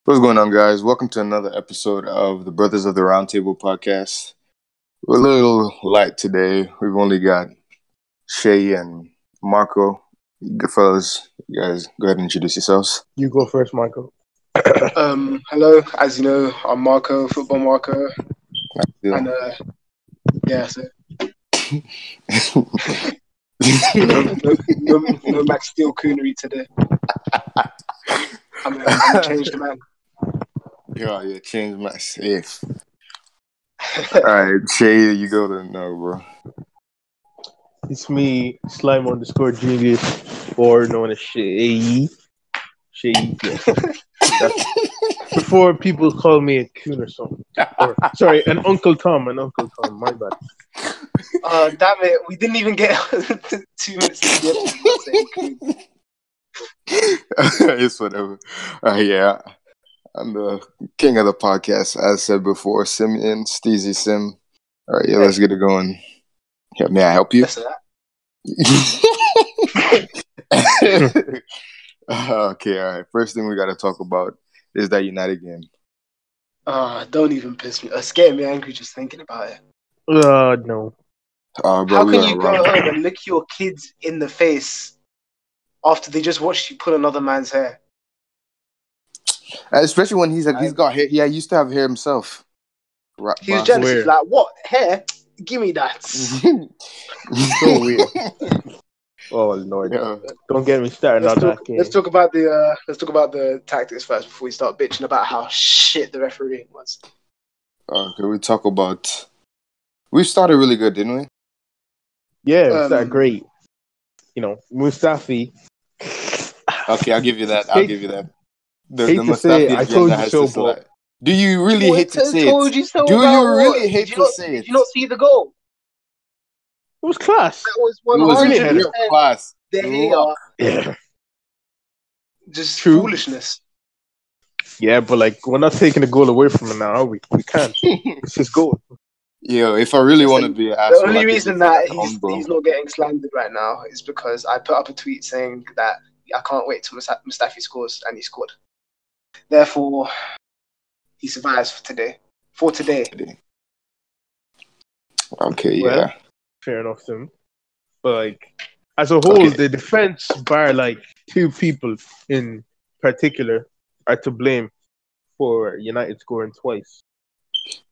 What's going on, guys? Welcome to another episode of the Brothers of the Roundtable podcast. We're a little light today. We've only got Shay and Marco. Good fellas, you guys go ahead and introduce yourselves. You go first, Michael. Hello. As you know, I'm Marco, football Marco, and so no Max Styll coonery today. I'm a changed man. Yeah, change my safe. Alright, Shay, you go to bro. It's me, Slime_Genius, or known as Shay. Yeah. Before people call me a coon or something. Sorry, an Uncle Tom, my bad. Damn it, we didn't even get 2 minutes into the episode. It's whatever. Yeah. I'm the king of the podcast, as said before, Simeon, Steezy Sim. All right, let's get it going. Yeah, may I help you? Okay, all right. First thing we got to talk about is that United game. Don't even piss me. It's getting me angry just thinking about it. No. Bro, how can you go home and look your kids in the face after they just watched you pull another man's hair? Especially when he's got hair. Yeah, he used to have hair himself. He was jealous. He's like, what? Hair? Give me that. So weird. Oh Lord! Yeah. Don't get me started on that game. Let's talk about the tactics first before we start bitching about how shit the refereeing was. Okay, we started really good, didn't we? Yeah, we started great. Mustafi. Okay, I'll give you that. The hate to say it, I told you so, but do you really hate to say it? Do you really hate to say it? Did you not see the goal? It was class. That was 100% class. Yeah. Just foolishness. Yeah, but we're not taking the goal away from it now, are we? We can't. It's just goal. Yeah, if I really want to be an asshole, the only reason that he's not getting slandered right now is because I put up a tweet saying that I can't wait till Mustafi scores, and he scored. Therefore, he survives for today. Okay, well, yeah. Fair enough to him. But as a whole, the defense, bar two people in particular, are to blame for United scoring twice.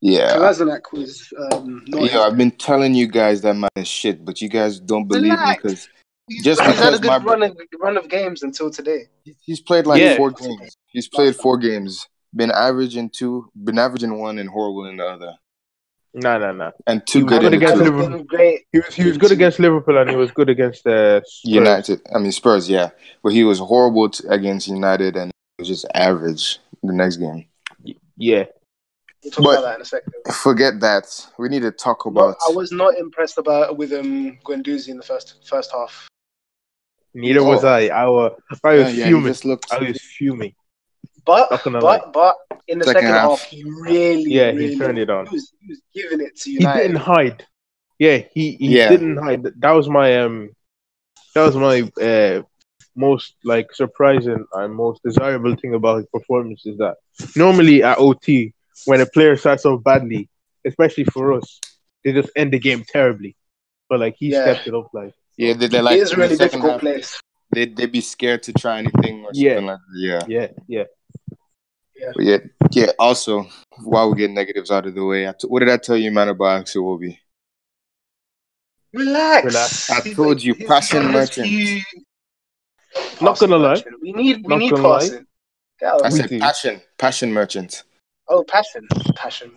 Yeah. Kolasinac was I've been telling you guys that man is shit, but you guys don't believe me because he's had a good run of games until today. He's played 4 games. He's played 4 games. Been averaging 2, been averaging 1, and horrible in the other. No. And 2 good against Liverpool. He was good against Liverpool, and he was good against United. Spurs, yeah. But he was horrible against United, and he was just average the next game. Yeah. We'll talk about that in a second. Forget that. We need to talk about. I was not impressed with Guendouzi in the first half. Neither was I. I was fuming. I was fuming. But in the second half, he really he turned it on. He was giving it to United. He didn't hide. Yeah, he didn't hide. That was my most surprising and most desirable thing about his performance is that normally at OT, when a player starts off badly, especially for us, they just end the game terribly. But he stepped it up Yeah, they're it is a really difficult place. They'd be scared to try anything or something like that. Yeah. Also, while we get negatives out of the way, what did I tell you, man, about Iwobi? Relax. I told you, passion merchant. Not gonna lie. We need passing. I said passion merchant. Oh, passion.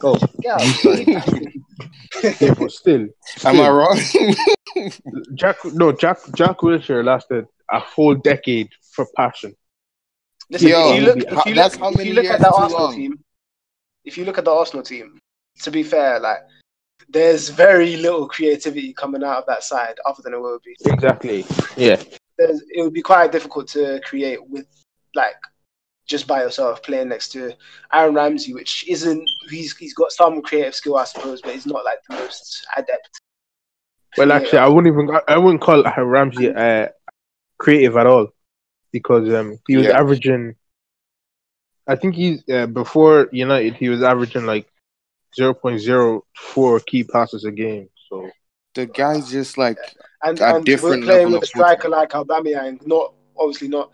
Oh, yeah. But still. Am I wrong? Jack Wilshere lasted a whole decade for passion. Listen, if you look at the Arsenal team, to be fair, there's very little creativity coming out of that side other than Iwobi. Exactly. Yeah. It would be quite difficult to create with just by yourself playing next to Aaron Ramsey, which isn't he's got some creative skill, I suppose, but he's not the most adept. Well, actually, I wouldn't call Aaron Ramsey creative at all because he was averaging I think he's before United, he was averaging like 0.04 key passes a game. So The guy's just like a And we're different playing level with of a striker football. like Aubameyang. Not obviously not.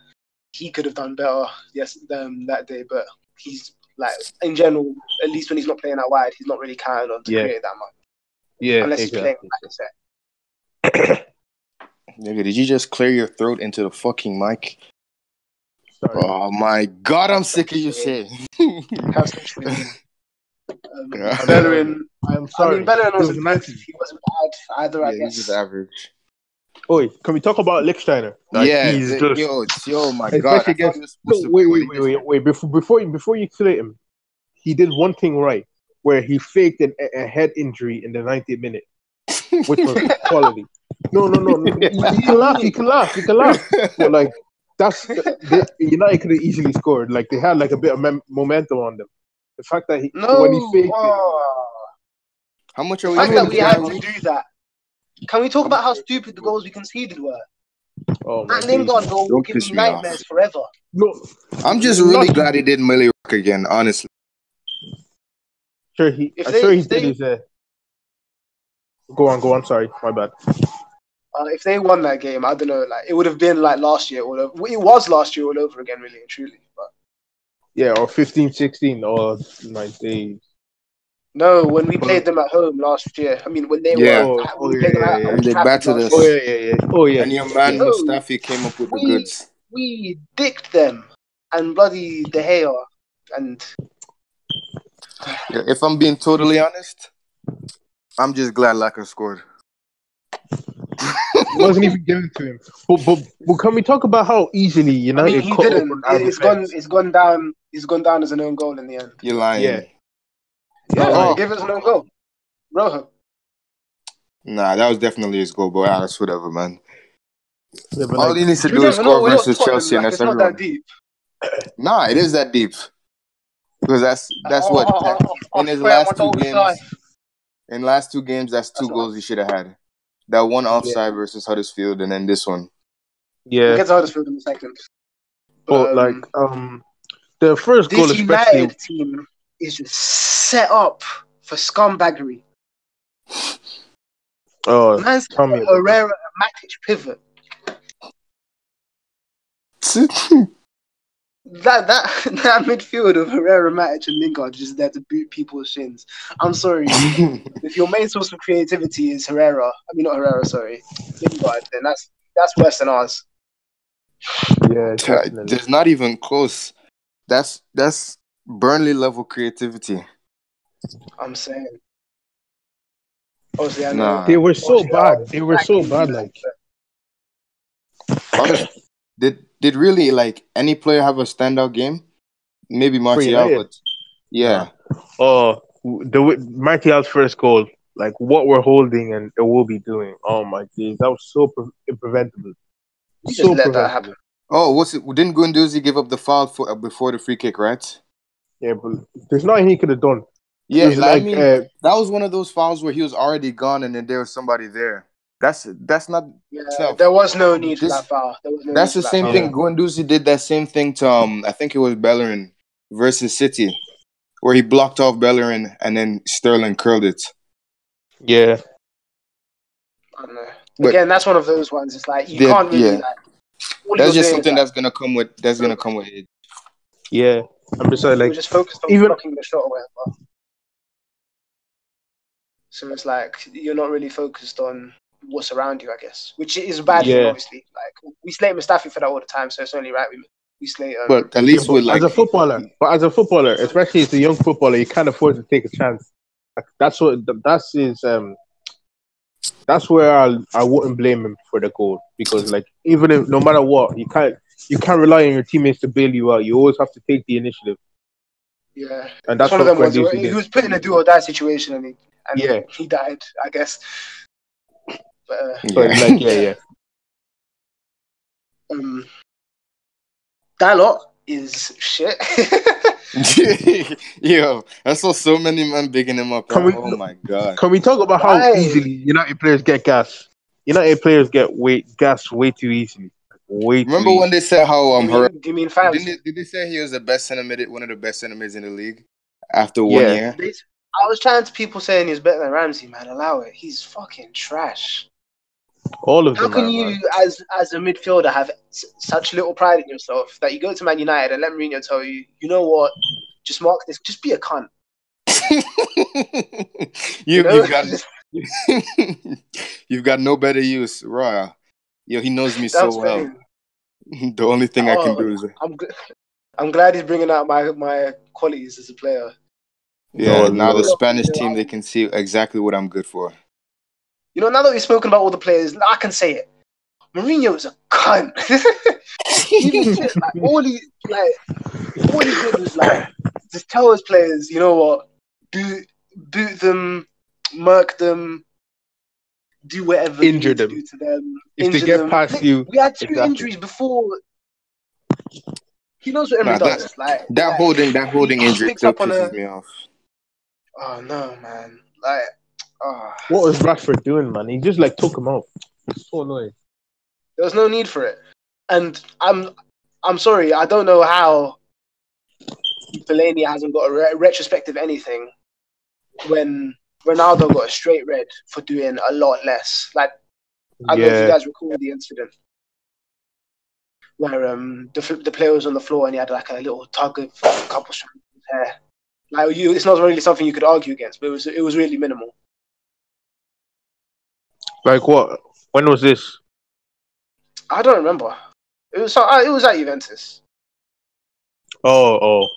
He could have done better, yes, that day. But he's like in general, at least when he's not playing out wide, he's not really counted on to yeah, create that much yeah, unless he's playing exactly. back set. Nigga, did you just clear your throat into the fucking mic? Sorry. Oh my god, I'm sick of you shit. Have some shame. Yeah. Bellerin. I'm I sorry. mean, Bellerin It was wasn't good. nasty. He wasn't bad either, I Yeah, he's guess. just average. Oh, can we talk about Lichtsteiner? Like, Yeah, he's just, my god. especially I thought against. he was No, supposed to wait, play, wait, but he wait, just wait, wait. Before you slate him, he did one thing right, where he faked a head injury in the 90th minute, which was quality. No. You can laugh. But like, United could have easily scored. Like they had like a bit of momentum on them. The fact that when he faked it, How much the are we fact paying that this we guy? had to do that. Can we talk about how stupid the goals we conceded were? oh my That days. Lingard goal will Don't give piss me me off. nightmares forever. No, I'm just not- really glad he did Millie Rock again, honestly. Sure, he If did his. Go on. Sorry, my bad. If they won that game, I don't know. Like it would have been like last year all over. It was last year all over again, really and truly. But Yeah, or 15, 16, or my days. no, when we played them at home last year. I mean, when they Yeah. were when we played them at And Old they Trafford battered last us. year. Oh yeah. And your man Yo, Mustafi came up with the goods. We dicked them and bloody De Gea and Yeah, if I'm being totally honest, I'm just glad Laka scored. It wasn't even given to him. But can we talk about how easily I United mean, he cut didn't. open our It's defense? gone down. He's gone down as an own goal in the end. You're lying. Yeah. Yeah, Oh. give us an own goal. Rojo. Nah, that was definitely his goal, but that's whatever, man. Yeah, but All like, he needs to We do is never know. score We're not versus Tottenham. Chelsea, and Like, that's it's not that everyone. deep. Nah, it is that deep. Because that's what in his last two games. In last two games, that's two goals he should have had. That one offside versus Huddersfield, and then this one. yeah. We'll get to Huddersfield in a second. But like, the first goal this especially. United team is just set up for scumbaggery. Oh, Man's tell me about Herrera Matic pivot. That midfield of Herrera, Matic, and Lingard just there to boot people's shins. I'm sorry. If your main source of creativity is Herrera, I mean not Herrera, sorry, Lingard, then that's worse than ours. Yeah, definitely. There's not even close. That's Burnley level creativity. I'm saying. Obviously, I know. Nah. They were so bad. They were so bad. Like, did really like any player have a standout game? Maybe Martial, but yeah. Oh, Martial's first goal. Like what we're holding and it will be doing. Oh my days, that was so preventable. We just let that happen. Oh, what's it? Didn't Guendouzi give up the foul before the free kick, right? Yeah, but there's nothing he could have done. Yeah, I mean, that was one of those fouls where he was already gone and then there was somebody there. That's not. Yeah, there was no need for that foul. That's the same thing. Guendouzi did that same thing to I think it was Bellerin versus City, where he blocked off Bellerin and then Sterling curled it. Yeah. I don't know. Again, that's one of those ones. It's like you can't really like. That's just something that's gonna come with age. Yeah, I'm just like we're just focused on blocking the shot away. So it's like you're not really focused on what's around you, I guess, which is a bad thing, obviously. Like we slate Mustafi for that all the time, so it's only right we slate. But at least with like as a footballer, especially as a young footballer, you can't afford to take a chance. Like, that's where I wouldn't blame him for the goal, because like even if no matter what, you can't rely on your teammates to bail you out. You always have to take the initiative. Yeah, and that's one of them ones. He was put in a do or die situation, and he died, I guess. But yeah. That lot is shit. Yo, I saw so many men bigging him up. Oh my god! Can we talk about how easily United players get gas? United players get gassed way too easily. way too Remember easy. when they said how Do you mean fans? did they say he was the best center mid, one of the best center mids in the league after 1 Yeah. year? I was trying to people saying he's better than Ramsey, man. Allow it. He's fucking trash. All of How them can are, you, man. as a midfielder, have such little pride in yourself that you go to Man United and let Mourinho tell you, you know what, just mark this, just be a cunt. You've got you've got no better use, Raya. Yo, he knows me so well. The only thing I can do is I'm glad he's bringing out my qualities as a player. now the Spanish team, they can see exactly what I'm good for. You know, now that we've spoken about all the players, I can say it. Mourinho is a cunt. all he did was like just tell his players, you know what, boot them, murk them, do whatever injure them. do to them. If they get past you, we had two injuries before. He knows what Emery does. That holding injury still pisses me off. Oh no, man! What was Rashford doing, man? He just took him out. It's so annoying. There was no need for it, and I'm sorry. I don't know how Fellaini hasn't got a retrospective anything when Ronaldo got a straight red for doing a lot less. I don't know if you guys recall the incident where the player was on the floor and he had a little tug of a couple strands of his hair. It's not really something you could argue against, but it was really minimal. Like what? When was this? I don't remember. It was at Juventus. Oh.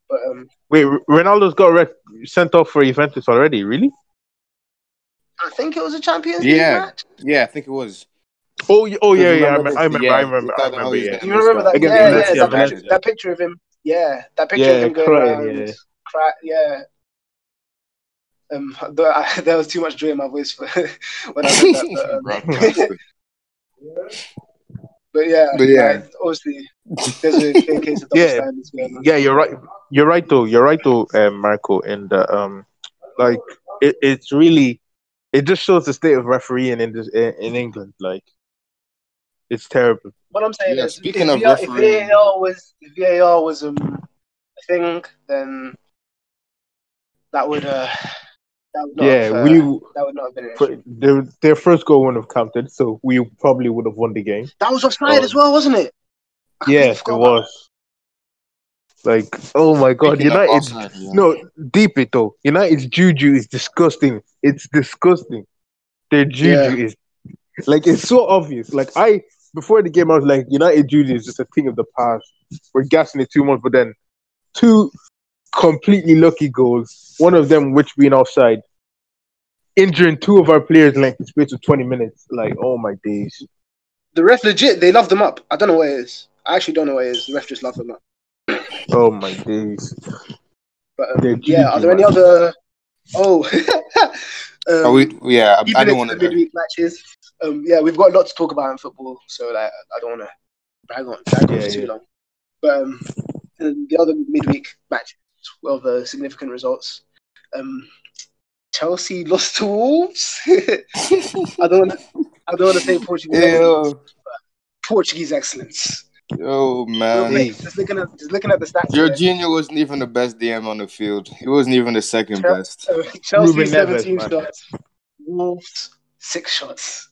But wait, Ronaldo's got sent off for Juventus already? Really? I think it was a Champions League match. Yeah, I think it was. Oh yeah. I remember. Yeah. You remember that? Yeah. That picture of him. Yeah, that picture of him going around. Yeah. There was too much joy in my voice when I read that. But yeah, obviously, there's a case of double standards going on. Yeah, you're right. You're right though, Marco. And it's really, it just shows the state of refereeing in England. It's terrible. What I'm saying is, speaking of refereeing, if VAR was a thing, then that would not have been an issue. Their first goal wouldn't have counted, so we probably would have won the game. That was offside as well, wasn't it? Yeah, it was. Oh my God, United! Offside, yeah. No, deep it though. United's juju is disgusting. It's disgusting. Their juju is it's so obvious. Before the game, I was like, United juju is just a thing of the past. We're gassing it too much, but then two completely lucky goals. One of them, which being offside, injuring two of our players in the space of 20 minutes. Oh my days. The ref legit, they love them up. I don't know what it is. I actually don't know what it is. The ref just love them up. Oh my days. But are there any other? Oh, I don't want to midweek matches. We've got a lot to talk about in football, so I don't want to drag on for too long. But the other midweek matches of significant results. Chelsea lost to Wolves. I don't want to say Portuguese excellence, but Portuguese excellence. Oh man! Just looking at the stats. Jorginho wasn't even the best DM on the field. He wasn't even the second best. Chelsea 17 shots, Wolves 6 shots.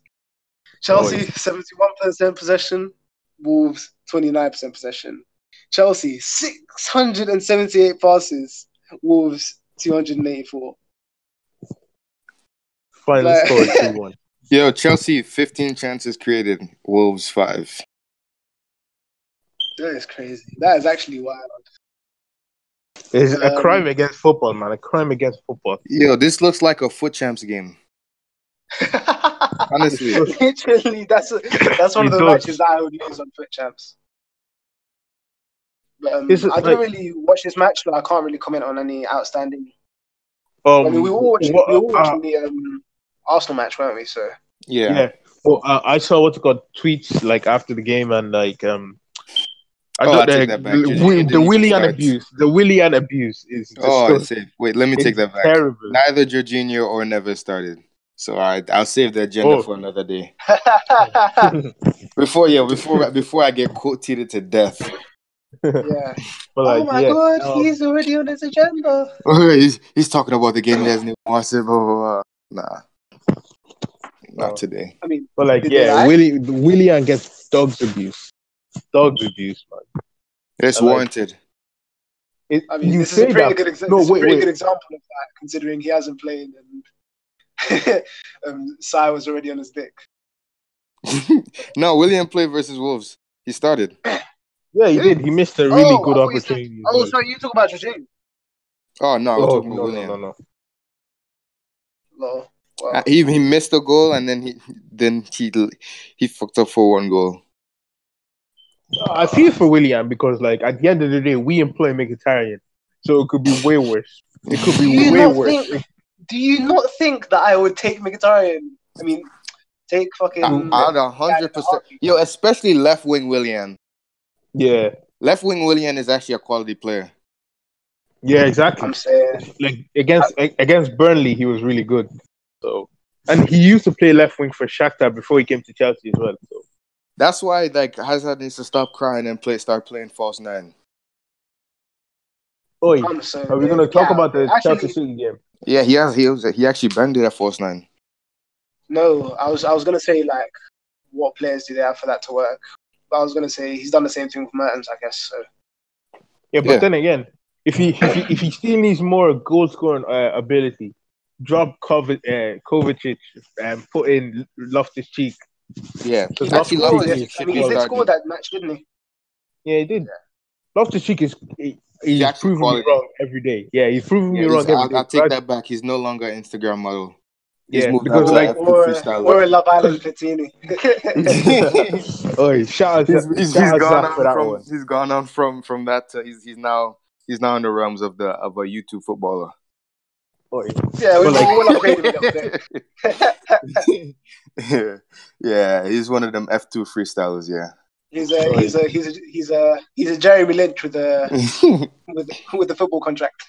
Chelsea 71% possession, Wolves 29% possession. Chelsea 678 passes, Wolves 284. Final score 2-1. Yo, Chelsea 15 chances created, Wolves 5. That is crazy. That is actually wild. It's a crime against football, man. A crime against football. Yo, this looks like a foot champs game. Honestly. Literally, that's one of the matches that I would use on foot champs. But, I didn't really watch this match, so I can't really comment on any outstanding. We all watched the Arsenal match, weren't we? So yeah. Well, I saw what's called tweets after the game, and I take that back. The Willian abuse is disgusting. Wait, let me take that back. Terrible. Neither Jorginho or Neves started. So I'll save the agenda for another day. Yeah. Before I get quoted to death. But like, oh my god, he's already on his agenda. He's talking about the game he hasn't even watched it. Blah, blah, blah. Nah, not today. I mean, but like, yeah, Willian gets dogs abuse, man. It's warranted. This is a pretty good example of that, considering he hasn't played and Sai was already on his dick. No, Willian played versus Wolves. He started. Yeah, he did. He missed a really good opportunity. Sorry, you talk about Jorginho. Oh no, we're talking about Willian. No. Wow. He missed a goal and then he fucked up for one goal. I feel for Willian because, like, at the end of the day, we employ Mkhitaryan, so it could be way worse. It could be way worse. Do you not think that I would take Mkhitaryan? I mean, take fucking. I'd 100%. Yo, especially left wing Willian. Yeah, left wing Willian is actually a quality player. Yeah, exactly. I'm saying, like against Burnley, he was really good. So, and he used to play left wing for Shakhtar before he came to Chelsea as well. So that's why, like, Hazard needs to stop crying and start playing false nine. Oi, are we going to talk about the Chelsea City game? Yeah, he actually banged it at false nine. No, I was going to say, like, what players do they have for that to work? But I was going to say he's done the same thing with Mertens, I guess. So. Yeah, but then again, if he still needs more goal scoring ability, drop Kovacic and put in Loftus-Cheek. Yeah, he did score that match, didn't he? Yeah, he did. Yeah. Loftus-Cheek he's proving me wrong every day. Yeah, he's proving me wrong every day. I'll take that back. He's no longer an Instagram model. He's because like or a Love Island Platini. Oh, shout out! He's gone on from that. He's now in the realms of a YouTube footballer. Oh, yeah, we'll upgrade him a little bit. Yeah, he's one of them F2 freestylers. Yeah, he's a Jeremy Lynch with a with the football contract.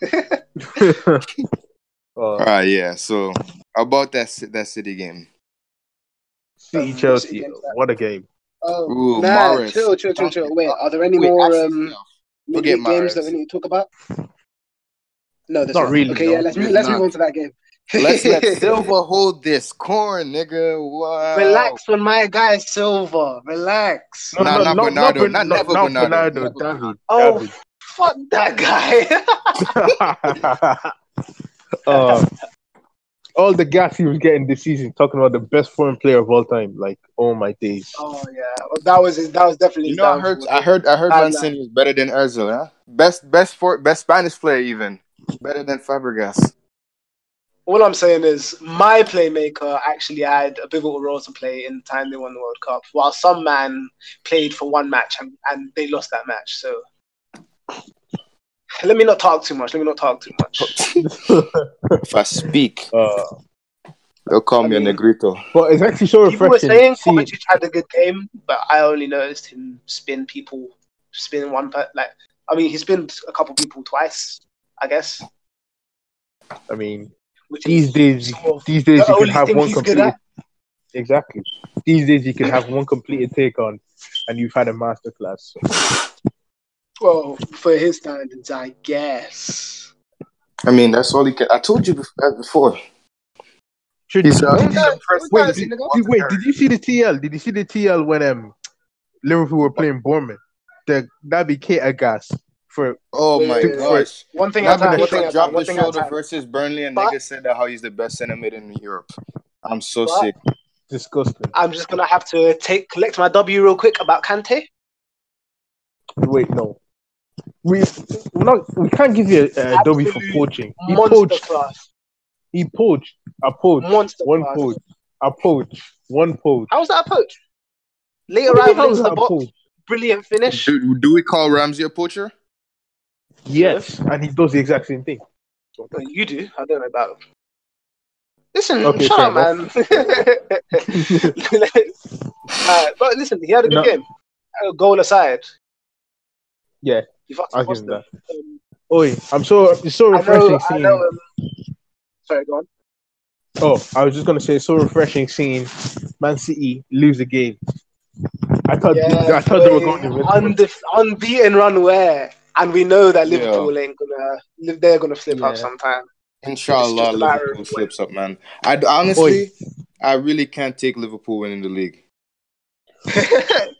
Yeah. So about that City game. City Chelsea, what a game! Oh, nah, chill. Wait, are there any more midweek games that we need to talk about? No, there's not really. Okay, no. Yeah, let's move on to that game. Let's let Silva hold this corn, nigga. Wow. Relax with my guy Silva. Relax. Not Bernardo. Not Bernardo. David. Oh, fuck that guy. All the gas he was getting this season, talking about the best foreign player of all time. Like, oh my days. Oh yeah, that was definitely. You know, I heard Mancini was better than Özil, huh? Best Spanish player even. Better than Fabregas. All I'm saying is my playmaker actually had a pivotal role to play in the time they won the World Cup, while some man played for one match and they lost that match. So let me not talk too much. If I speak, they'll call me a negrito. But it's actually so refreshing. People were saying Kovacic had a good game, but I only noticed him spin one. He spinned a couple people twice, I guess. I mean, these days you can have one completed. Exactly. These days you can have one completed take on, and you've had a masterclass. Well, for his standards, I guess. I mean, that's all he can. I told you before. Wait, did you see the TL? Did you see the TL when Liverpool were playing Bournemouth? That'd be Keita gas. My gosh! One thing at a time. Dropped the shoulder versus Burnley, and niggas said that how he's the best center mid in Europe. I'm so sick. Disgusting. I'm just gonna have to collect my W real quick about Kante. Wait, no. We can't give you a W for poaching. He poached. A poach. Monster one class. poach. A poach. One poach. How was that a poach? Later arrived into the box. Brilliant finish. Do we call Ramsey a poacher? Yes, and he does the exact same thing. You do? I don't know about him. Listen, shut up, man. But listen, he had a good game. Goal aside. Yeah, I'll give him that. It's so refreshing seeing. Sorry, go on. Oh, I was just gonna say, it's so refreshing seeing Man City lose a game. Yeah, I thought they were going boy, to win. unbeaten run where, and we know that Yeah. Liverpool ain't they're gonna slip up Yeah. sometime. It's Inshallah, just a matter of Liverpool when. slips up, man. I really can't take Liverpool winning the league.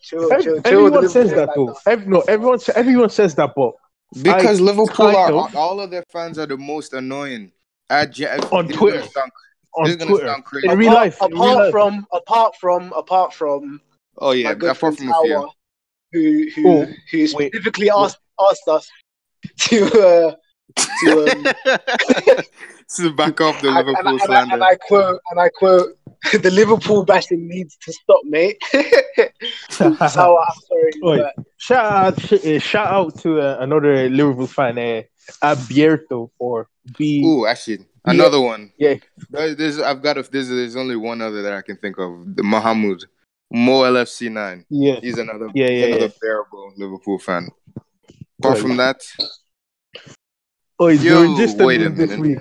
Chill with the Everyone says Liverpool that fans. though. Everyone says that, but Because Liverpool kind are of all of their fans are the most annoying. on This is gonna Twitter. sound On Twitter. In crazy. real life. Apart from Oh yeah, my good apart friend from a few. Tower, who Oh, who wait. specifically asked us to To back off the and, Liverpool and slander. I quote the Liverpool bashing needs to stop, mate. Sour, I'm sorry, Oi, but shout out to another Liverpool fan, Abierto or B. Ooh, actually, B another one. Yeah, There's only one other that I can think of. The Mohammed Mo LFC9. yeah, He's another yeah. bearable Liverpool fan. Apart Oi, from that, oi, the yo, register wait a meme this minute. week.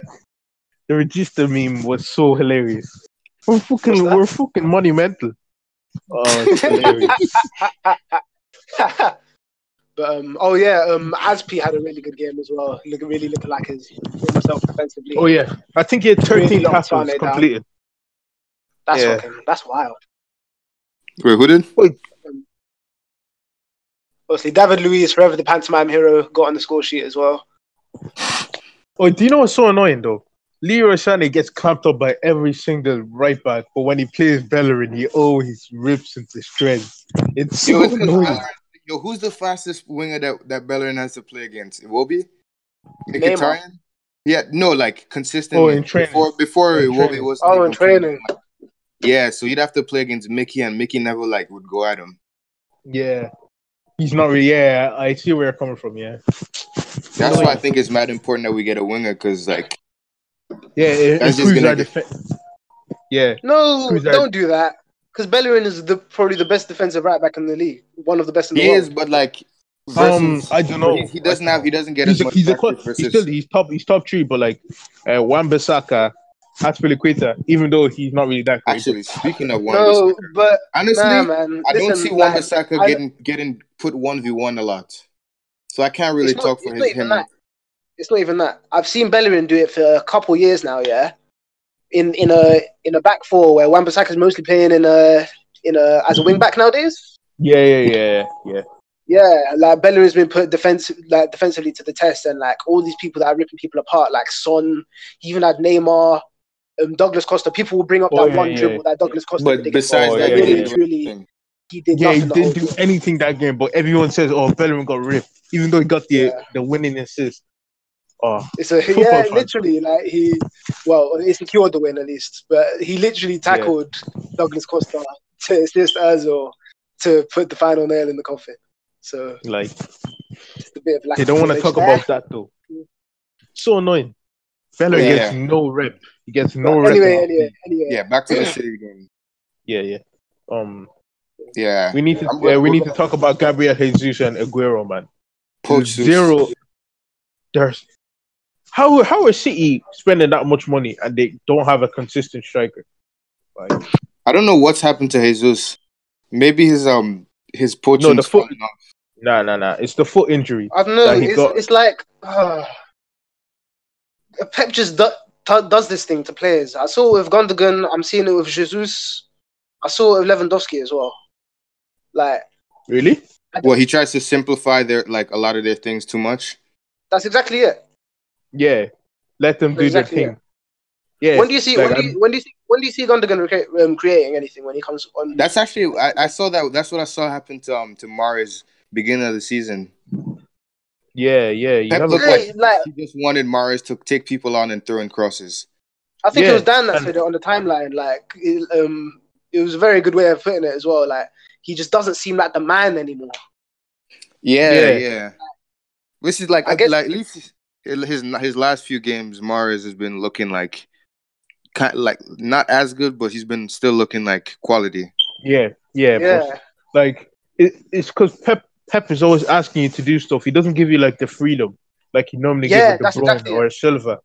The register meme was so hilarious. what's We're that? fucking monumental. Oh, it's hilarious. But Aspi had a really good game as well. Really looking like his former self defensively. Oh yeah, I think he had 13 Really locked tackles Sane down. completed. Yeah. That's wild. Wait, who did? Obviously, David Luiz, forever the pantomime hero, got on the score sheet as well. Oh, do you know what's so annoying though? Leroy Sané gets clamped up by every single right back, but when he plays Bellerin, he always rips into shreds. It's so annoying. Who's the fastest winger that Bellerin has to play against? Iwobi? Neymar. Yeah, no, like consistently. Oh, in training. Before Iwobi wasn't even in training. Yeah, so you'd have to play against Mickey, and Mickey never would go at him. Yeah, he's not really. Yeah, I see where you're coming from. Yeah, that's why I think it's mad important that we get a winger because it improves our defense. Yeah, no, don't do that because Bellerin is probably the best defensive right back in the league, one of the best in the world. He is, but versus, I don't know. He doesn't get as much practice versus. He's top three, but Wan-Bissaka, Aspilicueta, even though he's not really that great. Actually, speaking of Wan-Bissaka, but honestly, man, I don't see Wan-Bissaka getting put 1v1 a lot, so I can't really talk for him. It's not even that. I've seen Bellerin do it for a couple years now. Yeah, in a back four where Wan-Bissaka is mostly playing in a as a wing back nowadays. Yeah. Yeah, like Bellerin's been put defensively to the test, and all these people that are ripping people apart, like Son, he even had Neymar, Douglas Costa. People will bring up dribble that Douglas Costa but did. Besides that, he did nothing. He didn't do anything that game, but everyone says, "Oh, Bellerin got ripped," even though he got the winning assist. Oh, it's literally he secured the win at least, but he literally tackled Douglas Costa to assist Ozil to put the final nail in the coffin. So just a bit of they don't want to talk about that though. So annoying. Bellerin gets no rep. He gets no rep. Anyway. Yeah, back to the City game. Yeah. Yeah. We need to talk about Gabriel Jesus and Aguero, man. Zero. How is City spending that much money and they don't have a consistent striker? I don't know what's happened to Jesus. Maybe his poaching. No, the foot. Nah. It's the foot injury. I don't know. It's like Pep just does this thing to players. I saw it with Gundogan. I'm seeing it with Jesus. I saw it with Lewandowski as well. Really? Well, he tries to simplify a lot of their things too much. That's exactly it. Yeah, let them do their thing. Yeah. When do you see Gundogan creating anything when he comes on? That's actually I saw that. That's what I saw happen to Mahrez beginning of the season. Yeah. Pep looked like he just wanted Mahrez to take people on and throw in crosses. I think it was Dan that said it on the timeline. It was a very good way of putting it as well. He just doesn't seem like the man anymore. Yeah. Which is I guess, at least his last few games, Mahrez has been looking not as good, but he's been still looking like quality. Yeah. It's because Pep is always asking you to do stuff. He doesn't give you the freedom like he normally gives with De Bruyne or Silva.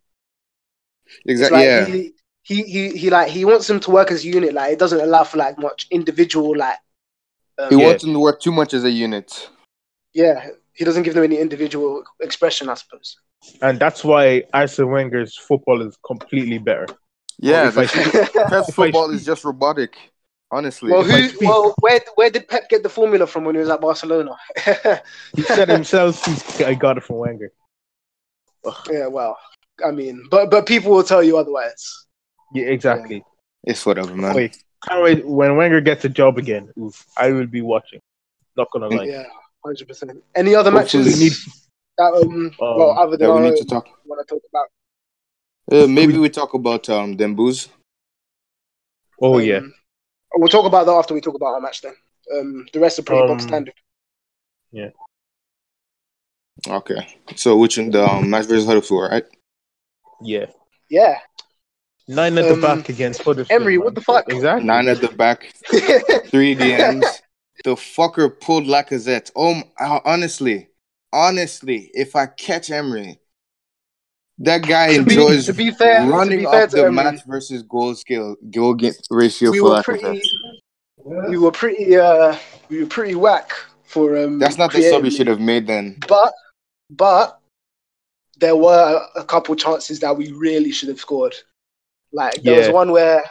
Exactly. he wants them to work as a unit. Like, it doesn't allow for like much individual like. He wants them to work too much as a unit. Yeah, he doesn't give them any individual expression, I suppose. And that's why Arsene Wenger's football is completely better. Yeah, Pep's football is just robotic. Honestly. Well, where did Pep get the formula from when he was at Barcelona? He said himself he got it from Wenger. Yeah, well, I mean, but people will tell you otherwise. Yeah, exactly. Yeah. It's whatever, man. Wait, can't wait. When Wenger gets a job again, I will be watching. Not gonna lie. Yeah, 100%. Any other matches that other than that we need to talk? Want to talk about? Maybe we talk about Dembouz. Oh yeah. We'll talk about that after we talk about our match then. The rest are pretty box standard. Yeah. Okay. So which in the match versus Huddersfield, right? Yeah. Yeah. 9 at the back against Huddersfield. Emery, what the fuck? Exactly. 9 at the back. 3 DMs. The fucker pulled Lacazette. Honestly, if I catch Emery, that guy enjoys running up the match versus goal ratio for Lacazette. We were pretty whack for That's not the sub you should have made then. But there were a couple chances that we really should have scored. Like there was one where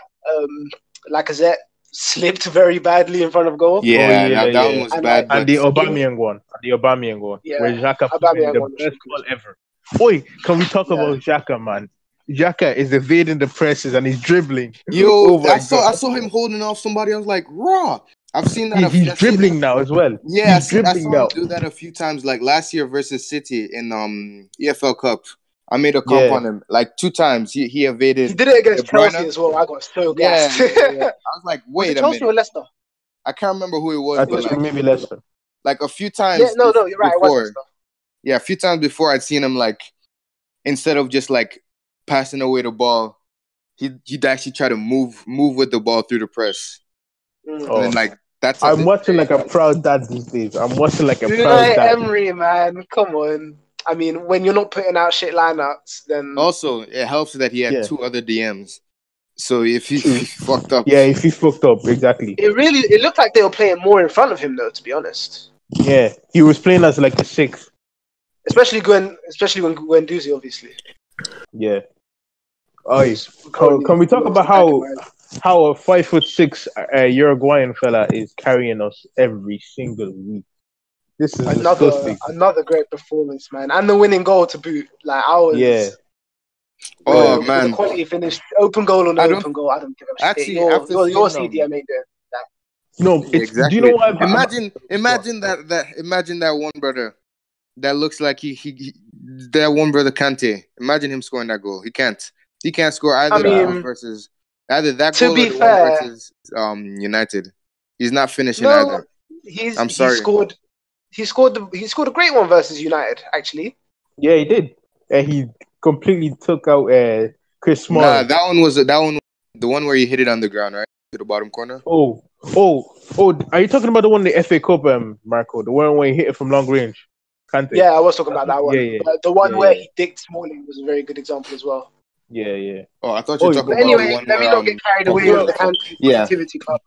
Lacazette slipped very badly in front of goal. That one was bad. And the Aubameyang one. Where Xhaka put in the best goal ever. Oi, can we talk about Xhaka, man? Xhaka is evading the presses and he's dribbling. Yo, I saw him holding off somebody. I was like, raw. I've seen that. He's dribbling now as well. Yeah, I saw him do that a few times. Like last year versus City in EFL Cup. I made a comp on him like 2 times. He evaded. He did it against Chelsea as well. I got so gassed. Yeah. I was like, wait a minute. Chelsea or Leicester? I can't remember who it was. I think maybe Leicester. Like a few times. Yeah, no, you're right. It was Leicester. Yeah, a few times before I'd seen him like, instead of just like passing away the ball, he'd actually try to move with the ball through the press. And then like that's. I'm watching like a proud dad these days. I'm watching like a proud dad. Emery, man, come on. I mean, when you're not putting out shit lineups, then also it helps that he had 2 other DMs. So if he fucked up, if he fucked up, exactly. It looked like they were playing more in front of him, though. To be honest. Yeah, he was playing as like the 6th. Especially when Guendouzi, obviously. Yeah. Can we talk about how a 5'6" Uruguayan fella is carrying us every single week? This is another great performance, man, and the winning goal to boot. Like ours. Yeah. Oh man, the quality finish, open goal or no open goal. I don't give a shit. Your CDM ain't doing that. No, exactly. Do you know what? Imagine that one brother that looks like that one brother Kante. Imagine him scoring that goal. He can't score either versus either that goal or the one versus United. He's not finishing either. I'm sorry. He scored a great one versus United, actually. Yeah, he did. He completely took out Chris Smalling. Nah, that one was the one where he hit it on the ground, right? To the bottom corner. Oh! Are you talking about the one in the FA Cup, Marco? The one where he hit it from long range? Kante. Yeah, I was talking about that one. Yeah. But the one where he dicked Smalling was a very good example as well. Yeah. Oh, I thought you were talking about the one. Let me not get carried away with the activity club.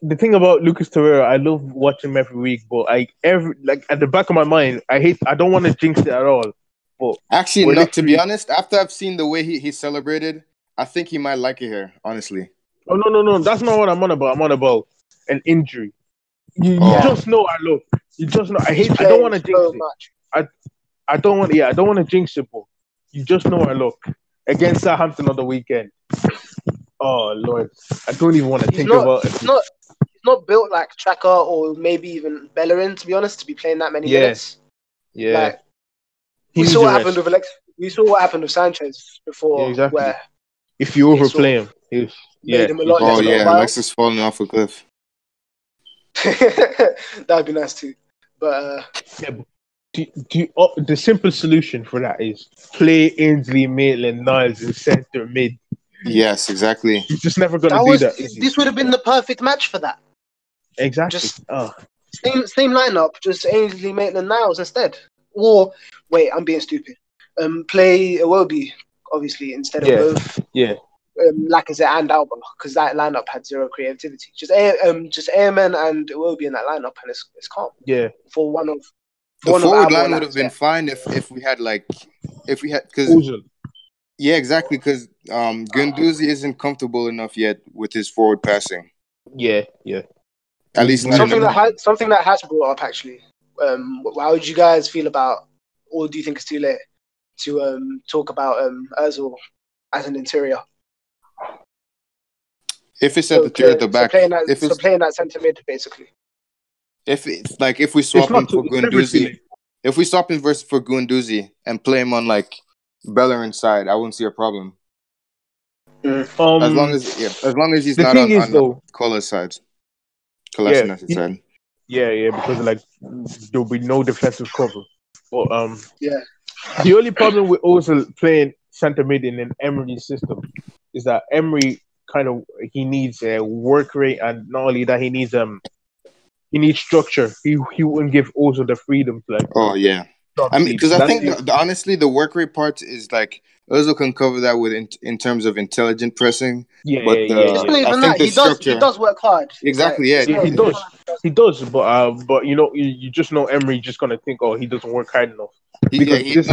The thing about Lucas Torreira, I love watching him every week, but at the back of my mind, I don't want to jinx it at all. But actually, not to be honest, after I've seen the way he celebrated, I think he might like it here. Honestly. Oh no, that's not what I'm on about. I'm on about an injury. You just know our luck. You just know. I don't want to jinx it. I don't want to jinx it, but you just know our luck against Southampton on the weekend. Oh Lord, I don't even want to think about it. He's not built like Xhaka or maybe even Bellerin, to be honest, to be playing that many minutes. Yeah. Like, we saw what happened with Sanchez before. Yeah, exactly. Where if you overplay him, made him a lot less. Alexis falling off a cliff. That'd be nice too. But the simple solution for that is play Ainsley, Maitland-Niles in centre mid. Yes, exactly. You're just never going to do that. This would have been the perfect match for that. Exactly. Just same lineup, just Ainsley, Maitland-Niles instead. Or wait, I'm being stupid. Play Iwobi obviously, instead of both Lacazette and Alba, because that lineup had zero creativity. Just AMN and Iwobi in that lineup, and it's calm. Yeah. For one of the forward line would have been fine if we had because Ozil. Yeah, exactly, because Guendouzi isn't comfortable enough yet with his forward passing. Yeah. At least something that has brought up actually. How would you guys feel about, or do you think it's too late to talk about Ozil as an interior? If it's at the tier at the back, playing that centre mid basically. If we swap him for Guendouzi, if we swap him for Guendouzi and play him on like Bellerin side, I wouldn't see a problem. As long as he's not on Cola's side. Cola's side. Yeah, because like there'll be no defensive cover. But the only problem with Ozil playing centre mid in an Emery system is that Emery he needs a work rate, and not only that, he needs structure. He wouldn't give Ozil the freedom to like. Oh yeah, I mean, because I think honestly the work rate part is like Ozil can cover that with in terms of intelligent pressing. It's not even that. He does work hard. Exactly. He does. But you just know Emery just gonna think, he doesn't work hard enough. Emery's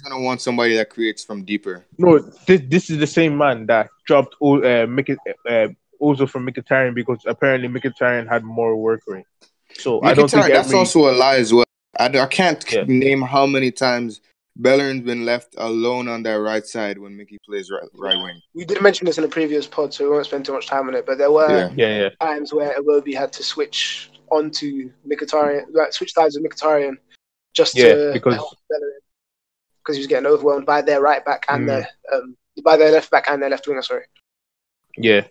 gonna want somebody that creates from deeper. No, this is the same man that dropped Ozil from Mkhitaryan because apparently Mkhitaryan had more work rate. So I don't think that's also a lie as well. I can't name how many times Bellerin's been left alone on that right side when Mickey plays right wing. We did mention this in a previous pod, so we won't spend too much time on it. But there were times where Iwobi had to switch onto Mkhitaryan, switch sides with Mkhitaryan, just to help Bellerin, because he was getting overwhelmed by their right back and by their left back and their left winger. Sorry. Yeah.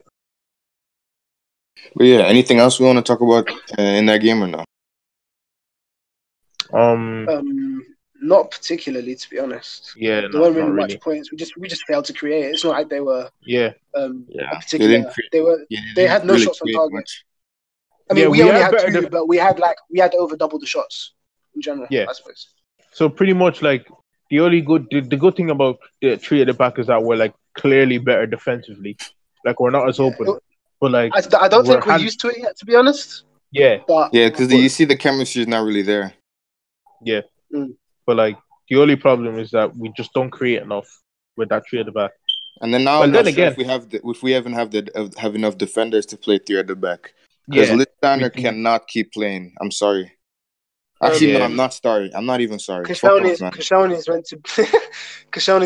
But anything else we want to talk about in that game or no? Not particularly, to be honest. Yeah, there weren't really much points. We just failed to create. It's not like they were. They had no shots on target. Much. I mean, we only had two, but we had over double the shots in general. Yeah, I suppose. So pretty much like the good thing about the three at the back is that we're like clearly better defensively. Like we're not as open, but like I don't think we're used to it yet, to be honest. Yeah, because you see the chemistry is not really there. Yeah, but like the only problem is that we just don't create enough with that three at the back. And then now I'm not sure if we even have enough defenders to play three at the back. Because Listander cannot keep playing. I'm sorry. Actually, no, I'm not sorry. I'm not even sorry. Koscielny's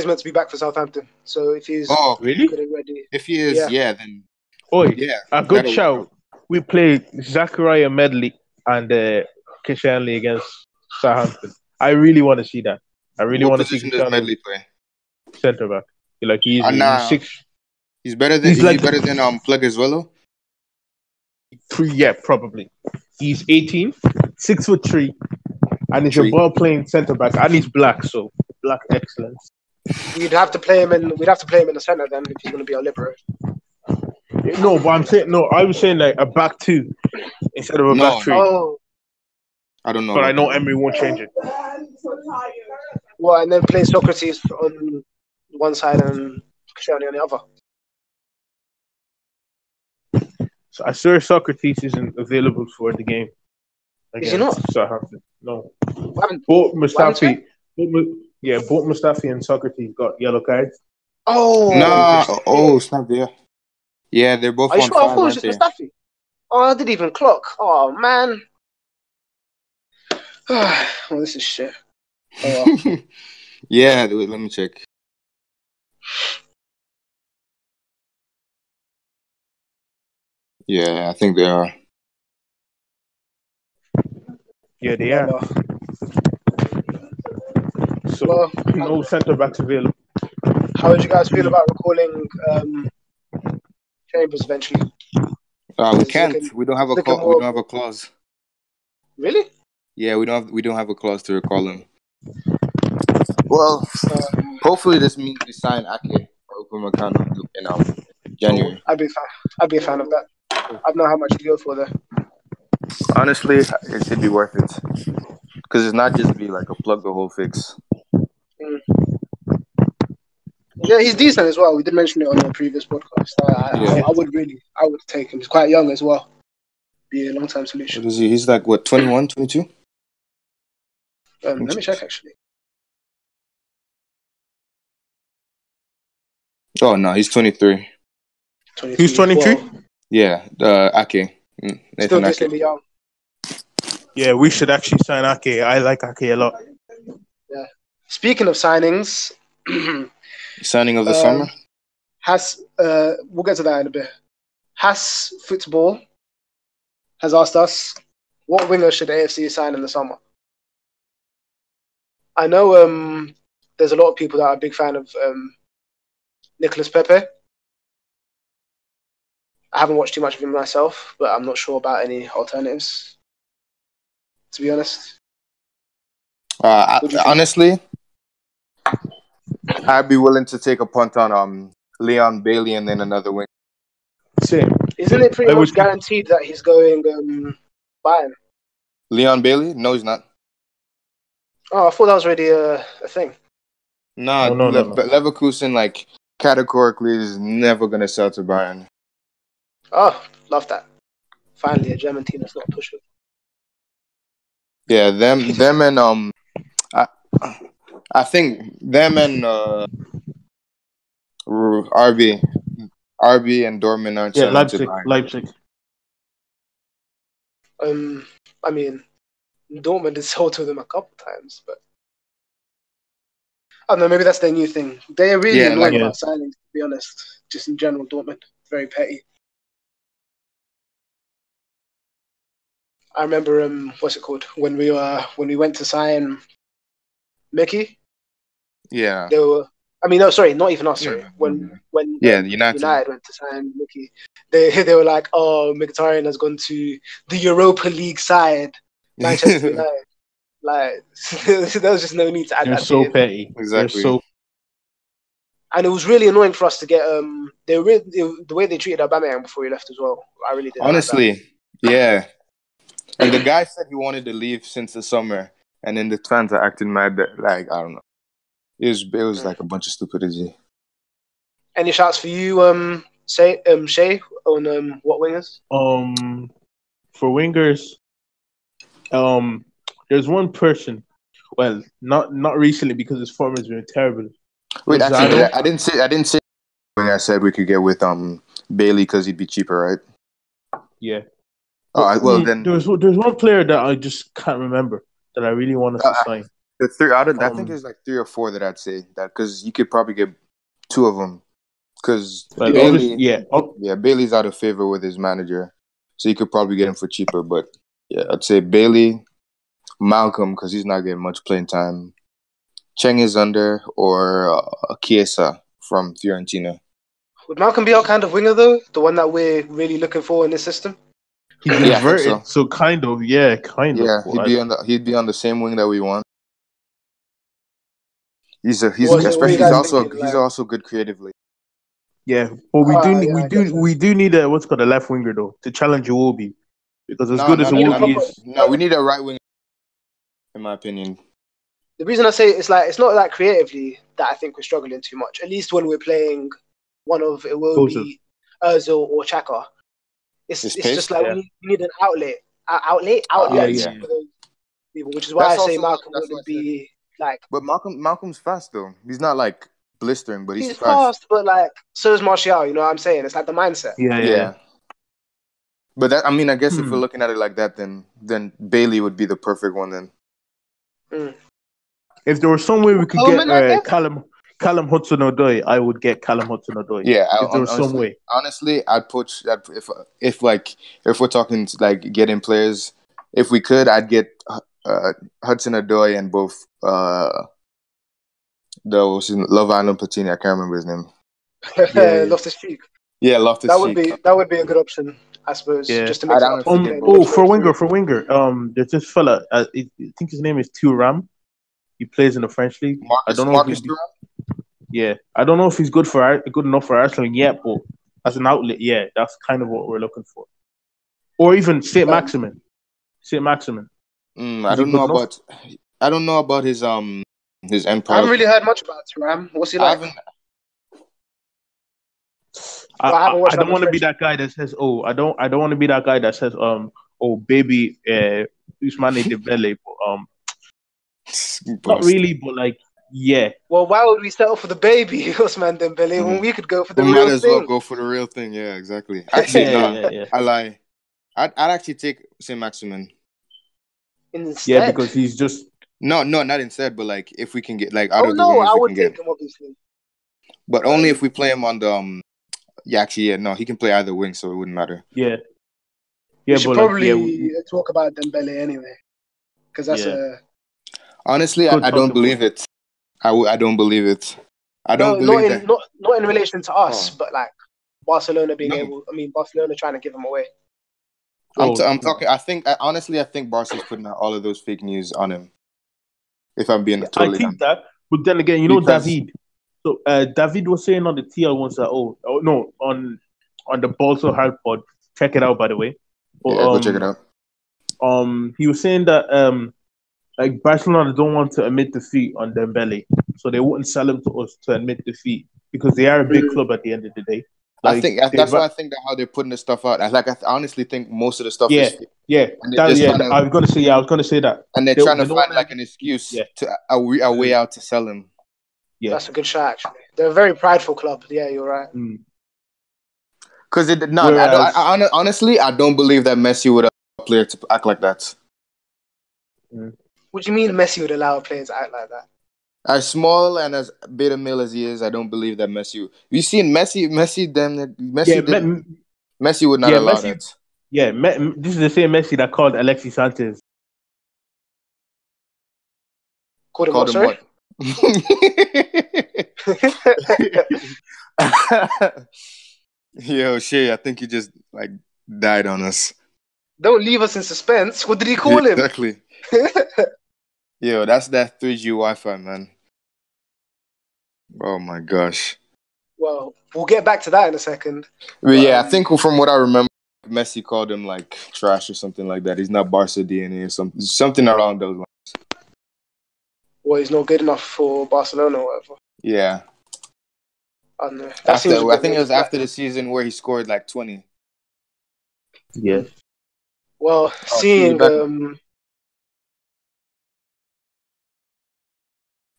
meant to be back for Southampton. So if he's really good and ready, if he is, then a good shout. We play Zachariah Medley and Koscielny against Southampton. I really want to see that. I really want to see Medley play centre back. Like he's 6. He's better than Pleguezuelo? 3, probably. He's 18, 6'3", and he's a ball playing centre back, and he's black, so black excellence. We'd have to play him in the centre then if he's going to be our libero. No, but I was saying like a back 2 instead of a back 3. Oh. I don't know. But I know Emery won't change it. Well, and then play Socrates on one side and Koscielny on the other. So I swear Socrates isn't available for the game. Is he not? Southampton. No. Both Mustafi and Socrates got yellow cards. Oh. No. Oh, it's not there. Yeah, they're both on sure? 5. I thought it was just Mustafi. Oh, I didn't even clock. Oh, man. Well, this is shit. Oh, well. Yeah, let me check. Yeah, I think they are. Yeah, they are. So, no centre backs available. How would you guys feel about recalling Chambers eventually? We can't. We don't have a clause. We don't have a clause. Really? Yeah, we don't have a clause to recall him. Well, hopefully this means we sign Ake or Upamecano in January. I'd be a fan of that. I don't know how much you go for there. Honestly, it should be worth it because it's not just be like a plug the hole fix. Yeah, he's decent as well. We did mention it on the previous podcast. I would take him. He's quite young as well. Be a long-term solution. What is he? He's like, what, 21, 22? Let me check, actually. Oh, no, he's 23. 23. He's 23? Well, Yeah, Ake. still Nathan Ake. decently young. Yeah, we should actually sign Ake. I like Ake a lot. Yeah. Speaking of signings, Signing of the summer? we'll get to that in a bit. Has Football has asked us, what winger should AFC sign in the summer? I know there's a lot of people that are a big fan of Nicolas Pepe. I haven't watched too much of him myself, but I'm not sure about any alternatives, to be honest. Honestly, I'd be willing to take a punt on Leon Bailey and then another wing. Same. Isn't it pretty much guaranteed that he's going Bayern? Leon Bailey? No, he's not. Oh, I thought that was already a thing. No. Leverkusen, like, categorically is never going to sell to Bayern. Oh, love that. Finally, a German team that's not pushing. Yeah, them and I think them and RB and Dortmund aren't selling to Bayern. Leipzig. I mean, Dortmund has sold to them a couple times, but I don't know. Maybe that's their new thing. They're really annoying about signings, to be honest. Just in general, Dortmund, very petty. I remember what's it called, when we went to sign Mickey. Yeah. They were. I mean, no, sorry, not even us. Sorry, when United went to sign Mickey, they were like, "Oh, Mkhitaryan has gone to the Europa League side, Manchester United." Like, there was just no need to add They're that. so petty. Exactly. And it was really annoying for us to get the way they treated Aubameyang before he left as well. I really didn't. Honestly, like that. Yeah. And the guy said he wanted to leave since the summer, and then the fans are acting mad. Like, I don't know. It was like a bunch of stupidity. Any shots for you, Shay, on what wingers? For wingers, there's one person. Well, not recently because his form has been terrible. Wait, actually, I didn't say. When I said we could get with Bailey because he'd be cheaper, right? Yeah. Well, then there's one player that I just can't remember that I really want us to sign. The three out of I think there's like 3 or 4 that I'd say that because you could probably get 2 of them because Bailey, Bailey's out of favor with his manager, so you could probably get him for cheaper. But yeah, I'd say Bailey, Malcolm because he's not getting much playing time. Cheng is under or Chiesa from Fiorentina. Would Malcolm be our kind of winger though? The one that we're really looking for in this system? He's inverted, so kind of. Yeah, he'd be on the same wing that we want. He's also good creatively. Yeah, but we do need a what's called a left winger though to challenge Iwobi because as good as Iwobi is, we need a right winger. In my opinion, the reason I say it's not that creatively that I think we're struggling too much. At least when we're playing one of Iwobi, Ozil, or Xhaka. It's just like we need an outlet. Which is why I say Malcolm would be like. But Malcolm's fast though. He's not like blistering, but he's fast. But like so is Martial. You know what I'm saying? It's like the mindset. Yeah. But that, I mean, I guess if we're looking at it like that, then Bailey would be the perfect one. Then if there was some way we could get Callum Hudson-Odoi, I would get Callum Hudson-Odoi. Yeah, if there was some way. Honestly, I'd push that if we're talking like getting players, if we could, I'd get Hudson-Odoi and both Love Island Platini. I can't remember his name. Loftus-Cheek. Yeah, Loftus-Cheek. That would be a good option, I suppose. Yeah. Just to make for winger. There's this fella. I think his name is Thuram. He plays in the French league. I don't know Marcus Thuram. Yeah, I don't know if he's good enough for Arsenal yet, but as an outlet, yeah, that's kind of what we're looking for. Or even Saint Maximin. I don't know about his empire. I haven't really heard much about Thuram. What's he like? I haven't watched I that don't much want to be French. that guy that says, oh, I don't want to be that guy that says, oh, baby, Ousmane Dembele, but not Bust. really, but like, yeah, Well, why would we settle for the baby, Ousmane Dembele, when we could go for the We might real as well thing? go for the real thing. Yeah, exactly. Actually, nah, yeah. I lie. I'd actually take Saint Maximin. Yeah, Instead, because he's just No, not instead, but like if we can get like out oh of the no, wingers I we would can get, take him obviously. but only if we play him on the Yeah, actually, yeah, no, he can play either wing, so it wouldn't matter. yeah, We yeah, should but like probably talk about Dembele anyway, because that's yeah, a Honestly, good I talk don't about. believe it. I don't believe it. I don't no, not believe in that. not in relation to us, Oh but like Barcelona being no, able. I mean, Barcelona trying to give him away. I'm No. talking. Honestly, I think Barca's putting out all of those fake news on him. If I'm being Yeah, I totally think honest, that, but then again, you know, because David. So David was saying on the TL once that oh no on the Balso Hard Pod. Check it out, by the way. But yeah, go check it out. he was saying that like Barcelona don't want to admit defeat on Dembele, so they wouldn't sell him to us to admit defeat because they are a big club at the end of the day. Like That's why I think that how they're putting the stuff out. I honestly think most of the stuff is yeah, fake, yeah, and they're just trying to I was gonna say I was gonna say that they're trying to they don't find want to like admit an defeat. excuse Yeah, to a way out to sell him. yeah. That's a good shot, actually. They're a very prideful club. Yeah, you're right. Because Whereas, honestly, I don't believe that Messi would allow a player to act like that. What do you mean Messi would allow a player to act like that? As small and as beta male as he is, I don't believe that Messi. You seen Messi? Then yeah, Messi did. Messi would not yeah, allow Messi. that. Yeah, this is the same Messi that called Alexis Sanchez. Called him what? Called him Sorry. what? Yo, Shay, I think you just like died on us. Don't leave us in suspense. What did he Yeah, call him? exactly. Yo, that's that 3G Wi-Fi, man. Oh my gosh. Well, we'll get back to that in a second. But yeah, I think from what I remember, Messi called him like trash or something like that. He's not Barca DNA or something around those lines. Well, he's not good enough for Barcelona or whatever. Yeah. I don't know. That seems a I bit think it was weird. after the season where he scored like 20. Yeah. Well, Oh, seeing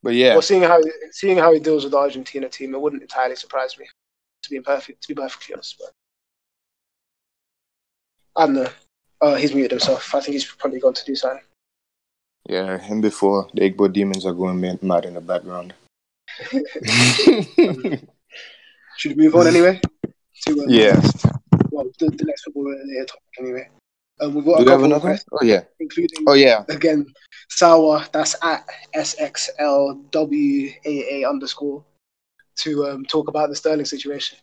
but yeah. well, seeing how he deals with the Argentina team, it wouldn't entirely surprise me. To be perfectly honest, but I don't know. Oh, he's muted himself. I think he's probably gone to do something. Yeah, him before the Igbo demons are going mad in the background. Should we move on anyway? Yeah. The next football related topic anyway. We've got Do a we have couple another? requests, Oh yeah. including again Sawa. That's at SXLWAA_ to talk about the Sterling situation.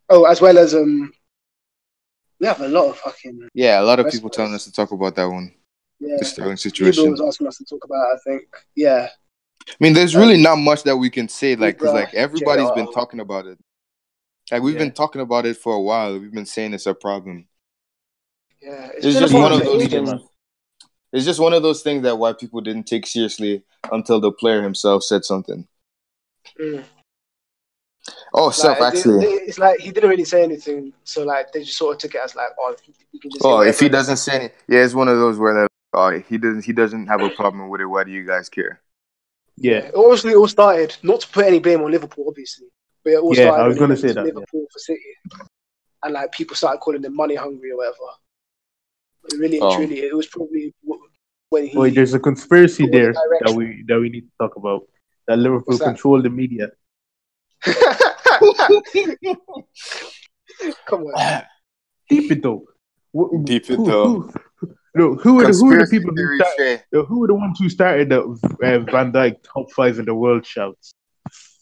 Oh, as well as we have a lot of fucking a lot of people telling us to talk about that one. Yeah, the Sterling situation. Libra was asking us to talk about it, I think. Yeah. I mean, there's really not much that we can say, like, because like everybody's JR. been talking about it. Like we've been talking about it for a while. We've been saying it's a problem. Yeah, it's just one of those things. It's just one of those things that why people didn't take seriously until the player himself said something. Oh, actually. It's like he didn't really say anything, so like they just sort of took it as like, oh, you can just. Oh, if he doesn't say anything, yeah, it's one of those where he doesn't have a problem with it. Why do you guys care? Yeah. Obviously, it all started not to put any blame on Liverpool, obviously, but it all started. I was going to say that Liverpool for City, and like people started calling him money hungry or whatever. But really, truly, it was probably when he. Wait, there's a conspiracy there that we need to talk about. That Liverpool control the media. Come on. Deep it though. Who are the people who started? Who are the ones who started the Van Dijk top 5 in the world shouts?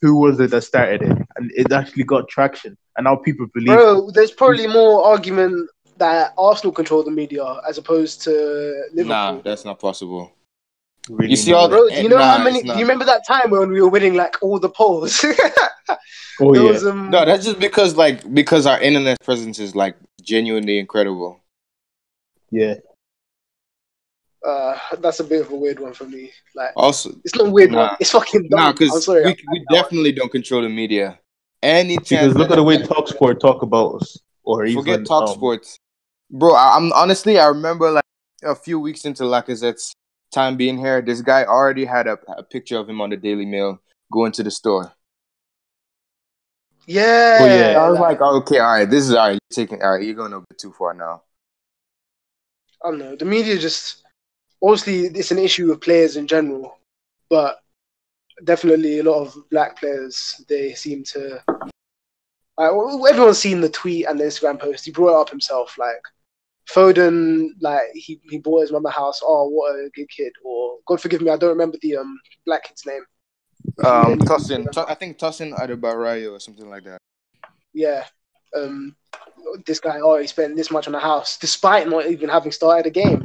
Who was it that started it? And it actually got traction. And now people believe. Bro, there's probably more argument that Arsenal control the media as opposed to Liverpool. Nah, that's not possible. Really you see all bro, do you know how many? Do you remember that time when we were winning like all the polls? No, that's just because our internet presence is like genuinely incredible. Yeah. That's a bit of a weird one for me. Like, also, it's not a weird one. It's fucking dumb. Nah, because I'm sorry. we definitely don't control the media. Any chance Because look that at the way Talksport talk about us, or forget even Talk Sports, bro. I'm honestly, I remember like a few weeks into Lacazette's time being here, this guy already had a picture of him on the Daily Mail going to the store. Yeah. Oh, yeah. I was like, okay, all right, this is all right. You're taking, all right, you're going a bit too far now. I don't know. The media just obviously it's an issue with players in general, but definitely a lot of black players they seem to. Everyone's seen the tweet and the Instagram post. He brought it up himself. Like Foden, like he bought his mama house. Oh, what a good kid! Or God forgive me, I don't remember the black kid's name. Tosin, I think Tosin Adebayo or something like that. Yeah. This guy, he spent this much on a house, despite not even having started a game.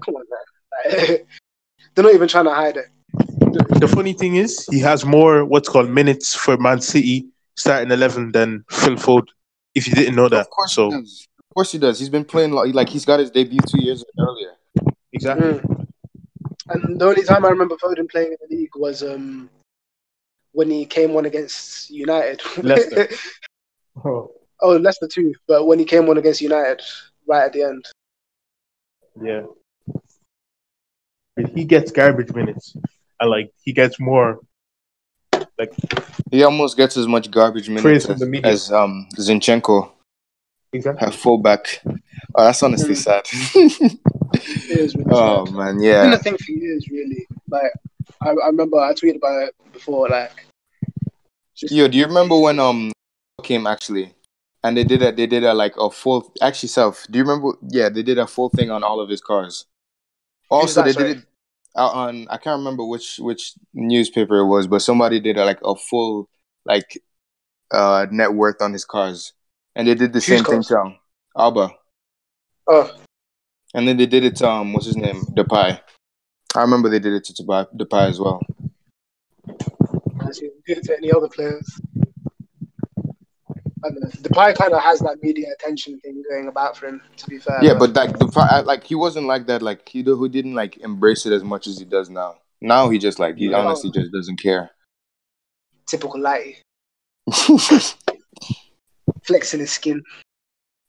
Come on, man. They're not even trying to hide it. The funny thing is, he has more what's called minutes for Man City starting 11 than Phil Foden. If you didn't know that, Of course he does. Of course he does. He's been playing like he's got his debut 2 years earlier. Exactly. And the only time I remember Foden playing in the league was when he came on against United. Leicester. Oh, Leicester too. But when he came on against United, right at the end. Yeah. He gets garbage minutes, and like he gets more. Like he almost gets as much garbage minutes as Zinchenko. Exactly. Have fullback. Oh, that's honestly sad. It is really oh sad. man, It's yeah. been a thing for years, really. Like I remember I tweeted about it before. Like, do you remember when came actually, and they did a like a full actually self. Do you remember? Yeah, they did a full thing on all of his cars. Also, they did it on I can't remember which newspaper it was, but somebody did a full like net worth on his cars, and they did the same thing to Alba. Oh. And then they did it to what's his name, Depay. I remember they did it to Depay as well. As you did it to any other players. I don't know. Depay kind of has that media attention thing going about for him. To be fair. Yeah, but like Depay, like he wasn't like that. Like who didn't like embrace it as much as he does now. Now he just like he honestly just doesn't care. Typical lighty. Flexing his skin.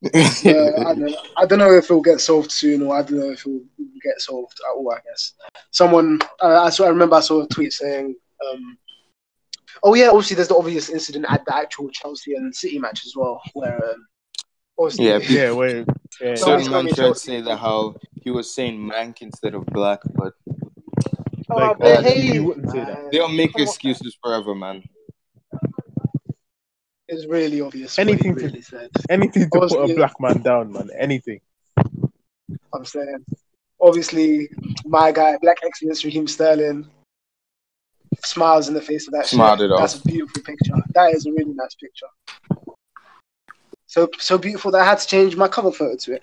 I don't know if it'll get solved soon, or I don't know if it'll get solved at all. I guess someone I remember I saw a tweet saying, "Oh yeah, obviously there's the obvious incident at the actual Chelsea and City match as well, where obviously certain man tried to say that how he was saying mank instead of black, but he wouldn't say that. They'll make excuses forever, man. It's really obvious. Anything to put a black man down, man. Anything. I'm saying, obviously, my guy, Black Excellence Raheem Sterling, smiles in the face of that Smiled shit. That's a beautiful picture. That is a really nice picture. So beautiful that I had to change my cover photo to it.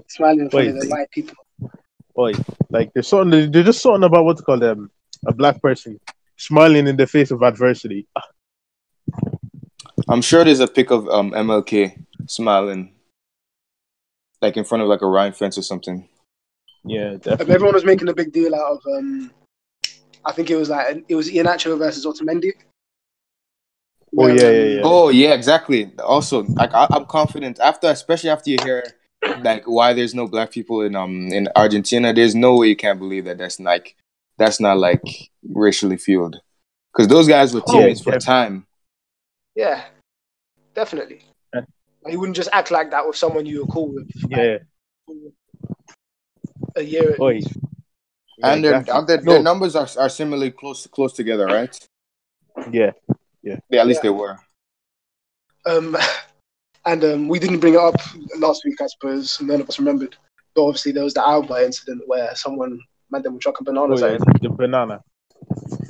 Smiling in front of the white people. Like there's just something about what's called a black person smiling in the face of adversity. I'm sure there's a pic of MLK smiling, like in front of like a Ryan fence or something. Yeah, definitely. Everyone was making a big deal out of I think it was Iheanacho versus Otamendi. Oh yeah, exactly. Also, like I'm confident especially after you hear like why there's no black people in Argentina. There's no way you can't believe that's not like racially fueled, because those guys were teammates for time. Yeah, definitely. You wouldn't just act like that with someone you were cool with. A year. And their numbers are similarly close together, right? Yeah. At least they were. And we didn't bring it up last week, I suppose. None of us remembered. But obviously there was the Alba incident where someone made them chuck a banana. The banana.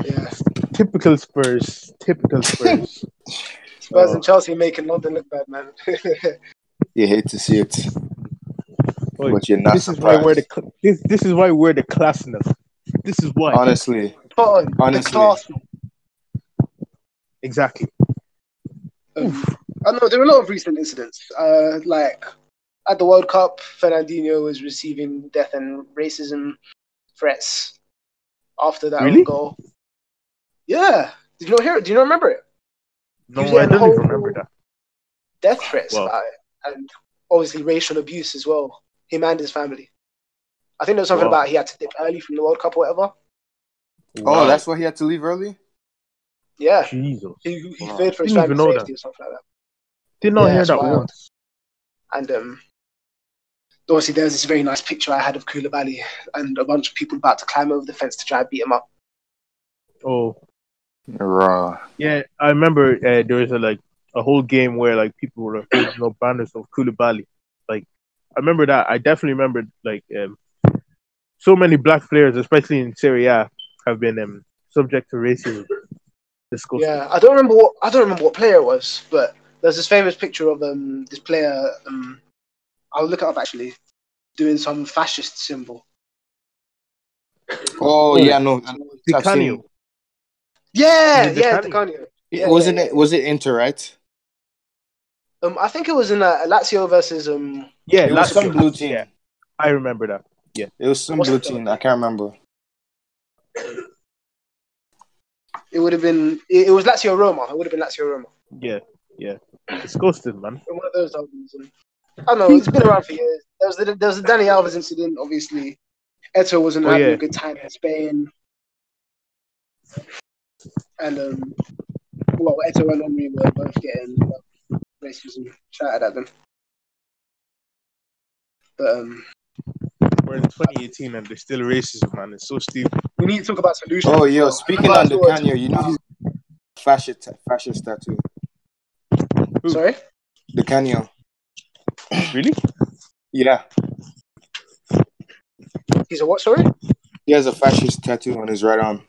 Yeah. Typical Spurs. Spurs and Chelsea making London look bad, man. You hate to see it. But you're not surprised. This is why we're the class enough. This is why. Honestly. The class. Exactly. I know there were a lot of recent incidents. Like at the World Cup, Fernandinho was receiving death and racism threats after that own goal. Yeah, Did you not hear it? Do you not remember it? No, I don't even remember that. Death threats about it, and obviously racial abuse as well. Him and his family. I think there was something about he had to dip early from the World Cup or whatever. Oh, that's why he had to leave early? Yeah. Jesus. He feared for his family's safety or something like that. Did not hear that once. And obviously there's this very nice picture I had of Koulibaly and a bunch of people about to climb over the fence to try and beat him up. Oh. Raw. Yeah, I remember there was a whole game where like people were holding up banners of Koulibaly. Like, I remember that. I definitely remember so many black players, especially in Serie A, have been subject to racism. Disgusting. Yeah, I don't remember what player it was, but there's this famous picture of this player. I'll look it up actually, doing some fascist symbol. Oh yeah, no, Di Canio. Yeah, Di Canio. Was it Inter, right? I think it was in Lazio versus it was some blue team. Yeah, I remember that. Yeah, it was some blue team. I can't remember. It would have been. It was Lazio Roma. It would have been Lazio Roma. Yeah. Disgusting, man. One of those albums. I don't know. It's been around for years. There was the Dani Alves incident. Obviously, Eto'o wasn't having a good time in Spain, and Eto'o and Henry were both getting racism shouted at them. But we're in 2018 and there's still racism, man. It's so stupid. We need to talk about solutions. Oh, yo, speaking on Di Canio, you know he's fascist tattoo. Sorry? Di Canio. Really? Yeah. He's a what, sorry? He has a fascist tattoo on his right arm.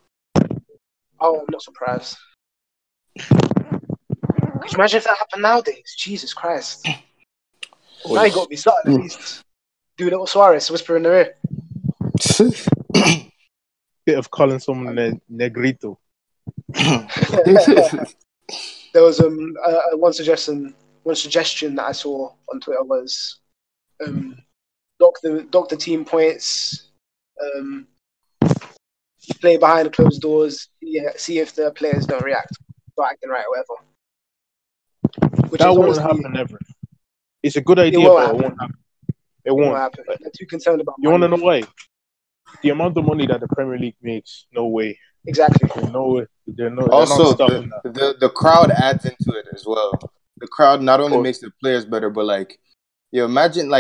Oh, I'm not surprised. Could you imagine if that happened nowadays? Jesus Christ. Now you got to be starting at least. Do a little Suarez, whisper in their ear. Bit of calling someone negrito. There was one suggestion that I saw on Twitter was dock the team points, play behind closed doors, see if the players don't react, start acting right or whatever. That won't happen ever. It's a good idea, but it won't happen. It won't happen. They're too concerned about money. You want to know why? The amount of money that the Premier League makes, no way. Exactly. They're not stopping that. The crowd adds into it as well. The crowd not only makes the players better, but imagine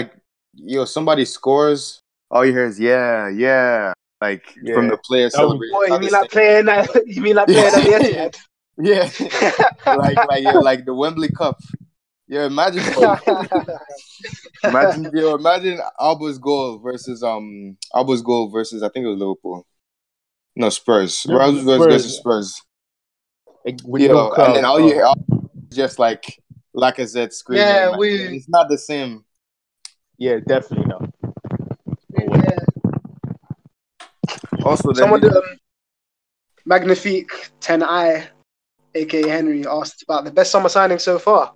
somebody scores, all you hear is yeah, from the players celebrating. You mean like playing at the Etihad? Yeah, like the Wembley Cup. Yeah, imagine Alba's goal versus I think it was Liverpool. No, Spurs. Versus Spurs. And then all you hear just like Lacazette screaming. Yeah, it's not the same. Yeah, definitely not. Yeah. Also, someone Magnifique 10i, aka Henry, asked about the best summer signing so far.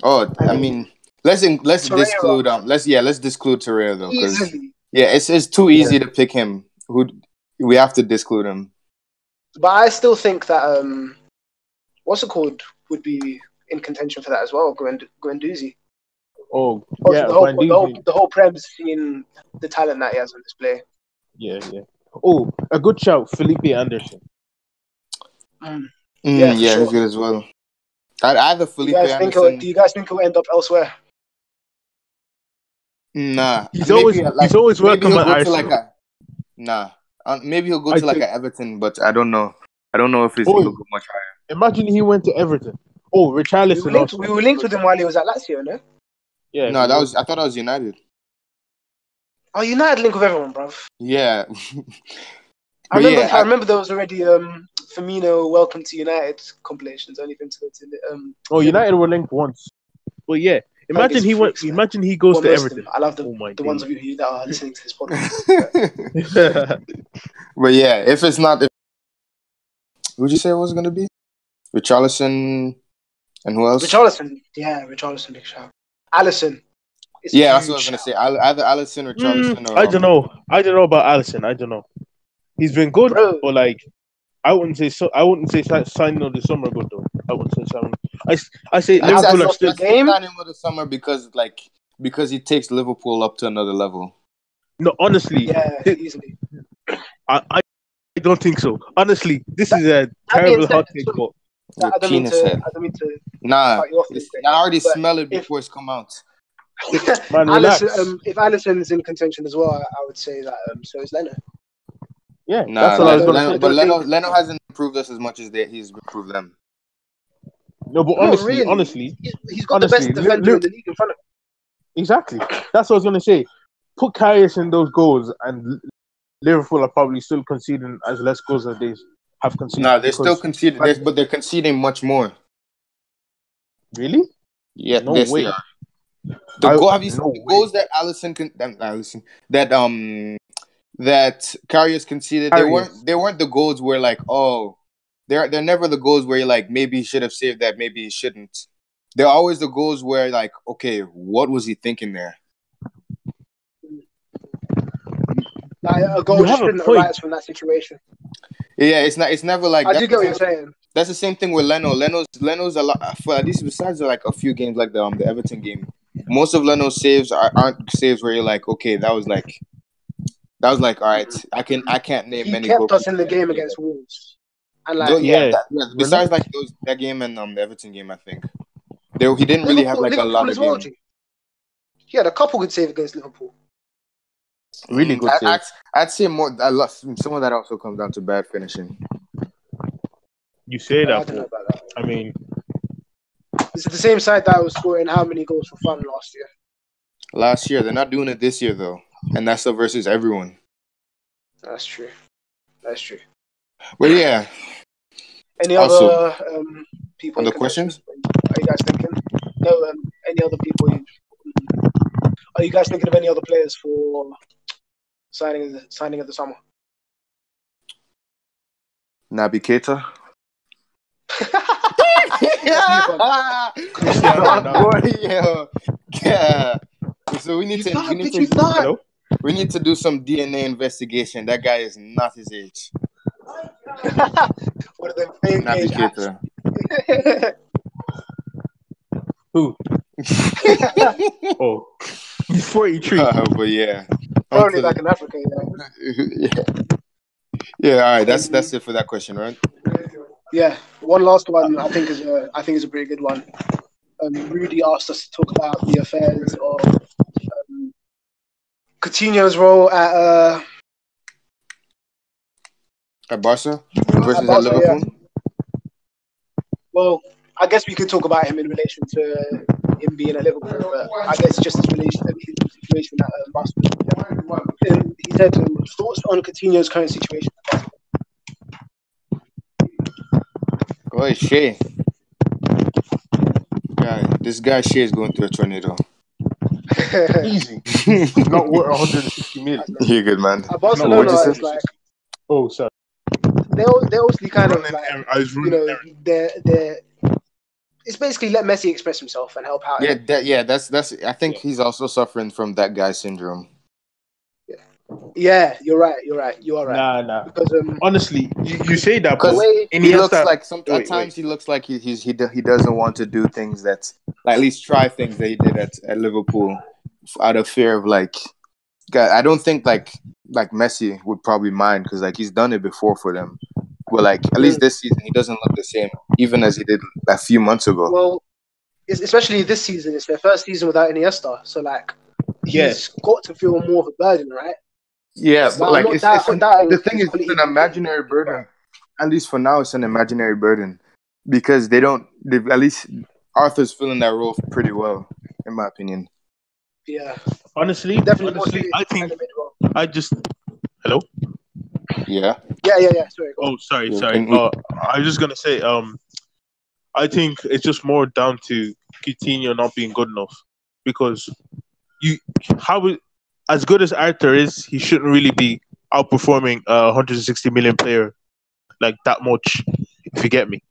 Oh, I mean, let's disclude let's disclude Torreira though, because it's too easy to pick him. We have to disclude him. But I still think that what's it called would be in contention for that as well. Guendouzi. Oh yeah, the whole Prem's seeing the talent that he has on display. Yeah. Oh, a good shout, Felipe Anderson. Yeah, he's good as well. Either Felipe Anderson. Do you guys think he'll end up elsewhere? Nah, he's always welcome at Arsenal. Maybe he'll go to an Everton, but I don't know. I don't know if he'll go much higher. Imagine he went to Everton. Oh, Richarlison. We were linked with him while he was at Lazio, no? Yeah. No, I thought that was United. Oh, United link with everyone, bruv. Yeah. I remember there was already Firmino Welcome to United compilations. Only been to go to United were linked once. Well, yeah. Imagine he went. Imagine he goes to Everton. I love the ones of you that are listening to this podcast. But yeah, if it's not, who'd you say it was going to be? Richarlison and who else? Richarlison, big shout. Alisson. Yeah, that's what I was going to say. Either Alisson or Richarlison. I don't know. I don't know about Alisson. I don't know. He's been good, but I wouldn't say so. I wouldn't say signing of the summer good though. I wouldn't say signing. I say I'd Liverpool are lost still. the game. Signing of the summer because he takes Liverpool up to another level. No, honestly, Yeah, easily. I don't think so. Honestly, this is a terrible hot take, but I don't mean to. Nah, cut you off. I already smell it before it's come out. man, relax. If Alisson's in contention as well, I would say that so is Leno. Yeah, Nah, that's what I was going to say. But Leno hasn't improved us as much as he's improved them. No, but honestly, he's got the best defender in the league in front of him. Exactly. That's what I was going to say. Put Karius in those goals, and Liverpool are probably still conceding as less goals as they have conceded. No, they're still conceding, but they're conceding much more. Really? Yeah, no way. They are. Have you seen the goals that that Karius conceded? They weren't the goals where like, oh, they're never the goals where you're like, maybe he should have saved that, maybe he shouldn't. They're always the goals where like, okay, what was he thinking there? Like a goal shouldn't arise from that situation. Yeah, it's never like. I do get what you're saying. That's the same thing with Leno. Leno's a lot for at least besides like a few games like the Everton game. Most of Leno's saves aren't saves where you're like, okay, that was like all right. I can't name many. He kept us in the game against Wolves. And like, besides like that game and the Everton game, I think he didn't really have like a lot of games. He had a couple good saves against Liverpool. Really good saves. I'd say more. Some of that also comes down to bad finishing. You say that, I don't know about that. I mean, this is the same side that was scoring how many goals for fun last year? Last year, they're not doing it this year though, and that's versus everyone. That's true. But yeah. Any other people? Other questions? Are you guys thinking? No. Any other people? Are you guys thinking of any other players for signing of the summer? Naby Keita. Yeah. So we need to do some DNA investigation. That guy is not his age. What are the fake Naby Keita. Who? Oh, he's 43. But yeah. Probably back in Africa, Yeah, all right. That's it for that question, right? Yeah. One last one I think is a pretty good one. Rudy asked us to talk about the affairs of Coutinho's role at Barca versus at Liverpool. Yeah. Well, I guess we could talk about him in relation to him being at Liverpool, but I guess just his situation at Barcelona. He said, thoughts on Coutinho's current situation? Go ahead, Shea. This guy Shea is going through a tornado. Easy. Not worth 160 million. You're good, man. At Barcelona, it's like... Oh, sorry. They're obviously kind of like, they're it's basically let Messi express himself and help out. That's. I think he's also suffering from that guy syndrome. Yeah, you're right. You are right. Nah. Because honestly, you say that, because he looks like at times he looks like he doesn't want to do things that, like, at least try things that he did at Liverpool out of fear of like. God, I don't think like Messi would probably mind because like he's done it before for them. But like at least this season he doesn't look the same, even as he did a few months ago. Well, especially this season, it's their first season without Iniesta, so like he's got to feel more of a burden, right? Yeah, but like the thing is, it's an imaginary burden. At least for now, it's an imaginary burden because at least Arthur's filling that role pretty well, in my opinion. Yeah. Honestly, I think hello. Yeah. Sorry. Sorry. I was just gonna say, I think it's just more down to Coutinho not being good enough because as good as Arthur is, he shouldn't really be outperforming a 160 million player like that much. If you get me.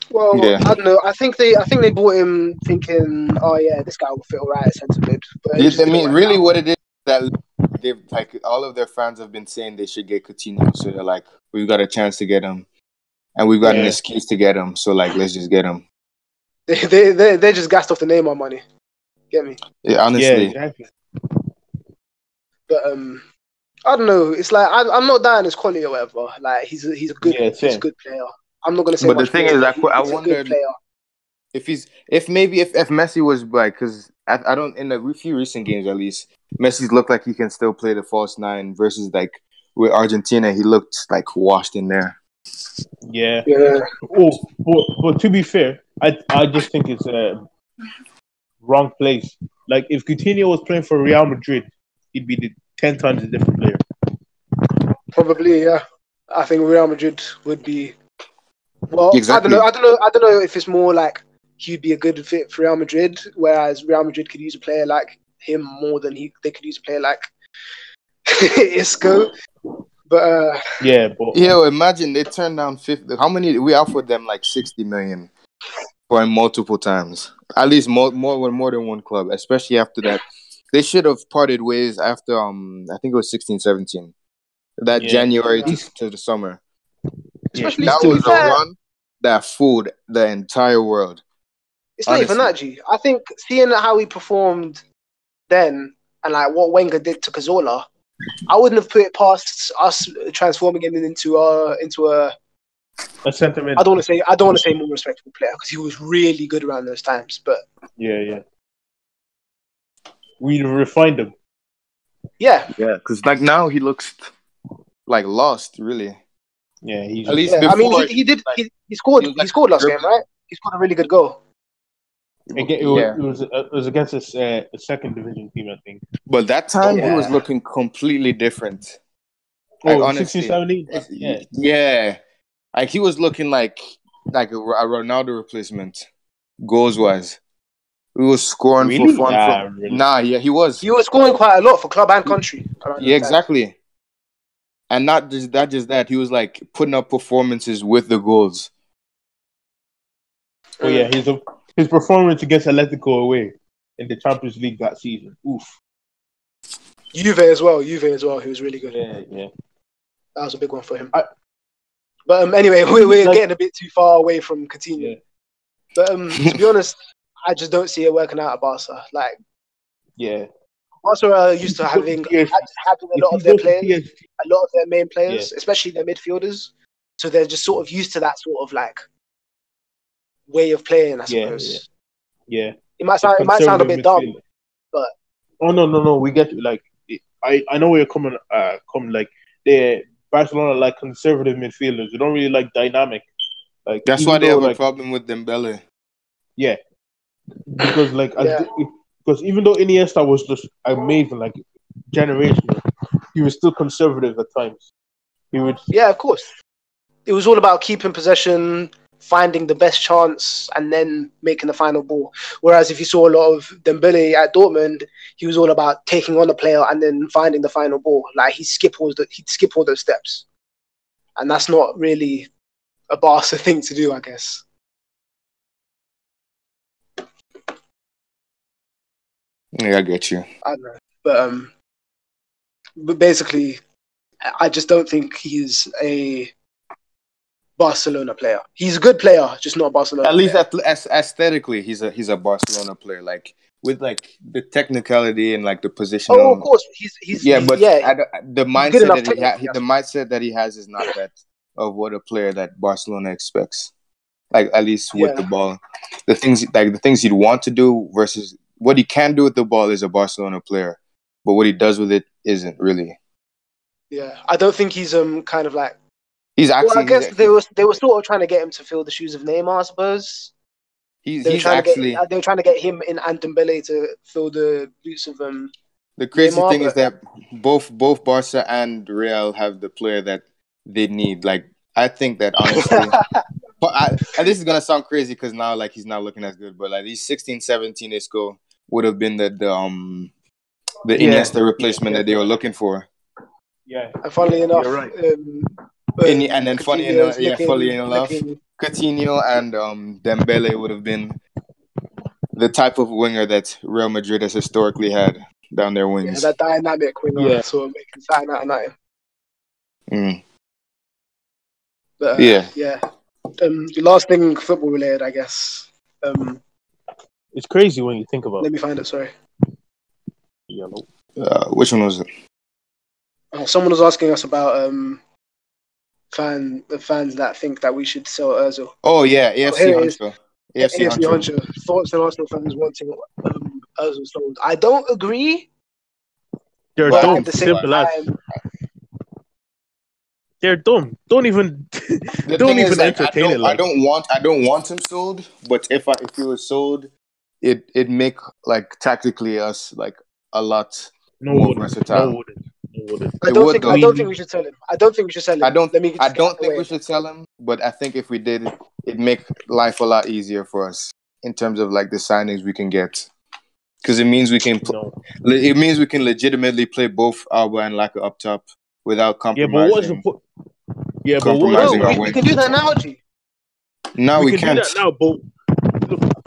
Well, yeah. I don't know. I think they bought him thinking, oh yeah, this guy will fit all right at centre mid. But I mean, really, what it is, that they've like all of their fans have been saying they should get Coutinho, so they're like, we've got a chance to get him, and we've got an excuse to get him, so like let's just get him. They just gassed off the Neymar money. Get me? Yeah, honestly. Yeah, exactly. But I don't know. It's like I'm not down his quality or whatever. Like he's a good player. I'm not gonna say. But much the thing more, is, I he's a wondered good player. if Messi was like, because I don't, in a few recent games at least, Messi's looked like he can still play the false nine versus like with Argentina, he looked like washed in there. Yeah. Yeah. Oh, but to be fair, I just think it's a wrong place. Like if Coutinho was playing for Real Madrid, he'd be 10 times a different player. Probably, yeah. I think Real Madrid would be. Well, Exactly. I don't know if it's more like he'd be a good fit for Real Madrid, whereas Real Madrid could use a player like him more than they could use a player like Isco. But imagine they turned down 50. How many we offered them? Like 60 million for him multiple times. At least more than one club. Especially after that, they should have parted ways after I think it was 16-17. That January to the summer. Especially that was a run that fooled the entire world. It's not even that, G. I think seeing how he performed then and like what Wenger did to Cazorla, I wouldn't have put it past us transforming him into a sentiment. I don't want to say more respectable player because he was really good around those times. But yeah, we refined him. Yeah, because like now he looks like lost, really. Yeah, he's at least before. I mean, he did. Like, he scored. He scored last game, right? He scored a really good goal. Again, it was against a second division team, I think. But that time he was looking completely different. Like, honestly, 16-17? Yeah. Like he was looking like a Ronaldo replacement, goals wise. He was scoring for fun. Really. He was. He was scoring quite a lot for club and country. Yeah, exactly. And not just that, he was like putting up performances with the goals. Oh yeah, his performance against Atletico away in the Champions League that season. Oof. Juve as well. He was really good. Yeah. That was a big one for him. But anyway, we're getting a bit too far away from Coutinho. Yeah. But to be honest, I just don't see it working out at Barca. Like, Barca are used to having a lot of their players, a lot of their main players, especially their midfielders. So they're just sort of used to that sort of like way of playing, I suppose. Yeah. It might sound a bit dumb, but no, we get like I know where you're coming like the Barcelona like conservative midfielders. They don't really like dynamic. Like that's why they have a problem with Dembele. Yeah, because because even though Iniesta was just amazing, like generational, he was still conservative at times. Yeah, of course. It was all about keeping possession, finding the best chance, and then making the final ball. Whereas if you saw a lot of Dembele at Dortmund, he was all about taking on the player and then finding the final ball. Like he'd skip all those steps, and that's not really a Barca thing to do, I guess. Yeah, I get you. I don't know, but basically, I just don't think he's a Barcelona player. He's a good player, just not a Barcelona. At least aesthetically, he's a Barcelona player. Like with like the technicality and like the position. Oh, of course, the mindset that he has is not that of what a player that Barcelona expects. Like at least with the ball, the things he'd want to do versus what he can do with the ball is a Barcelona player, but what he does with it isn't really. Yeah, I don't think he's kind of like. He's actually. Well, I guess they were sort of trying to get him to fill the shoes of Neymar, I suppose. They were trying to get him in and Dembele to fill the boots of The crazy thing is that both Barca and Real have the player that they need. Like I think that honestly, and this is gonna sound crazy because now like he's not looking as good, but like these 16-17 Isco would have been the Iniesta replacement that they were looking for. Yeah, and funnily enough, you're right. And then funny enough, Coutinho and Dembele would have been the type of winger that Real Madrid has historically had. down there Yeah, wins. that dynamic winger, Yeah. sort of making something out of nothing. Mm. But Yeah. The last thing football related, I guess. It's crazy when you think about Let me find it. Sorry. yellow. Which one was it? Someone was asking us about the fans that think that we should sell Özil. Oh yeah, Here AFC it is. Huncho. AFC Huncho. Thoughts on Arsenal fans wanting Özil sold. I don't agree. They're But dumb. at the same Simple as. time, They're dumb. Don't even The don't thing is, even like, entertain it. Like, I don't want him sold. But if he was sold, it make like tactically us like a lot more versatile. No wouldn't. I don't think we should sell him. I don't think we should sell him. I don't Let me just think we should sell him, but I think if we did, it'd make life a lot easier for us in terms of like the signings we can get, because it means we can it means we can legitimately play both Alba and Laka up top without compromising. Yeah, but compromising our we win. can do that now, G. No, we can't. do that now, but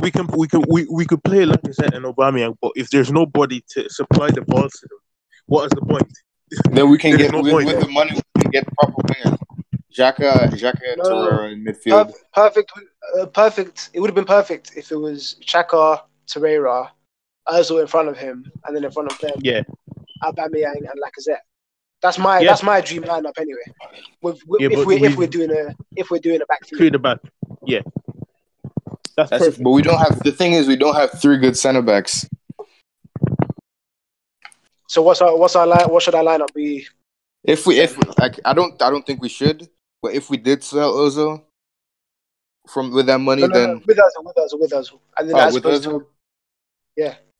we could play like I said and Aubameyang, but if there's nobody to supply the balls to them, what is the point? Then we can There's get no with point. the money we can get proper wingers. Xhaka and Torreira in midfield. Perfect. It would have been perfect if it was Xhaka, Torreira, Özil in front of him, and then in front of them, Aubameyang and Lacazette. That's my dream lineup anyway. If we're doing a back three. The back, yeah, that's perfect. But we don't have. The thing is, we don't have 3 good centre backs. So what should our lineup be? If like, I don't think we should. But if we did sell Ozil with that money, then with Özil, and then with Ozil,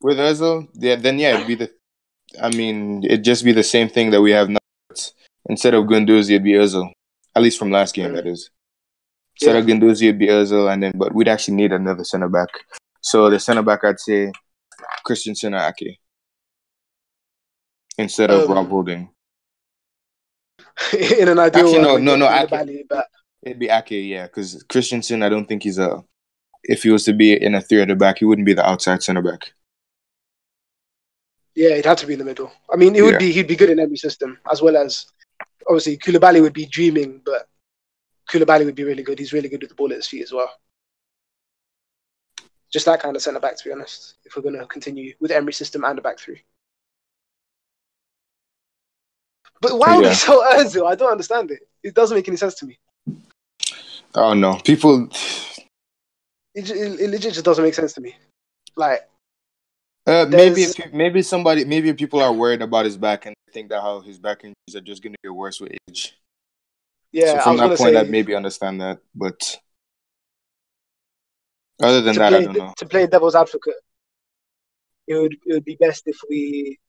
with Ozil, then it'd be it'd just be the same thing that we have now. Instead of Guendouzi, it'd be Ozil. At least from last game, that is. Instead of Guendouzi, it'd be Ozil, but we'd actually need another centre back. So the centre back, I'd say Christensen or Ake instead of Rob Holding. In an ideal world, no, Ake. It'd be Ake, yeah, because Christensen, I don't think he's if he was to be in a 3 at the back, he wouldn't be the outside centre back. Yeah, it'd have to be in the middle. I mean, he'd be good in every system, as well as obviously Koulibaly would be dreaming, but Koulibaly would be really good. He's really good with the ball at his feet as well. Just that kind of centre back, to be honest. If we're going to continue with the Emery system and a back 3. But why would he sell Özil? I don't understand it. It doesn't make any sense to me. Oh no, people. It legit just doesn't make sense to me. Like. Maybe people are worried about his back and think that how his back injuries are just going to get worse with age. Yeah, so from that point, I'd maybe understand that, but other than that, I don't know. To play devil's advocate, it would be best if we.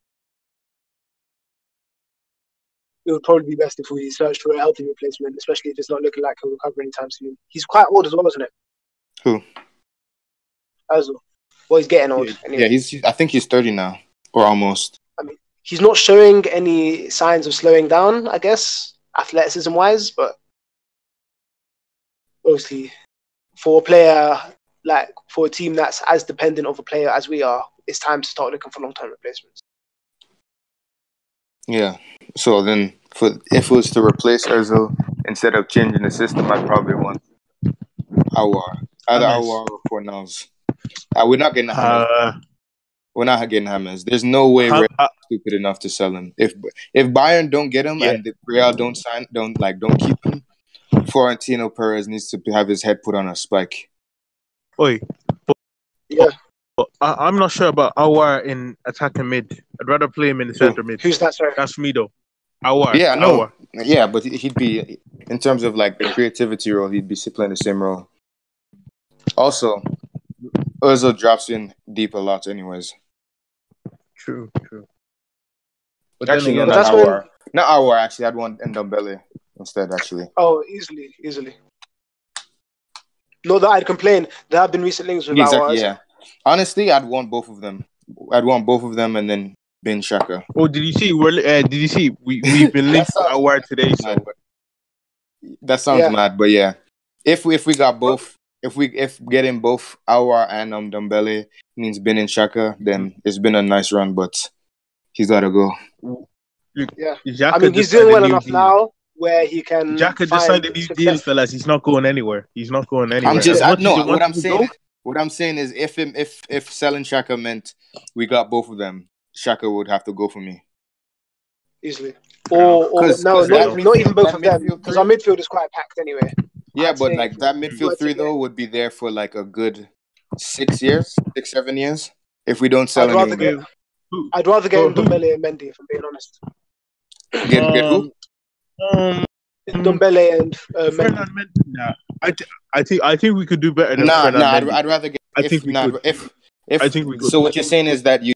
It would probably be best if we searched for a healthy replacement, especially if it's not looking like he'll recover anytime soon. He's quite old as well, isn't it? Who? Özil. Well, he's getting old. Anyway. Yeah, I think he's 30 now, or almost. I mean, he's not showing any signs of slowing down, I guess, athleticism-wise, but obviously, for a team that's as dependent of a player as we are, it's time to start looking for long-term replacements. Yeah. So then, if it was to replace Özil instead of changing the system, I'd probably want either Aouar or Fornals. We're not getting James. We're not getting James. There's no way we're stupid enough to sell him. If Bayern don't get him and the Real don't keep him, Florentino Perez needs to have his head put on a spike. I'm not sure about Aouar in attacking mid. I'd rather play him in the center mid. Who's that, sorry? That's me though. Aouar. Yeah, no. Yeah, but he'd be, in terms of like the creativity role, he'd be playing the same role. Also, Özil drops in deep a lot anyways. True. But actually, not Aouar. Not Aouar, actually. I'd want Ndombele instead, actually. Oh, easily. Not that I'd complain. There have been recent links with Aouar. Yeah. Honestly, I'd want both of them. And then Ben Xhaka. Oh, did you see? We've been linked to Aouar today. So that sounds mad, but yeah. If we got both, if getting both Aouar and Ndombele means Ben and Xhaka, then it's been a nice run. But He's got to go. Yeah. Xhaka I mean, he's decided doing well new enough deal. now where he can Xhaka find decided new deal, success. fellas. He's not going anywhere. He's not going anywhere. I'm just, As much as he what wants I'm to saying go, is, if selling Shaka meant we got both of them, Shaka would have to go for me. Easily. No. Or no, not even both of them. Because our midfield is quite packed anyway. Yeah, I'd but say like that midfield three though would be there for like a good 6 years, 7 years if we don't sell I'd rather anyone. get Ndombele and Mendy, if I'm being honest. Get who? Ndombele and Mendy. Fernand Mendy. Nah, I think we could do better than Fernand Mendy. I'd rather get. I think we could. If I think we could. So what you're saying is that you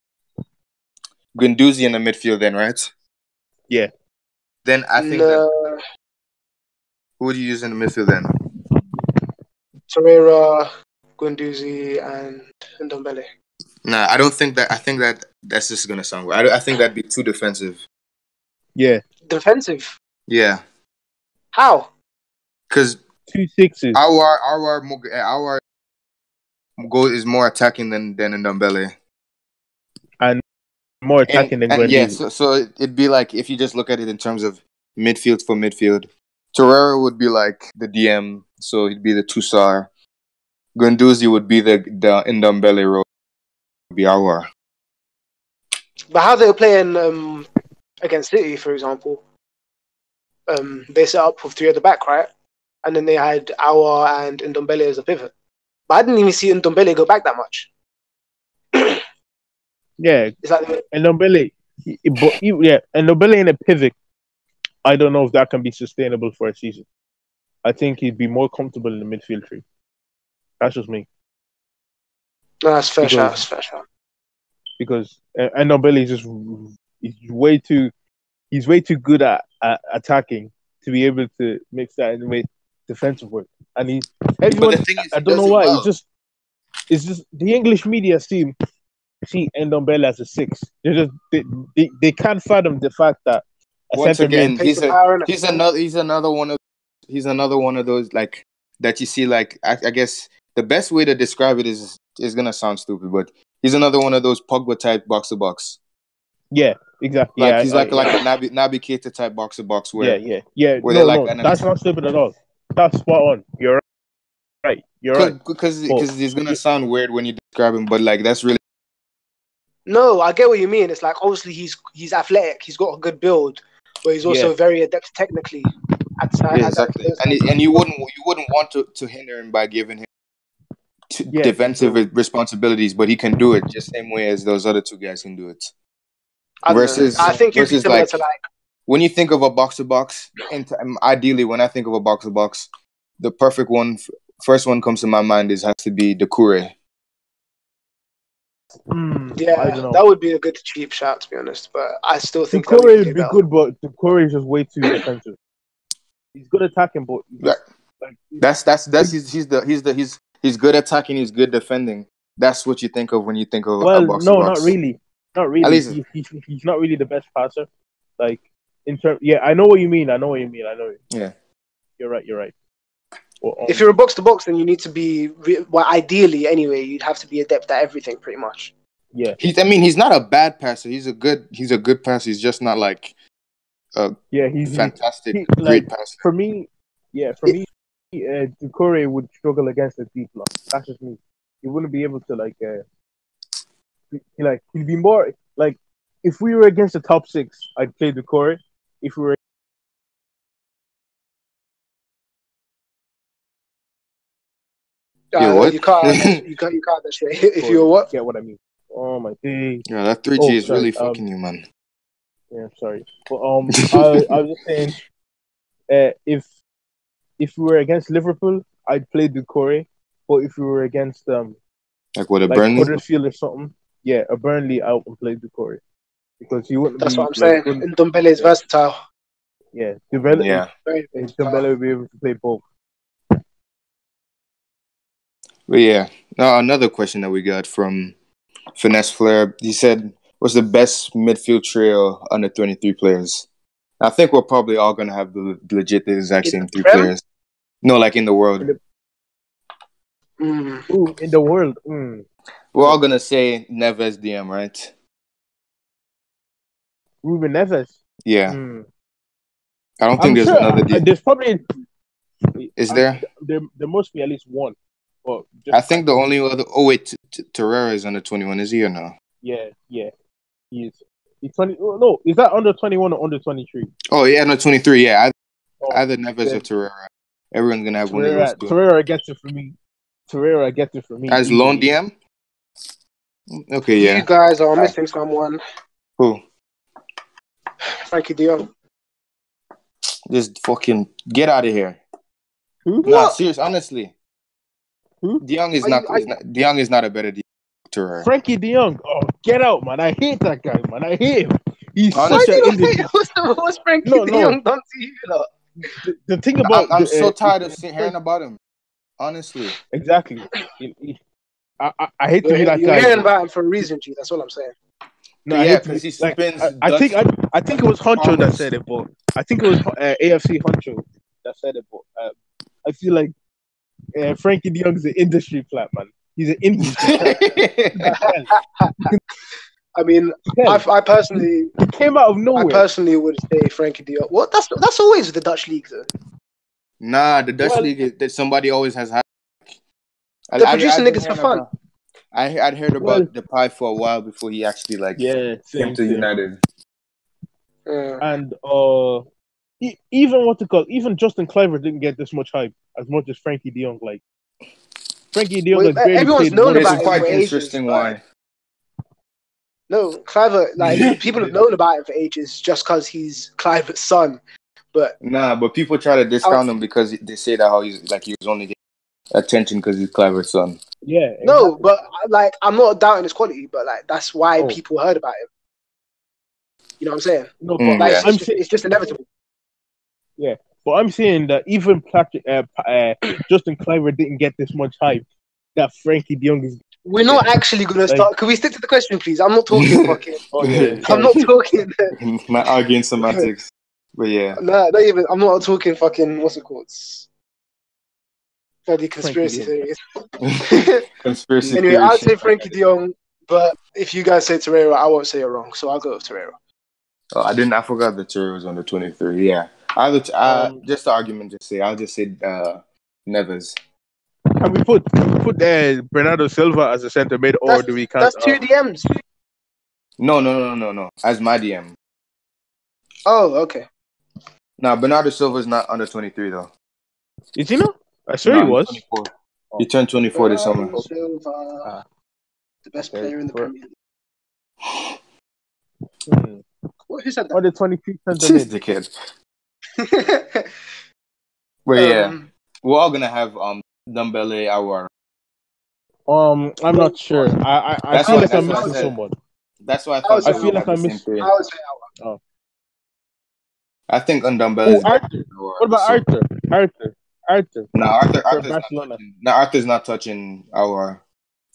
Guendouzi in the midfield, then, right? Yeah. Then I think that who would you use in the midfield then? Torreira, Guendouzi, and Ndombele. Nah, I don't think that. I think that's just gonna sound weird. I think that'd be too defensive. Yeah. Defensive. Yeah. How? Because 2 6s. Our goal is more attacking than Ndombele. And more attacking than Guendouzi. Yeah, so it'd be like if you just look at it in terms of midfield for midfield. Torreira would be like the DM, so he'd be the two-star. Guendouzi would be the Ndombele role. Would be our. But how they were playing against City, for example, they set up with 3 at the back, right? And then they had Aouar and Ndombele as a pivot. But I didn't even see Ndombele go back that much. Yeah, it's like Ndombele, and Ndombele in a pivot. I don't know if that can be sustainable for a season. I think he'd be more comfortable in the midfield three. That's just me. No, that's fair shot. Because Ndombele is just he's way too good at attacking to be able to mix that in with defensive work. And everyone, I don't know why. Well. It's just the English media see Ndombele as a 6. They can't fathom the fact that once again he's another one of those like that you see like I guess the best way to describe it is gonna sound stupid, but he's another one of those Pogba type box to box. Yeah, exactly. Like he's like a Naby Keita type box to box where that's not stupid at all. That's spot on. You're right. You're right. Because it's gonna sound weird when you describe him, but like that's really. No, I get what you mean. It's like obviously he's athletic. He's got a good build, but he's also very adept technically. Exactly. And you wouldn't want to hinder him by giving him defensive responsibilities, but he can do it just the same way as those other 2 guys can do it. I think you'd be similar to like when you think of a box to box, and ideally when I think of a box to box, the perfect one, first one comes to my mind has to be the ckery. Yeah, that would be a good cheap shot to be honest, but I still think the ckery would be good, but the ckery is just way too defensive. He's good attacking, but he's good attacking, he's good defending. That's what you think of when you think of a box no, to box. not really. At least he's not really the best passer. Like in terms, I know what you mean. Yeah, you're right. Well, if you're a box to box, then you need to be ideally anyway. You'd have to be adept at everything, pretty much. Yeah, he's not a bad passer. He's a good passer. He's just not like he's fantastic, great like, passer. For me, the ckery would struggle against the deep block. That's just me. He wouldn't be able to he'd be more like if we were against the top 6, I'd play the ckery. If we were you can't that shit. If you were what? Get what I mean? Oh my days. Yeah, that 3G is really fucking you, man. Yeah, sorry. But I was just saying, if we were against Liverpool, I'd play the ckery. But if we were against Burnley, Huddersfield or something, a Burnley, I would play the ckery because he wouldn't. That's what I'm saying. Ndombele is versatile. Yeah, Ndombele will be able to play both. But yeah, now another question that we got from Finesse Flair. He said, "What's the best midfield trio under 23 players?" I think we're probably all gonna have the exact same 3 players. No, like in the world. In the world. We're all gonna say Neves DM, right? Ruben Neves. Yeah, I don't think I'm there's sure another. there's probably Is there? There must be at least one. But I think the only other. Oh wait, Torreira is under 21. Is he or no? Yeah. He's 20. Oh, no, is that under 21 or under 23? Oh yeah, no 23. Yeah, either Oh, Neves or Torreira. Everyone's gonna have one of those two. Torreira gets it for me. As loan Easily. DM. Okay, yeah. You guys are missing someone. Who? Frankie De Jong. Just fucking get out of here. Who? Nah, serious. Honestly, Who? De Jong is not. De Jong is not a better Torreira. Frankie De Jong. Oh, get out, man! I hate that guy, man. I hate him. He's Honestly, such an What's Frankie De Jong done to you? The thing about I'm so tired of hearing about him. Honestly, exactly. I hate to be that You're guy. hearing about him for a reason, G. That's all I'm saying. No, yeah, because he spins. I think it was Honcho that said it, but I think it was AFC Honcho that said it, but I feel like Frankie De Jong is an industry plant, man. He's an industry plant. I mean, I personally came out of nowhere. I personally would say Frankie De Jong. What? That's always the Dutch league, though. Nah, the Dutch league is that somebody always has. They're producing niggas for fun. I'd heard about the pie for a while before he actually came to United. And even Justin Kluivert didn't get this much hype as much as Frankie De Jong. Like Frankie De Jong, everyone's known about him. It's quite for interesting ages, why. No, Kluivert, people have known about him for ages just because he's Kluivert's son. But people try to discount him because they say that he was only getting attention because he's Kluivert's son. Yeah. Exactly. No, but I'm not doubting his quality, but that's why people heard about him. You know what I'm saying? No, but it's just inevitable. Yeah, but I'm saying that even Justin Kluivert didn't get this much hype that Frankie De Jong is. We're not actually going to start. Can we stick to the question, please? I'm not talking fucking. I'm not talking. Not arguing semantics, but yeah. No, not even. I'm not talking fucking. What's it called? Bloody conspiracy theories. Conspiracy. Anyway, I'd say Frankie De Jong, but if you guys say Torreira, I won't say you're wrong. So I'll go with Torreira. Oh, I forgot that Torreira was under 23. Yeah. Just the argument, I'll just say Neves. Can we put Bernardo Silva as a centre mid, or do we count? That's two DMs. No. As my DM. Oh, okay. Now Bernardo Silva is not under 23 though. Is he not? I swear he was. 24. He turned 24 this summer. Silva, the best player in the Premier League. Who said that? Or the 23 centre This mid. the kid. But yeah, we're all gonna have Dembele Aouar. I'm not sure. I feel like I'm missing someone. That's why I thought. I feel like I'm missing. I would say Aouar. Oh. I think Ndombele. Arthur. What about Arthur? No, Arthur's not touching Aouar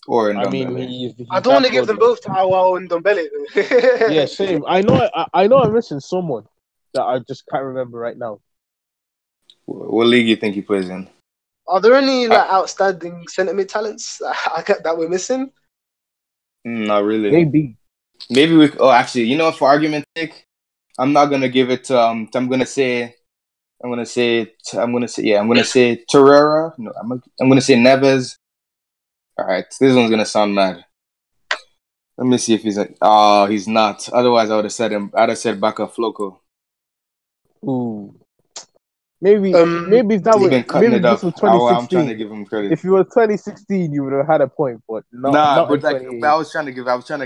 or Ndombele. I mean, he's I don't want to give them both to Aouar and Ndombele. Yeah, same. I know I'm missing someone that I just can't remember right now. What league do you think he plays in? Are there any outstanding centre mid talents that we're missing? Not really. Maybe we. Oh, actually, for argument's sake, I'm not gonna give it to. I'm gonna say Torreira. No, I'm gonna say Neves. All right, this one's gonna sound mad. Let me see if he's. He's not. Otherwise, I would have said him. I'd have said Baka Floko. Ooh. Maybe if that was maybe this was 2016. I'm trying to give him credit. If it was 2016, you would have had a point, but not. But I was trying to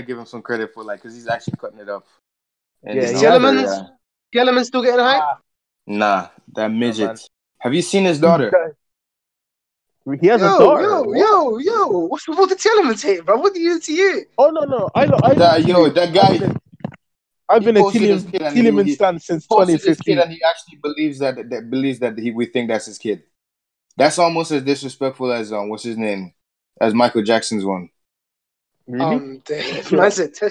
give him some credit for because he's actually cutting it up. And Gellerman's still getting hype? Nah, that midget. Have you seen his daughter? He has a daughter. Yo! What's with all the Tielemans hate, bro? What do you do to you? Oh no! I know. That guy. I've been a Tielemans stan since 2015, and he actually believes that we think that's his kid. That's almost as disrespectful as what's his name, as Michael Jackson's one. Really?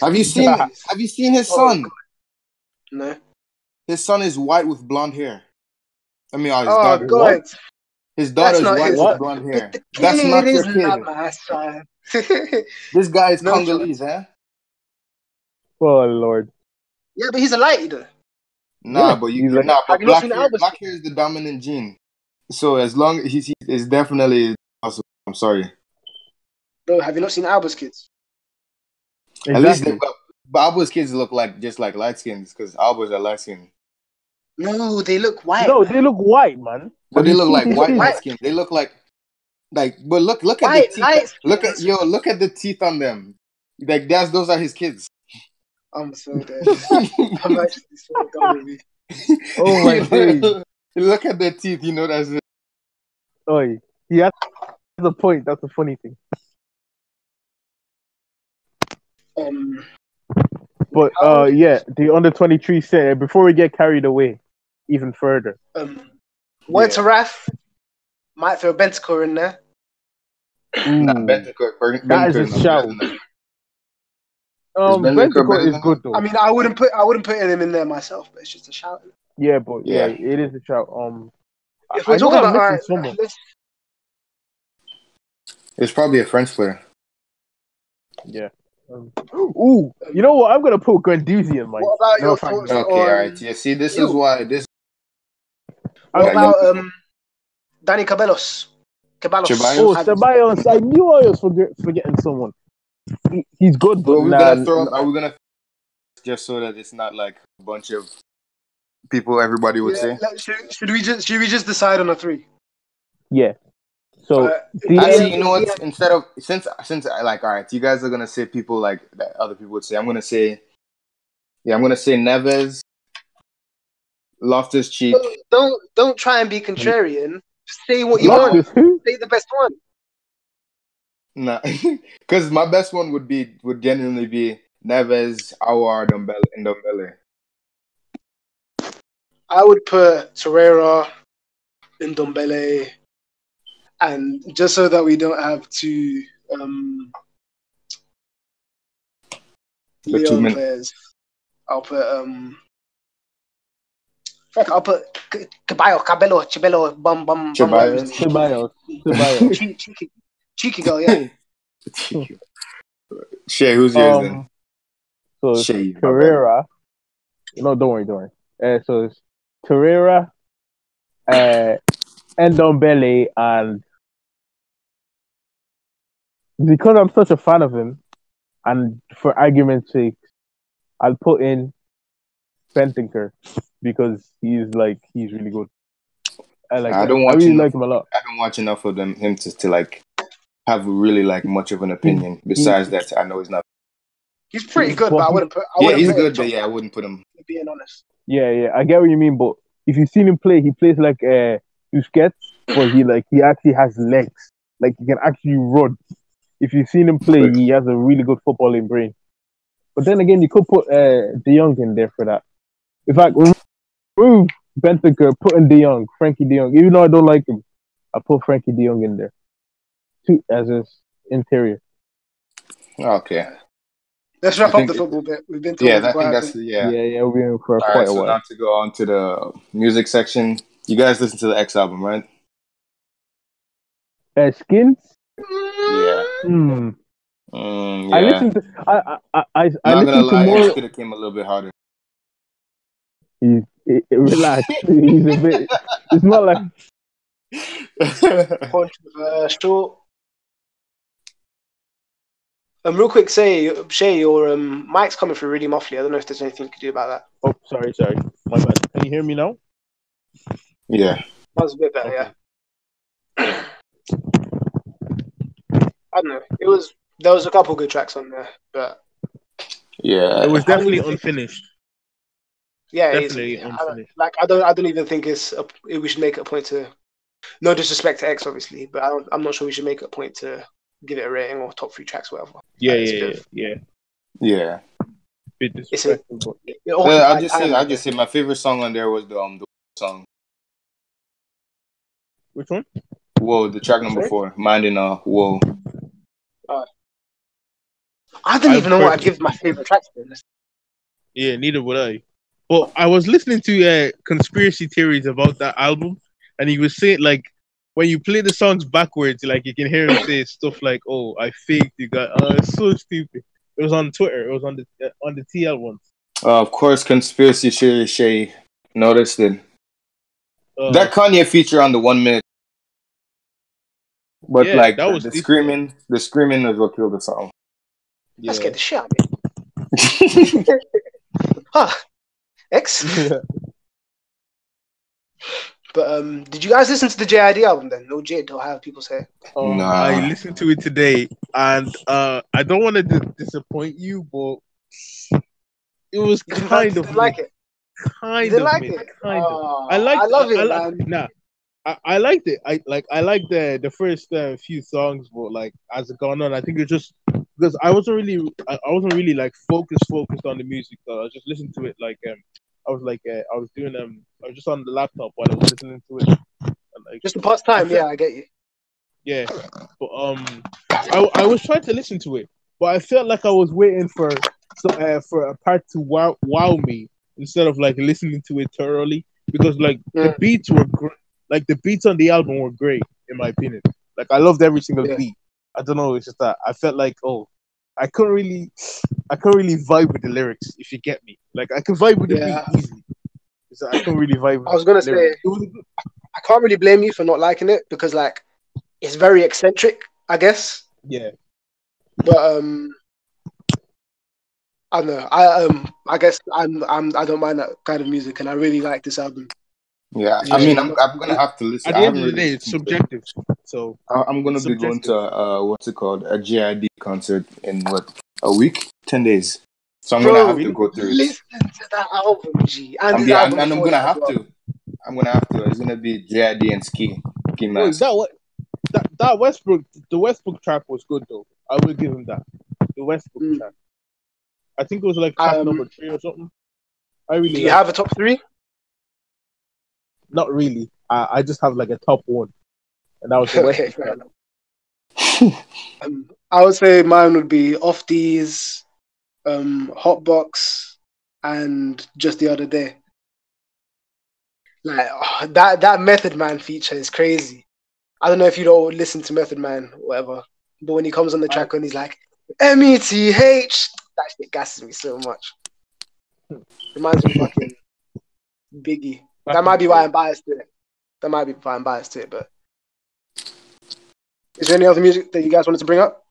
Have you seen his son? No. His son is white with blonde hair. I mean, his daughter. God. His daughter is white with blonde hair. That's not your kid. This guy is Congolese, eh? Oh Lord. Yeah, but he's a lighty though. Nah, but Have you not seen Albus? black hair is the dominant gene. So as long as he's it's definitely possible. I'm sorry. Bro, have you not seen Albus kids? Exactly. At least but Alba's kids look like just like light skins because Alba's are light skinned. No, they look white. No, they look white, man. But they look like his white teeth? light skin. They look like but look at White, the light teeth. Look at the teeth on them. Like those are his kids. I'm so dead. I'm actually so done with you. Oh my god. Look at their teeth, you know that's it. Oh, he has a point. That's the funny thing. But yeah, the under 23 set. Before we get carried away even further. Word to Raf, might throw Bentacore in there. Nah, Bentacore. That is a shout. Bentacore is good though. I mean, I wouldn't put him in there myself, but it's just a shout. Yeah, but yeah, it is a shout. If we're talking about someone. It's probably a French player. Yeah. Ooh, you know what? I'm gonna put Guendouzi in my. What about your thoughts? Okay, all right. Yeah, see, this is why this. What about Danny Ceballos? Oh, Ceballos! I knew I was forgetting someone. He's good, but are we gonna just so that it's not like a bunch of people everybody would say? Should we just decide on a 3? Yeah. So actually, you know what? Since like, all right, you guys are gonna say people like that other people would say. I'm gonna say Neves, Loftus-Cheek. Don't try and be contrarian. Say what you want. Say the best one. Nah, because my best one would genuinely be Neves, Aouar, and Ndombele. I would put Torreira, Ndombele, and just so that we don't have to Leon players, I'll put Cabello, bum. Ceballos. Cheeky girl, yeah. Shay, who's yours then? So Shay, Torreira. No, don't worry. So it's Torreira, Ndombele, and because I'm such a fan of him, and for argument's sake, I'll put in Bentancur because he's really good. I really like him a lot. I don't watch enough of him to like have really like much of an opinion. Besides that, I know he's not. He's pretty good, but I wouldn't put. He's good, but I wouldn't put him. Being honest. Yeah, I get what you mean, but if you've seen him play, he plays like Busquets, but he actually has legs. Like he can actually run. If you've seen him play, he has a really good footballing brain. But then again, you could put De Jong in there for that. In fact, remove Bentancur, put in De Jong, Frankie De Jong. Even though I don't like him, I put Frankie De Jong in there as his interior. Okay. Let's wrap up the football bit. We've been talking I think that's we've been for quite a while. Now to go on to the music section. You guys listen to the X album, right? Skins? Yeah. Yeah. I listened to. I not listened gonna lie, to more. It could have came a little bit harder. Relax. He's a bit. It's not like controversial. Real quick, Shay, your mic's coming through really muffly. I don't know if there's anything you can do about that. Oh, sorry. My bad. Can you hear me now? Yeah. That was a bit better, yeah. I don't know. There was a couple good tracks on there, but yeah, it was definitely unfinished. Yeah, definitely unfinished. I don't even think we should make it a point to. No disrespect to X, obviously, but I'm not sure we should make it a point to give it a rating or top 3 tracks, whatever. Yeah. Bit disrespectful. I'll just say my favorite song on there was the song. Which one? Whoa, the track number 4, Minding Whoa. I don't even know what I'd give my favorite tracks to this. Yeah, neither would I. But I was listening to conspiracy theories about that album, and he was saying like when you play the songs backwards, like you can hear him say stuff like, "Oh, I faked you guys." It's so stupid. It was on Twitter. It was on the TL one. Of course, conspiracy theory Shay noticed it. Uh, That Kanye feature on the 1 minute, but yeah, like that was the decent. screaming is what killed the song. Let's Yeah. get the shit out of me. Huh. X. But did you guys listen to the JID album then? No Jid, or how people say it? I Nah. listened to it today, and I don't want to disappoint you, but it was You didn't like it? You kind didn't of like mid, it? kind of. Oh, I love it, man. Nah, I liked it. I liked the first few songs, but like as it gone on, I think it just because I wasn't really like focused on the music. So I was just listening to it like I was doing I was just on the laptop while I was listening to it. And, like Just to pass I time, felt yeah, I get you. yeah, but I was trying to listen to it, but I felt like I was waiting for a part to wow me instead of like listening to it thoroughly because like the Mm, beats were like the beats on the album were great in my opinion. Like I loved every single yeah, beat. I don't know, it's just that I felt like I couldn't really I couldn't really vibe with the lyrics if you get me. Like I could vibe with the beat yeah. easily. So I couldn't really vibe I with was gonna the lyrics. say I can't really blame you for not liking it because like it's very eccentric, I guess. Yeah. But I don't know. I guess I don't mind that kind of music, and I really like this album, Yeah, I Yeah. mean, especially. I'm gonna have to listen. At I the end haven't of the really day, it's listened to it. subjective. So I'm gonna it's be going subjective. to what's it called, a JID concert in what, a week, 10 days. So I'm gonna Bro, have to go through it. listen to that album, G, and his album And I'm before gonna that as have well. to. I'm gonna have to. It's gonna be JID and Ski Wait, Mask. that the Westbrook track was good though. I will give him that. The Westbrook Mm. track. I think it was like track Um, number 3 or something. I really do you liked have a that. top three? Not really. I just have like a top one, and that was the Okay, Westbrook fair track. enough. I would say mine would be Off These, Hotbox, and Just the Other Day. Like that Method Man feature is crazy. I don't know if you don't listen to Method Man or whatever, but when he comes on the I, track and he's like METH, that shit gasses me so much. Reminds me of fucking Biggie. back That in might the be why day. I'm biased to it. That might be why I'm biased to it. But is there any other music that you guys wanted to bring up?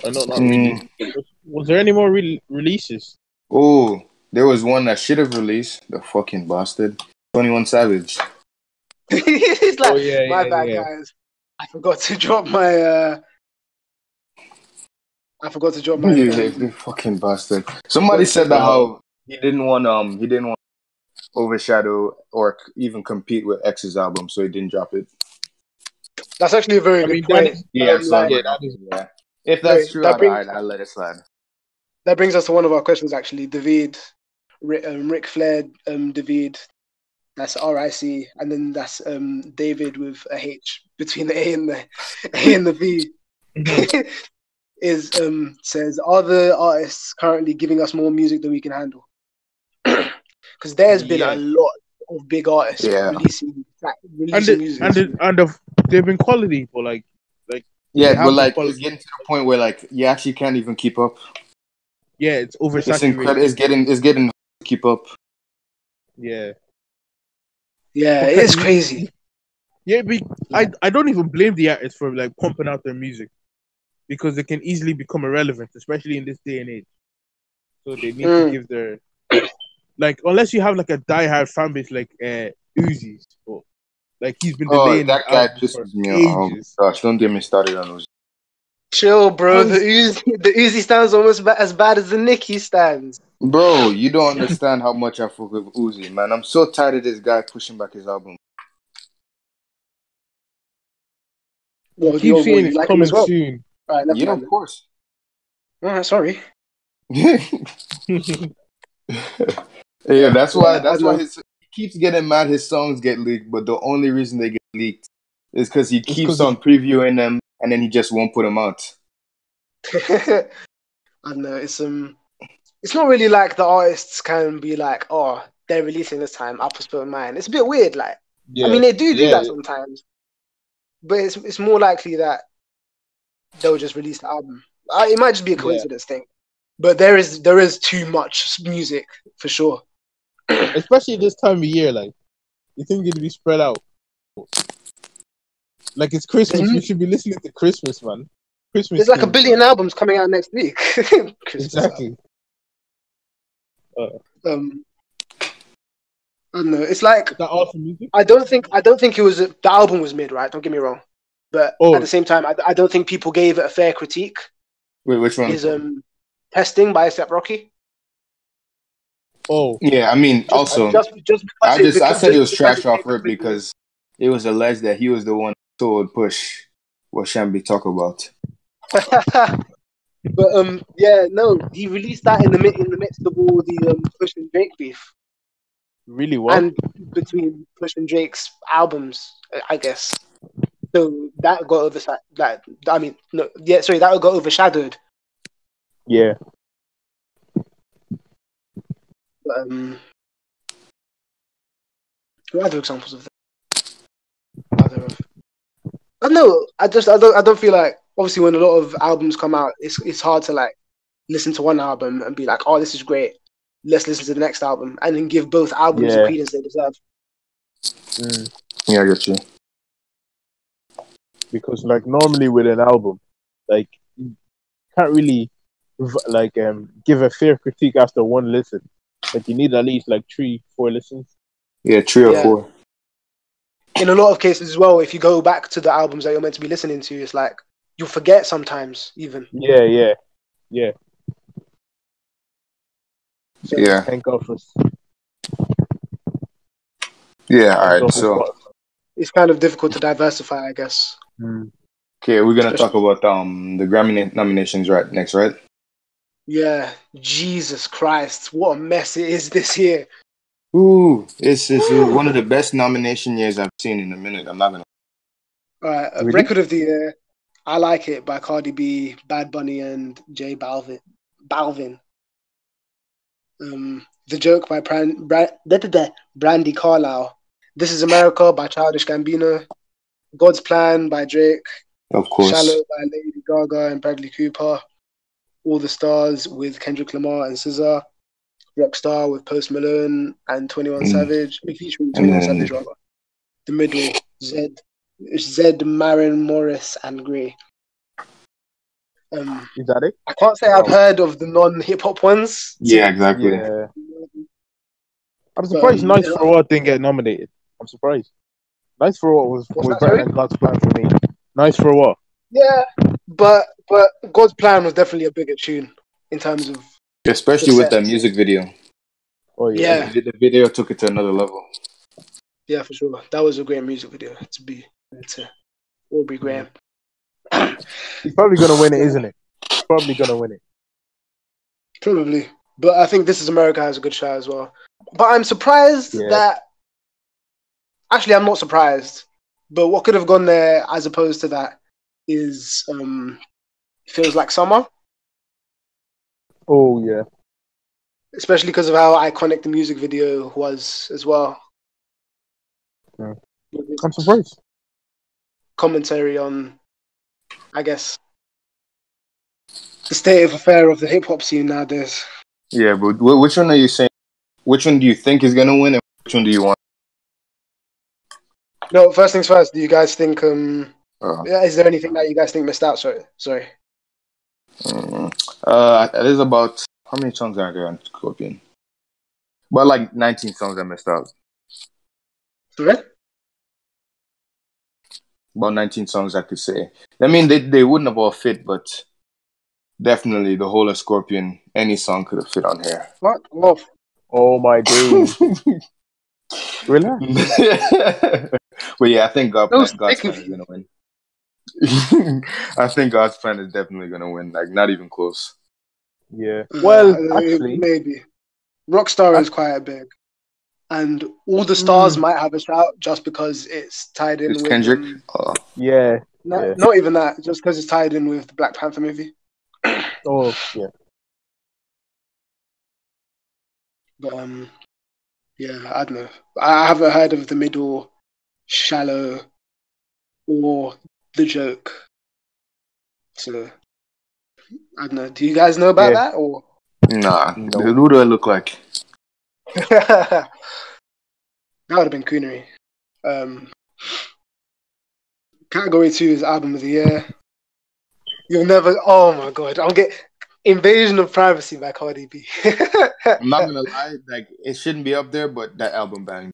I know, not really. Mm. Was there any more releases? Oh, there was one that should have released. The fucking bastard. 21 Savage. He's Oh like, yeah, my yeah, bad, yeah. guys. I forgot to drop my. I forgot to drop my. Yeah, the fucking bastard. Somebody Forgot to said drop that my. how he didn't want to overshadow or even compete with X's album, so he didn't drop it. That's actually a very I good mean, that point. is Yeah, so I'm Like, yeah, like, that okay, is yeah. If that's wait, true, I'd let it slide. that brings us to one of our questions. Actually, David, Ric Flair, David. That's RIC, and then that's David with a H between the A and the V. Is says, are the artists currently giving us more music than we can handle? Because there's been a yeah, lot of big artists Yeah. releasing and music and this year. they've been quality, but like they Yeah, but have been like it's quality. getting to the point where like you actually can't even keep up. Yeah, it's It's incredible. oversaturated. It's getting hard to keep up. Yeah, Yeah, but it is crazy. yeah, Yeah. I don't even blame the artists for like pumping out their music because they can easily become irrelevant, especially in this day and age. So they need to Mm. give their like unless you have like a diehard fan base like Uzi's, but like he's been Oh, delaying his that guy albums for pisses me off. Oh my ages. gosh, don't get me started on those. Chill, bro. How's The Uzi stands almost as bad as the Nicki stands. Bro, you don't understand how much I fuck with Uzi, man. I'm so tired of this guy pushing back his album. you Well, keep what, seeing you it's like him as coming well? soon? All right, never Yeah, mind of then. course. All right, sorry. Yeah, that's why. Yeah, I That's don't why know. he keeps getting mad. His songs get leaked, but the only reason they get leaked is because he It's keeps because on previewing them, and then he just won't put them out. I don't know. It's not really like the artists can be like, oh, they're releasing this time, I'll postpone mine. It's a bit weird. Like, I yeah, mean, they do yeah, that sometimes, but it's more likely that they'll just release the album. It might just be a yeah. coincidence thing. But there is too much music for sure. Especially this time of year, like you think it'd be spread out. Like it's Christmas, we should be listening to Christmas, man. Christmas. There's like a billion albums coming out next week. Exactly. I don't know. It's like Is that all for music? I don't think it was the album was mid, right? Don't get me wrong, but at the same time, I don't think people gave it a fair critique. Wait, which one? Is Testing by A$AP Rocky. Oh yeah, I mean, just because I said it was trash off rip because it was alleged that he was the one who told Push what Shambi talk about. But yeah, no, he released that in the midst of all the Push and Drake beef. Really well. And between Push and Drake's albums, I guess. So that got that got overshadowed. Yeah. But, what other examples of that? I don't know. I don't feel like, obviously when a lot of albums come out, it's hard to like listen to one album and be like, oh, this is great. Let's listen to the next album and then give both albums the credence they deserve. Yeah, I get you. Because like normally with an album, like you can't really like give a fair critique after one listen. Like you need at least like 3-4 listens. Yeah, 3 or 4. In a lot of cases as well, if you go back to the albums that you're meant to be listening to, it's like you'll forget sometimes even. Yeah. So, yeah. Thank God for. Yeah, all right. So it's kind of difficult to diversify, I guess. Okay, we're gonna talk about the Grammy nominations next, right? Yeah, Jesus Christ, what a mess it is this year. Ooh, it's one of the best nomination years I've seen in a minute. I'm not gonna. All right, Record of the Year, I Like It by Cardi B, Bad Bunny, and J Balvin. The Joke by Brandy Carlisle. This Is America by Childish Gambino. God's Plan by Drake. Of course. Shallow by Lady Gaga and Bradley Cooper. All the Stars with Kendrick Lamar and SZA. Rockstar with Post Malone and 21 Savage. Featuring 21 Savage, rather. The Middle, Zed, Marin, Morris, and Gray. Is that it? I can't say I've heard of the non-hip hop ones. Yeah, exactly. Yeah. I'm surprised Nice for What didn't get nominated. I'm surprised. Nice for What was better than God's Plan for me. Nice for What? Yeah, but God's Plan was definitely a bigger tune in terms of, especially with that music video. Oh yeah. The video took it to another level. Yeah, for sure. That was a great music video to Aubrey Graham. He's probably gonna win it, isn't it? He's probably gonna win it. Probably. But I think This Is America has a good shot as well. But I'm surprised that... Actually, I'm not surprised. But what could have gone there as opposed to that is Feels Like Summer. Oh, yeah. Especially because of how iconic the music video was as well. Yeah. I'm surprised. Commentary on, I guess, the state of affair of the hip-hop scene nowadays. Yeah, but which one are you saying? Which one do you think is going to win and which one do you want? No, first things first, do you guys think... is there anything that you guys think missed out? Sorry. There's about... How many songs are there on Scorpion? About like 19 songs I missed out. Sorry? About 19 songs I could say. I mean, they wouldn't have all fit, but definitely the whole of Scorpion, any song could have fit on here. What? Love. Oh my days. Relax. But yeah, I think God's Plan is going to win. I think God's Plan is definitely going to win. Like, not even close. Yeah. Well, actually, maybe. Rockstar is quite big. And All the Stars might have a shout just because it's tied in with Kendrick. Yeah. Not even that, just because it's tied in with the Black Panther movie. Oh, yeah. But yeah, I don't know. I haven't heard of The Middle, Shallow, or The Joke. So I don't know. Do you guys know about that or? Nah. No. Who do I look like? That would have been coonery. Category 2 is album of the year. You'll never. Oh my god! I'll get Invasion of Privacy by Cardi B. I'm not gonna lie, like it shouldn't be up there, but that album banged.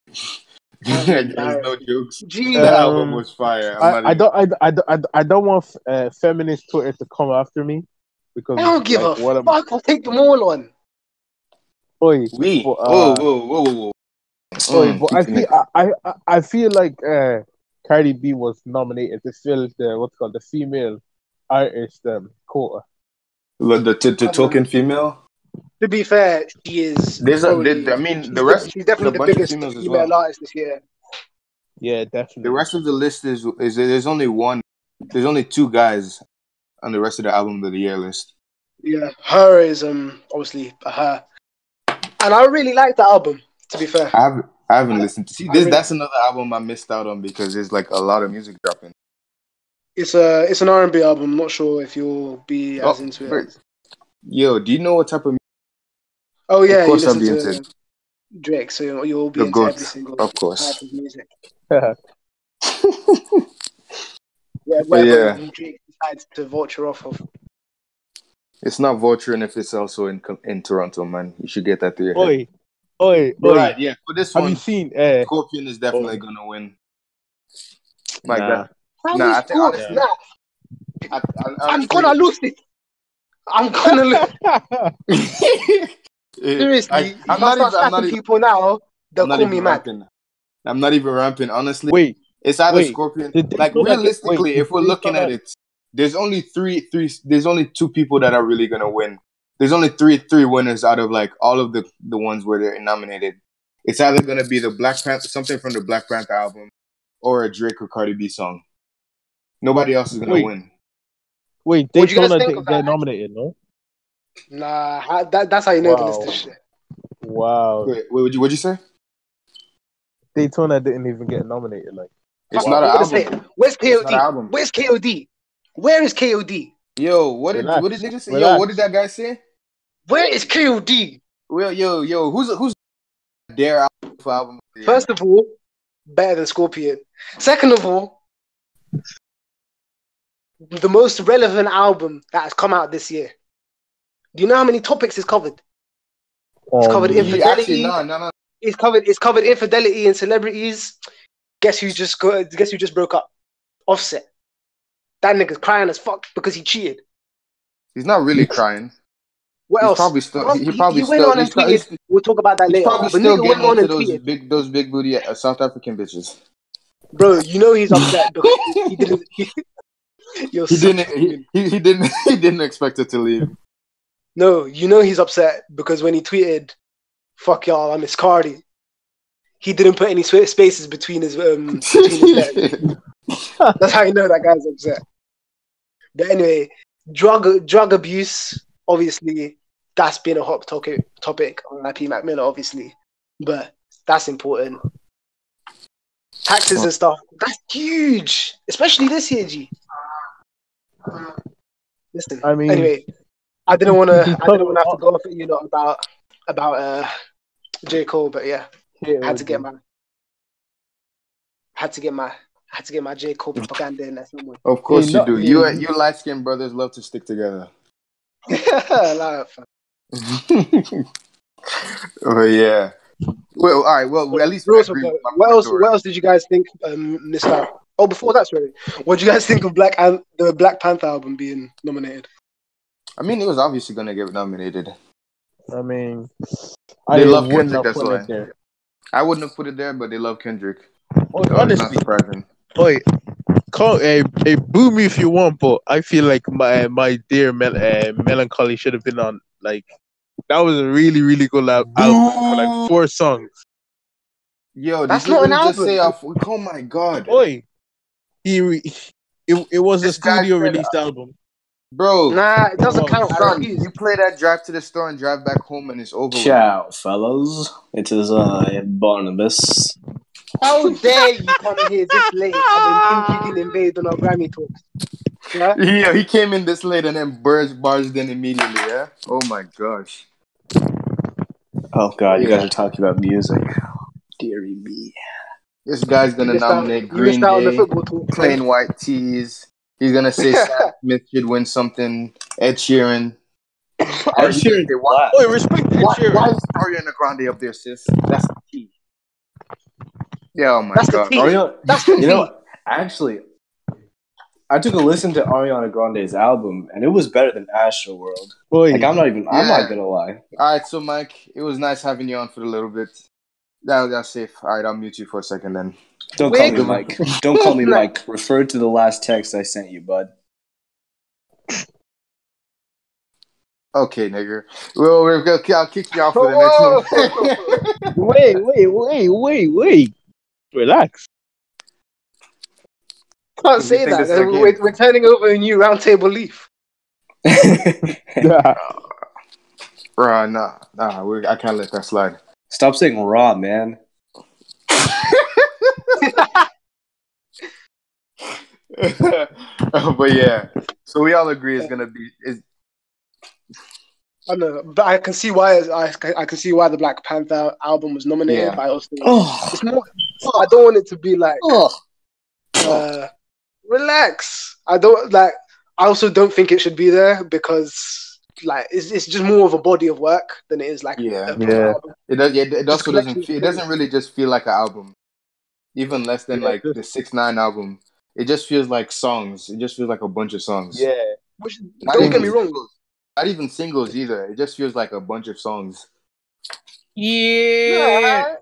There's no jokes. Gee, The album was fire. I don't want feminist Twitter to come after me because I don't give a fuck. I'll take them all on. Oi, whoa. But I feel like Cardi B was nominated to fill the female artist quota. The token female. To be fair, she is. She's definitely the biggest female artist this year. Yeah, definitely. The rest of the list is there's only one. There's only two guys on the rest of the album of the year list. Yeah, her is obviously her, and I really like the album. To be fair, I haven't listened to that's another album I missed out on because there's like a lot of music dropping. It's an R&B album. I'm not sure if you'll be as into it. Yo, do you know what type of? Oh yeah, of course you I'll be listen into to Drake, so you'll be the into GOAT, every single of course. type of music. Yeah, whatever Drake decides to vulture off of. It's not vulturing if it's also in Toronto, man. You should get that through your head. Oi. Right, yeah. For this one, have you seen Scorpion is definitely gonna win. Like nah. that. Nah, I think honestly, I'm gonna lose it. I'm gonna lose. Seriously, I'm not even people now. They'll call me mad. I'm not even ramping. Honestly, wait. It's either Scorpion. Like realistically, if we're looking at it, there's only There's only two people that are really gonna win. There's only three winners out of like all of the ones where they're nominated. It's either gonna be the Black Panther, something from the Black Panther album, or a Drake or Cardi B song. Nobody else is gonna win. Wait, Daytona get nominated, no? Nah, that's how you know the list is shit. Wow. Wait, what'd you say? Daytona didn't even get nominated. Like, it's not an album. Where's KOD? Where's KOD? Where is KOD? Yo, what did niggas say? Relax. Yo, what did that guy say? Where is KOD? Well, yo, who's their album? First of all, better than Scorpion. Second of all, the most relevant album that has come out this year. Do you know how many topics it's covered? It's covered infidelity. No. It's covered infidelity and celebrities. Guess who just broke up? Offset. That nigga's crying as fuck because he cheated. He's not really crying. What else? Probably still. He probably went still. on and tweeted. We'll talk about that later. Probably still getting into those big booty South African bitches. Bro, you know he's upset because he didn't. He didn't expect it to leave. No, you know he's upset because when he tweeted, "Fuck y'all, I miss Cardi," he didn't put any spaces between his letters. That's how you know that guy's upset. But anyway, drug abuse, obviously, that's been a hot topic on IP Mac Miller, obviously, but that's important. Taxes and stuff, that's huge, especially this year, G. Listen, anyway, I didn't want to have to go off at you lot about J. Cole, but yeah, I had to get my J. Cole propaganda in there somewhere. Of course you do. You light skinned brothers love to stick together. Oh yeah. Well, all right. Well, at least what else did you guys think missed out? Oh, before that, sorry. What did you guys think of the Black Panther album being nominated? I mean, it was obviously gonna get nominated. I mean, they love Kendrick. That's why. I wouldn't have put it there, but they love Kendrick. Honestly, not surprising. Boo me if you want, but I feel like my dear Melancholy should have been on. Like, that was a really, really good album for like 4 songs. Yo, that's not an album. Oh my god! It was a studio released album. Bro, nah, it doesn't count. Son, you play that drive to the store and drive back home, and it's over. Ciao, fellas. It is Barnabas. How dare you come here this late and then think you can invade on our Grammy talks? Yeah. Yeah, he came in this late and then barged in immediately. Yeah. Oh my gosh. Oh God, you guys Yeah. are talking about music. Deary me. This guy's You gonna missed out. nominate You missed Green out on the Day, football talk, man. Plain White Tees. He's gonna say Sam Smith should win something. Ed Sheeran. Ed Sheeran. Oh, respect Ed Sheeran. Why is Ariana Grande up there, sis? That's the key. Yeah, oh my That's the god. T. Ariana, That's the you T. know what? Actually, I took a listen to Ariana Grande's album, and it was better than Astroworld. Boy. Like I'm not gonna lie. All right, so Mike, it was nice having you on for a little bit. That's safe. All right, I'll mute you for a second then. Don't call me Mike. Don't call me Mike. Refer to the last text I sent you, bud. Okay, nigger. Well, I'll kick you off for the next one. Wait. Relax. Can't say think that. this is a game? We're turning over a new roundtable leaf. Bruh, nah. I can't let that slide. Stop saying raw, man. But yeah, so we all agree it's gonna be. I know, but I can see why. I can see why the Black Panther album was nominated. Yeah. But I also, Oh, it's more. I don't want it to be like. oh. Relax. I don't like. I also don't think it should be there because like it's just more of a body of work than it is like Yeah. a proper album. It Just also doesn't. collection. It doesn't really just feel like an album, even less than like the 6ix9ine album. It just feels like songs. It just feels like a bunch of songs. Yeah. Which, Not don't even get me wrong. singles. Not even singles either. It just feels like a bunch of songs. Yeah.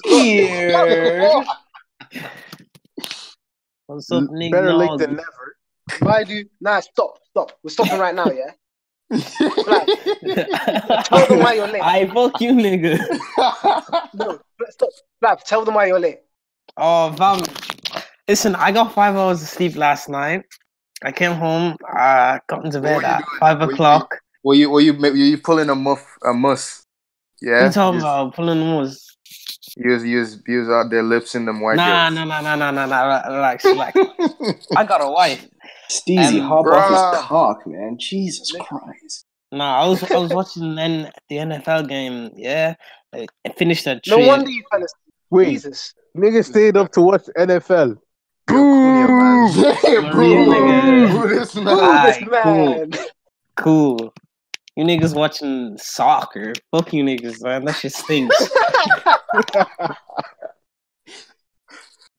Here. What's up, nigga? Better late than never. Why do you... Nah, stop. We're stopping right now, yeah? Tell them why you're late. I fuck you, nigga. No, stop. Flav, tell them why you're late. Oh, fam. Listen, I got 5 hours of sleep last night. I came home, got into bed at 5 o'clock. Were you pulling a muss? Yeah. What you talking about? Pulling the moves? You was out there lips in them white Nah. girls. Relax. I got a wife. Steezy, hop bruh. off his cock, man. Jesus Christ. Nah, I was watching the NFL game. Yeah, I finished at 3. No wonder you kind of... Wait, Jesus. nigga stayed up to watch NFL. Boo! Boo, This man. Cool. You niggas watching soccer. Fuck you niggas, man. That shit stinks.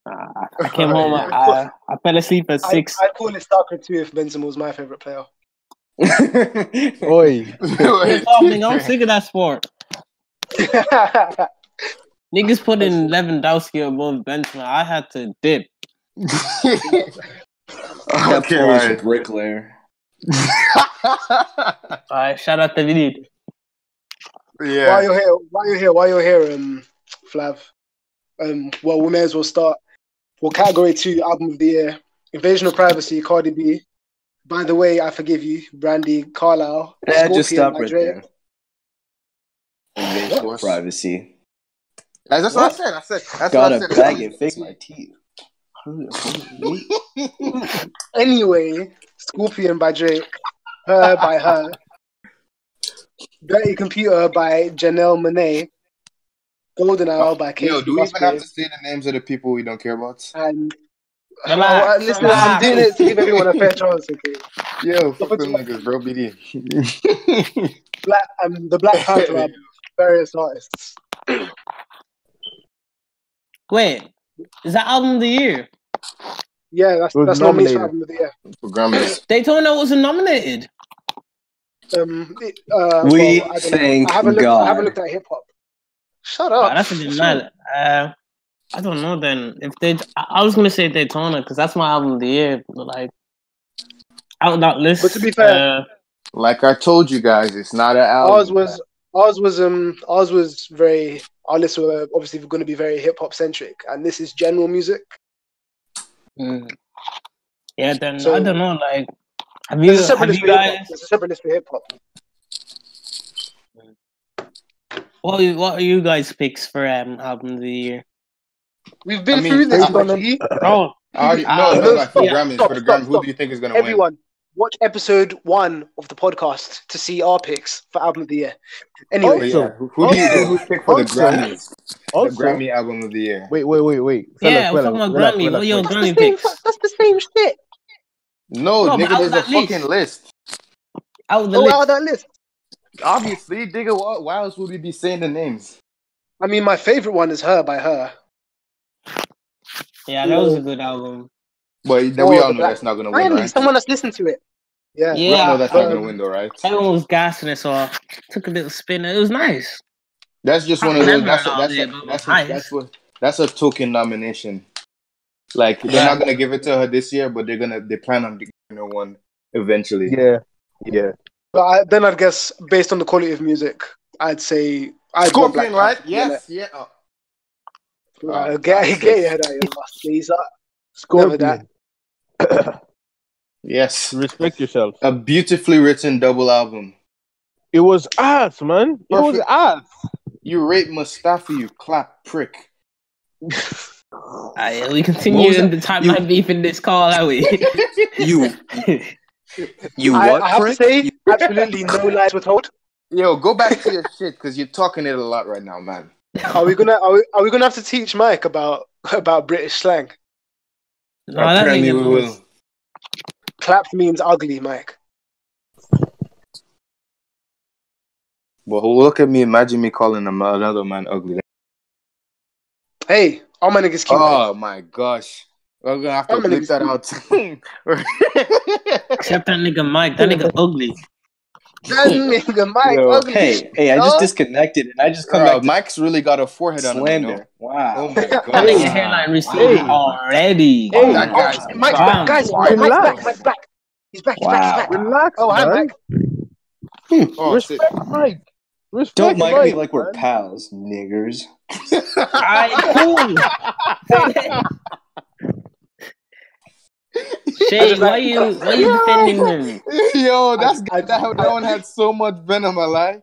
I came home. I fell asleep at 6. I'd call it soccer too if Benzema was my favorite player. Oi. I'm sick of that sport. Niggas put in Lewandowski above Benzema. I had to dip. That Okay, poor right. bricklayer. Alright, shout out to Vinny. Yeah. While you're here, Flav. Well, we may as well start. Well, category 2, album of the year. Invasion of Privacy, Cardi B. By the Way, I Forgive You, Brandy Carlisle. Yeah, just Scorpion stop by right Drake. there. Invasion of privacy. That's what I said. That's Gotta what I said. bag and fix my teeth. Anyway, Scorpion by Drake. Her by Her. Dirty Computer by Janelle Monáe. Golden Hour by Casey Yo, do we even have Musgrave. to say the names of the people we don't care about? And Relax, listen, I'm doing it to give everyone a fair chance, okay? Yo, fuck them niggas, bro. BD. The Black Panther album, various artists. Wait, is that album of the year? Yeah, that's nominated nominated. for album of the year. For Grammys. Daytona wasn't nominated. We I don't know. thank I haven't God. looked at hip hop. Shut up. That's a bit mad. I don't know then. If I was gonna say Daytona because that's my album of the year. But like, out of that list. But to be fair, like I told you guys, it's not an album. ours was very. Our lists were obviously going to be very hip hop centric, and this is general music. Yeah, then So- I don't know. Like, have There's you a separate list for hip hop. guys? There's a separate list for hip hop. What are you guys' picks for album of the year? We've been through this, based on Mikey. Oh, No, for yeah. Grammys. For the Grammys, who do you think is gonna win? Everyone, watch episode 1 of the podcast to see our picks for album of the year. Anyway, But yeah, who do you pick for the Grammys? The Grammy album of the year. Wait. Yeah, we're talking about Grammy. What are your Grammy picks? that's the same shit. No, No, but nigga, out there's a that fucking list. Out of the Out list. of that list. Obviously, nigga, why else would we be saying the names? I mean, my favorite one is Her by Her. Yeah, that was a good album. But then we all know that's not gonna win, Finally, right? someone that's listened to it. Yeah. We all know that's not gonna win, though, right? Everyone was gassing it, so I took a little spin. It was nice. That's just one of those. That's a token nomination. Like they're not gonna give it to her this year, but they plan on giving her one eventually. Yeah. But then I'd guess based on the quality of music, I'd say Scorpion, right? Yes, yeah. Get your head out of your ass, please. Scorpion. Yes. Respect yourself. A beautifully written double album. It was ass, man. It was ass. You rate Mustafa, you clap prick. We continue in the timeline beef in this call, are we? You what? I have to say, absolutely no lies were told. Yo, go back to your shit because you're talking it a lot right now, man. Are we gonna have to teach Mike about British slang? No, apparently we will. Clapped means ugly, Mike. Well, look at me. Imagine me calling another man ugly. Hey, all my niggas cute. Oh my gosh. We're gonna have to bleep that out. Except that nigga Mike. That nigga ugly. That nigga Mike ugly. Hey, I just disconnected and I just come back. Mike's really got a forehead on him. Slander. Wow. Oh my god. That nigga hairline receded already. Hey, that guy's Mike's back, guys. Mike's back. He's back. Relax, oh, hi, man. Mike. Respect Mike. Respect Don't Mike Mike, me like we're man. pals, niggers. Alright, cool. Shay, why you defending him? Yo, that one had so much venom, I lie.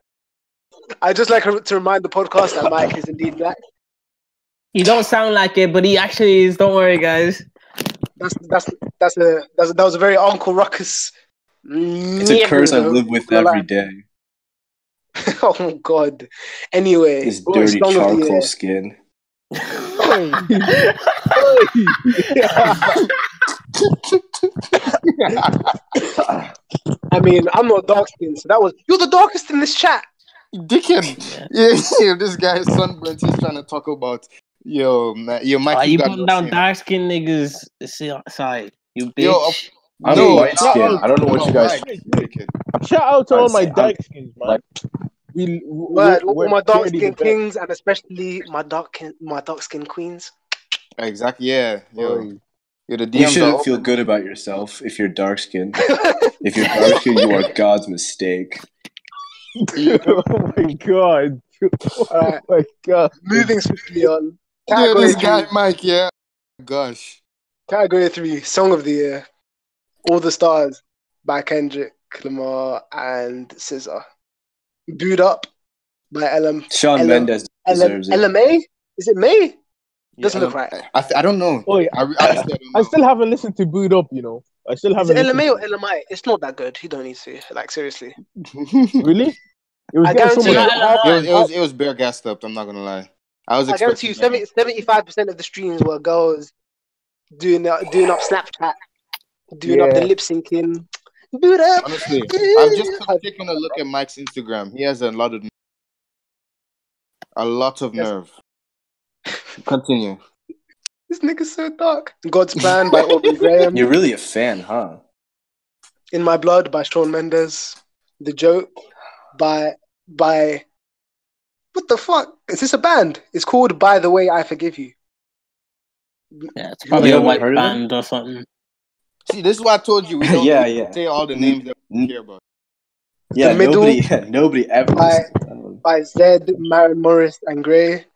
I just like to remind the podcast that Mike is indeed black. He don't sound like it, but he actually is. Don't worry, guys. That was a very Uncle Ruckus. It's a curse I live with every day. Oh God. Anyway, This dirty charcoal skin. I mean, I'm not dark skinned, so you're the darkest in this chat. Dickhead. Yeah, this guy is sunburnt. He's trying to talk about Mike. You putting down dark skinned niggas side, you bitch. I'm white skin. I don't know what you guys. Shout out to all my dark skins, man. All my dark skin kings and especially my dark skin queens. Exactly. Yeah. Yo. You shouldn't feel good about yourself if you're dark skinned. If you're dark skinned, you are God's mistake. Oh my God. Oh my God. Moving swiftly on. This guy, Mike, yeah. Gosh. Category 3, Song of the Year. All the Stars by Kendrick Lamar and SZA. Booed Up by Shawn Mendes deserves it. LMA? Is it May? Doesn't look right. I don't know. Oh, yeah. I still haven't listened to Booed Up, I still haven't. Is it LMA or LMI? It's not that good. You don't need to. Like, seriously. Really? I guarantee it was bare gassed up. I'm not gonna lie. I guarantee you 75% of the streams were girls doing up Snapchat, doing up the lip syncing. Boot up. Honestly, I've just taken a look at Mike's Instagram. He has a lot of nerve. Continue. This nigga's so dark. God's Plan by Aubrey Graham. You're really a fan, huh? In My Blood by Shawn Mendes. The Joke by what the fuck? Is this a band? It's called By the Way I Forgive You. Yeah, it's probably a white band or something. See, this is why I told you we don't say all the names that we care about. Yeah, The Middle, nobody ever by Zed, Maren Morris, and Grey.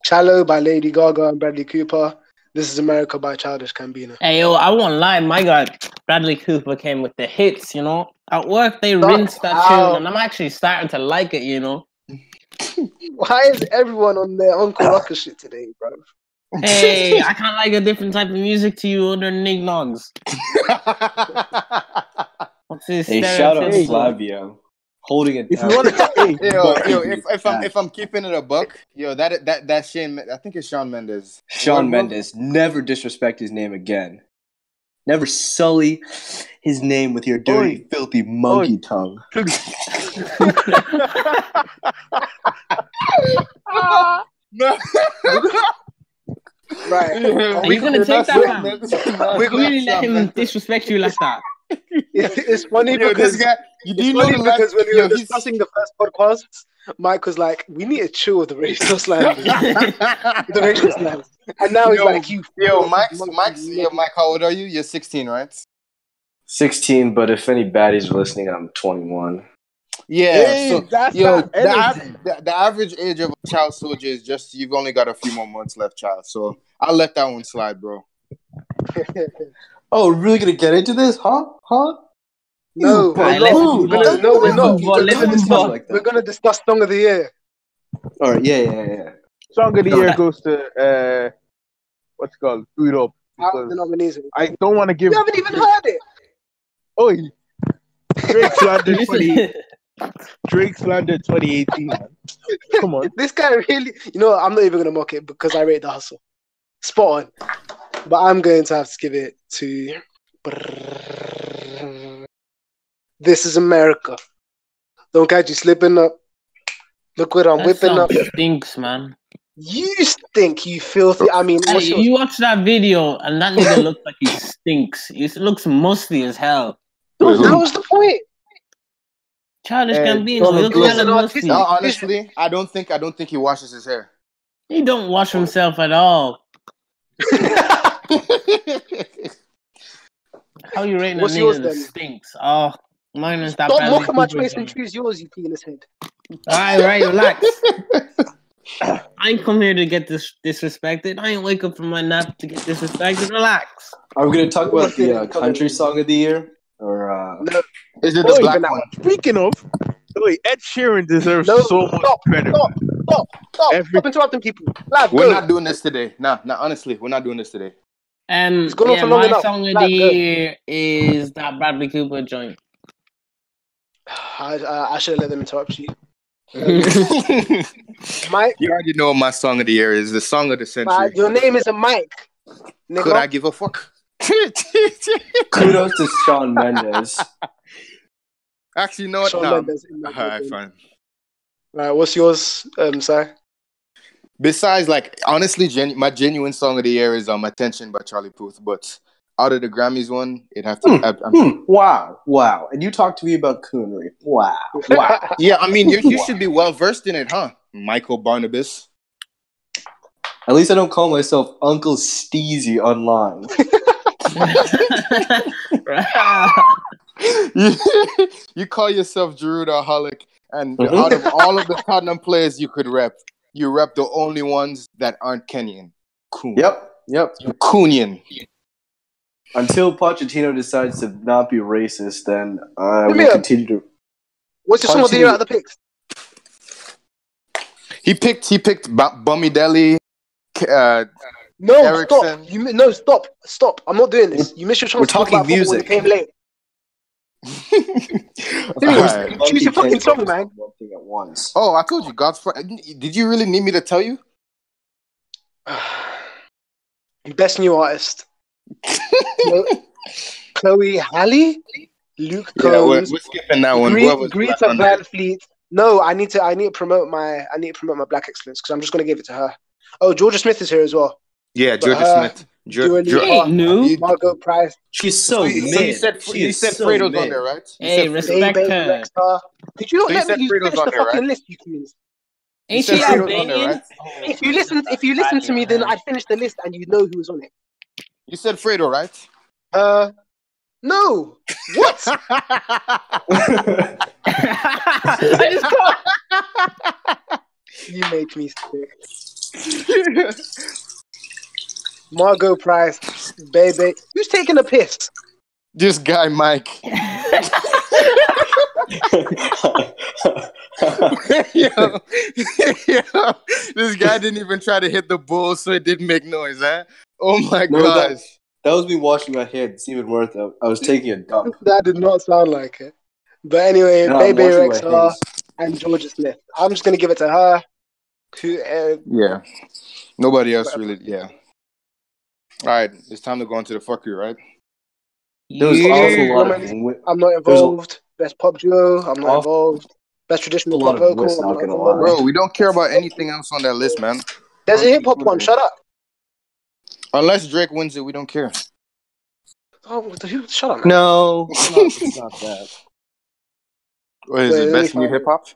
Shallow by Lady Gaga and Bradley Cooper. This Is America by Childish Gambino. Hey, yo, I won't lie. My God, Bradley Cooper came with the hits, At work, they rinsed that tune, and I'm actually starting to like it, Why is everyone on their Uncle Ruckus shit today, bro? Hey, I can't like a different type of music to you other than Nick Noggs. What's this? Hey, shout out Hey. Flavio. Holding it If down. you want to, hey, if I'm keeping it a buck, that Shane, I think it's Shawn Mendes. Shawn Mendes, never disrespect his name again. Never sully his name with your dirty, filthy monkey tongue. No. Right. Are you gonna take that, man? We really let him disrespect you like that. It's funny Yo, because this guy, you do it's know funny the because when we yo, were discussing the first podcast, Mike was like, "We need to chill with the racial slang, the racial slang," and now he's like, "You." Mike, how old are you? You're 16, right? 16, but if any baddies are listening, I'm 21. Yeah. Hey, so that's yo, that the average age of a child soldier is just you've only got a few more months left, child. So I'll let that one slide, bro. Oh, we're really gonna get into this, huh? No, we're not. We're not. We're gonna discuss song of the year. All right, yeah. Song of the year goes to what's it called? Boot Up. Out of the nominees. I don't want to give. You haven't even heard it. Oh, Drake slander 2018. Man. Come on. This guy really. You know, I'm not even gonna mock it because I rate the hustle. Spot on. But I'm going to have to give it to. This is America. Don't catch you slipping up. Look what I'm whipping up. Stinks, man. You stink, you filthy. I mean, Hey, you watch that video and that nigga looks like he stinks. He looks musty as hell. That was the point. Childish Gambino, he looks kind of musty. No, honestly, I don't think he washes his hair. He don't wash himself at all. How you rating a nigga that stinks? Oh, mine is that. Stop mocking my choice and choose yours, you penis head. Alright, relax. I ain't come here to get disrespected. I ain't wake up from my nap to get disrespected. Relax. Are we gonna talk about the country song of the year, or no? Is it the black one? Speaking of, wait, Ed Sheeran deserves so much credit. Stop interrupting people. We're not doing this today. Nah, honestly, we're not doing this today. It's gone on for long my enough. song of the year is that Bradley Cooper joint. I should have let them interrupt you. Mike, you already know what my song of the year is. The song of the century. Your name isn't Mike. Nigga. Could I give a fuck? Kudos to Shawn Mendes. Actually, you know what? Shawn Mendes. Alright, fine. Alright, what's yours, Si? Besides, like, honestly, my genuine song of the year is Attention by Charlie Puth. But out of the Grammys one, it'd have to... Wow. And you talk to me about coonery. Wow. Yeah, I mean, you should be well-versed in it, huh? Michael Barnabas. At least I don't call myself Uncle Steezy online. You call yourself Gerudaholic, and out of all of the Tottenham players you could rep, you rep the only ones that aren't Kenyan. Coon. Yep. Coonian. Until Pochettino decides to not be racist, then I will continue to... What's your song of the year out of the picks? He picked Bummy Deli. No, Erickson. Stop. I'm not doing this. You missed your chance. We're talking music. It came late. Choose your fucking song, man. One thing at once. Oh, I told you, God's friend. Did you really need me to tell you? Best new artist. Chloe Halle, Luke Combs. We're skipping that one. Greta Van Fleet. No, I need to promote my Black excellence because I'm just gonna give it to her. Oh, Georgia Smith is here as well. Yeah, Georgia Smith. Margot Price. She's so mid. You said Fredo's on there, right? Hey, respect her. Could you not let me finish the fucking list, you communist? Ain't she Albanian? If you listen to me, then I'd finish the list and you know who was on it. You said Fredo, right? No. What? I just caught. You make me sick. Margot Price, baby. Who's taking a piss? This guy, Mike. yo, yo, this guy didn't even try to hit the bull, so it didn't make noise, huh? Oh my gosh. That was me washing my hands. It's even worth it. I was taking a dump. That did not sound like it. But anyway, No, Bebe I'm washing my Rexha hands. and Georgia Smith. I'm just gonna give it to her. Yeah. Nobody else really, yeah. All right, it's time to go into the fuckery, right? There was also a lot of I'm not involved. Best pop duo, I'm not involved. Best traditional pop vocal, I'm not involved. Bro, we don't care about anything else on that list, man. There's a hip hop one. Shut up. Unless Drake wins it, we don't care. Oh, shut up, man. No, it's not that. What is it? Best new hip hop?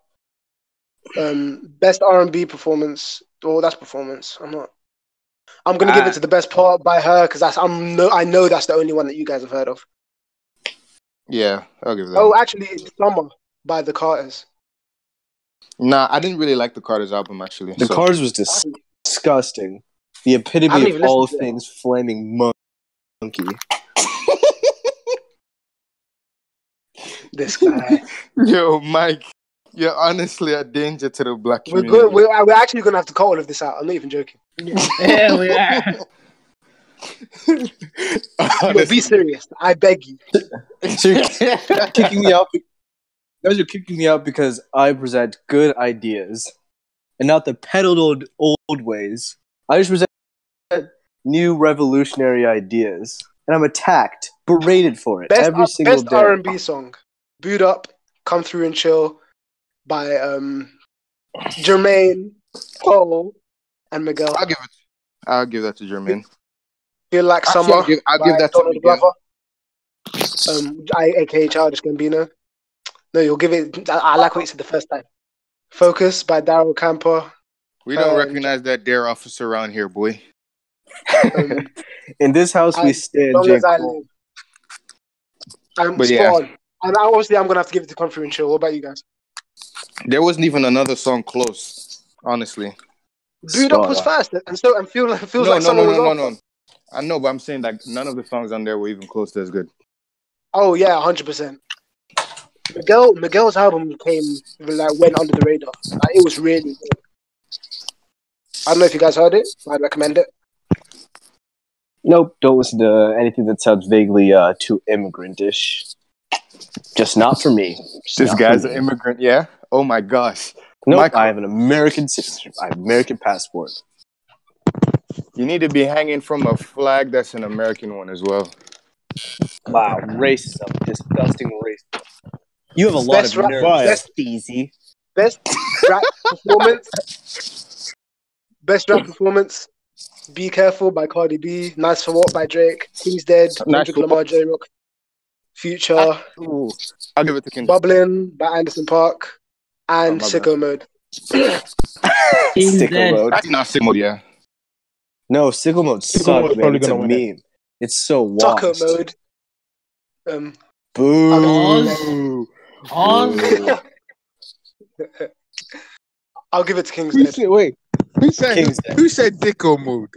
Best R&B performance. Oh, that's performance. I'm gonna give it to the best part by her because I know that's the only one that you guys have heard of. Yeah, I'll give that. Oh, actually, it's Summer by the Carters. Nah, I didn't really like the Carters album actually. The Carters was disgusting. The epitome of all things flaming monkey. This guy. Yo, Mike, you're honestly a danger to the black community. We're actually gonna have to cut all of this out. I'm not even joking. Yeah, we are. But be serious. I beg you. So you're kicking me out. Guys are kicking me out because I present good ideas and not the peddled old ways. I just present new revolutionary ideas, and I'm attacked, berated for it every single day. Best R&B song, "Boot Up," "Come Through and Chill" by Jermaine, Cole, and Miguel. I'll give that to Jermaine. Feel Like Summer. I'll give that to Miguel. AKA Childish Gambino. No, you'll give it. I like what you said the first time. Focus by Daryl Camper. We don't recognize that dare officer around here, boy. In this house, we stand J. Cole. But yeah. And obviously, I'm gonna have to give it to Come Through and Chill. What about you guys? There wasn't even another song close, honestly. Boot Up was fast, and feels like someone was off. No. I know, but I'm saying like none of the songs on there were even close to as good. Oh yeah, 100%. Miguel's album went under the radar. It was really good. I don't know if you guys heard it. I'd recommend it. Nope, don't listen to anything that sounds vaguely too immigrant-ish. Just not for me. This guy's an immigrant, yeah? Oh my gosh. Nope, I have an American citizenship. I have an American passport. You need to be hanging from a flag that's an American one as well. Wow, racism. Disgusting racism. You have a lot of nerves, Steezy. Best rap performance. Best rap performance. Be Careful by Cardi B. Nice for What by Drake. King's Dead. Kendrick Lamar, J-Rock. Future. I'll give it to Kendrick. Bubbling by Anderson .Paak. And Sicko Mode. Sicko Mode. That's not Sicko Mode, yeah. No, Sicko Mode sucks, man. It's a meme. It's so washed. Sicko Mode. Boo. I'll give it to King's Dead. Wait. Who said Sicko Mode?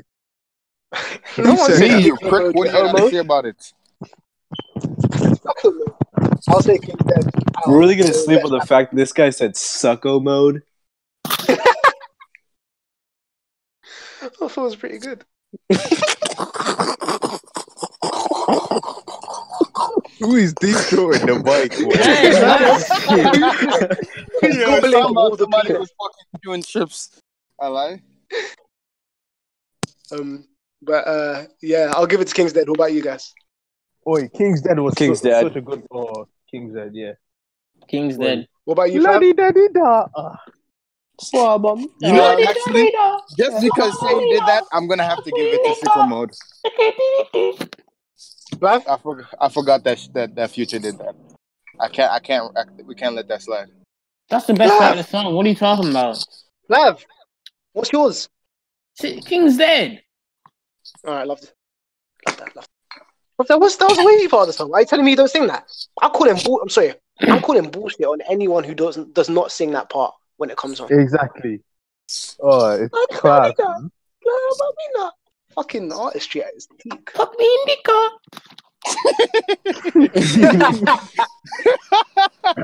No one said you prick. What do you have to say about it? I'll say King's Dead. We're really gonna sleep on the fact that this guy said Sucko Mode. I thought it was pretty good. Who is this in the mic? Somebody was fucking doing chips. I lie. But yeah, I'll give it to King's Dead. What about you guys? Oi, King's Dead was King's Dead. Such a good King's Dead, yeah. King's Dead. What about you, Fab? You know, actually, just because Shane did that, I'm gonna have to give it to Sicko Mode. I forgot that Future did that. We can't let that slide. That's the best part of the song. What are you talking about? Lav, what's yours? King's Dead. All right, loved it. That was a wavy part of the song. Are you telling me you don't sing that? I'm calling bullshit on anyone who does not sing that part when it comes on. Exactly. Oh, it's class. Fucking artistry at its peak. Put me in the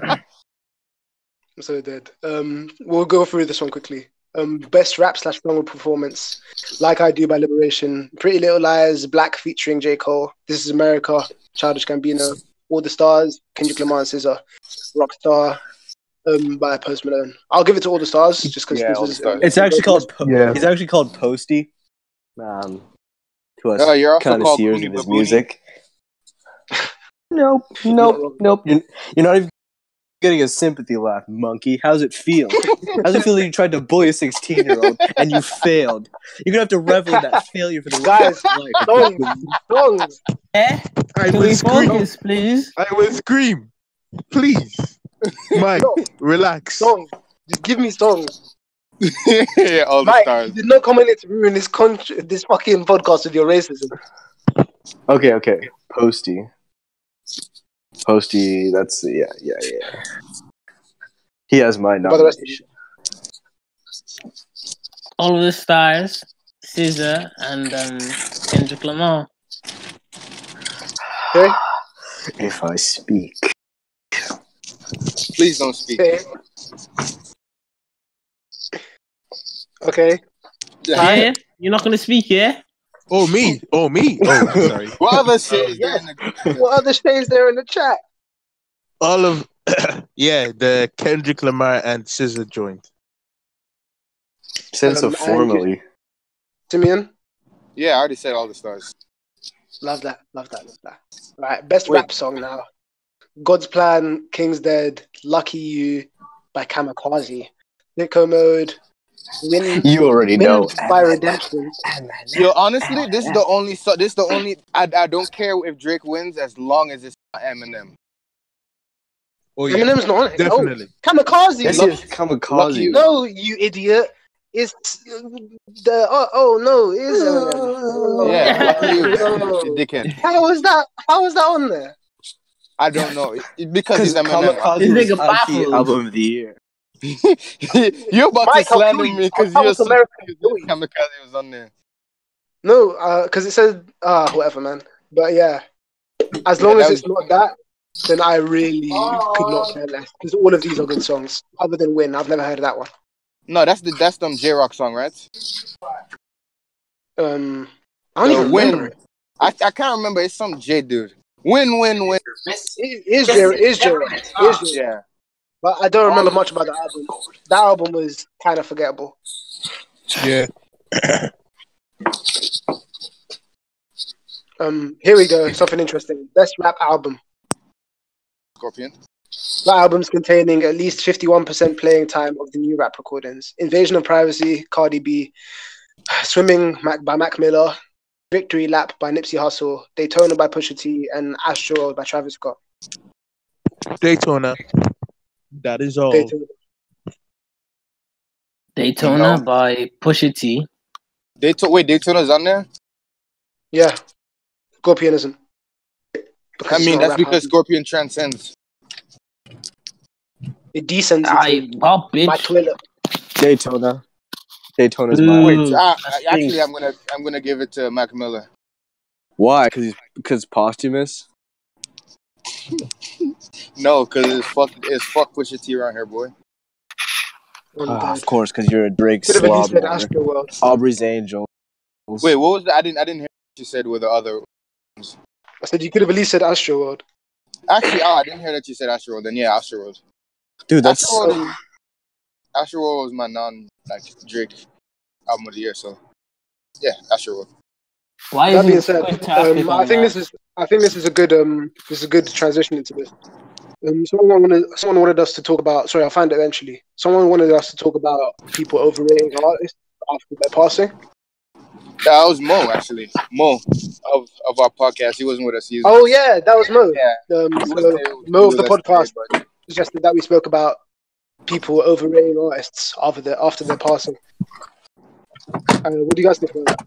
car. I'm so dead. We'll go through this one quickly. Best rap / song performance: Like I Do by Liberation, Pretty Little Liars, Black featuring J. Cole, This Is America, Childish Gambino, All the Stars, Kendrick Lamar and SZA, Rockstar by Post Malone. I'll give it to All the Stars just because Yeah, All the Stars. It's actually called. Yeah. He's actually called Posty. To us, Oh, you're also called connoisseurs Cooney of his Baboony. music. Nope. You're not even getting a sympathy laugh, monkey. How's it feel? How's it feel that you tried to bully a 16-year-old and you failed? You're gonna have to revel in that failure for the Guys, rest of your life. songs. Yeah? I Can will we scream. focus, please? I will scream. Please. Mike, relax. Songs. Just give me songs. Yeah, All the Mike, Stars. you did not come in here to ruin this this fucking podcast with your racism. Okay. Posty, that's yeah. He has my What about the rest of nomination. All of the Stars, SZA, and Kendrick Lamar. Okay. If I speak. Please don't speak. Okay. Yeah? You're not gonna speak, yeah? Oh, me. Oh, sorry. What other shit is there in the group? What other stays there in the chat? All of, the Kendrick Lamar and SZA joint. Said it so And formally. Simeon? Yeah, I already said All the Stars. Love that. Right, best rap song now. God's Plan, King's Dead, Lucky You by Kamikaze. Sicko Mode, Win You already know. by Redemption. Yo, honestly, this is the only. I don't care if Drake wins as long as it's not Eminem. Oh, yeah. Eminem's not on it. Definitely. No. Kamikaze. Yes, Lucky- it's Kamikaze. Lucky- No, you idiot. It's the no, it is Eminem. Yeah, Lucky You, No. you dickhead. How is that on there? I don't know because he's Kamikaze Eminem. This was nigga actually baffled. album of the year. You're about Mike, to I'll slander kill you. me because I'll you're tell so American. Kamikaze was on there. No, because it said whatever, man. But yeah, as long as it's not that, then I really could not care less. Because all of these are good songs. Other than Win, I've never heard of that one. No, that's J-Rock song, right? I don't even Win. remember it. I can't remember. It's some J dude. Win. It is J-Rock. Yeah. But I don't remember much about the album. That album was kind of forgettable. Yeah. Here we go. Something interesting. Best rap album. Scorpion. Rap albums containing at least 51% playing time of the new rap recordings. Invasion of Privacy, Cardi B. Swimming by Mac Miller. Victory Lap by Nipsey Hussle. Daytona by Pusha T. And Astro by Travis Scott. Daytona. That is all. Daytona No. by Pusha T. Daytona's on there? Yeah. Scorpionism. I mean, that's because Scorpion transcends. It descends into My my bitch. toilet. Daytona's mine. Wait, That's actually, I'm gonna give it to Mac Miller. Why? Because posthumous? No, because it's fuck Pusha T around here, boy. Of course, because you're a Drake Could have at least slob. said Astro World. Aubrey's Angel. Wait, what was that? I didn't hear what you said with the other. I said you could have at least said Astro World. Actually, I didn't hear that you said Astro World. Then yeah, Astro World. Dude, that's Astro World was my Drake album of the year. So yeah, Astro World. Why That is being it said, quick traffic on I think that? this is a good transition into this. Someone wanted us to talk about. Sorry, I'll find it eventually. Someone wanted us to talk about people overrating artists after their passing. That was Mo, actually. Mo of our podcast. He wasn't with us. Oh yeah, that was Mo. Yeah. So He Mo of was the yesterday, podcast but- suggested that we spoke about people overrating artists after their passing. What do you guys think about that?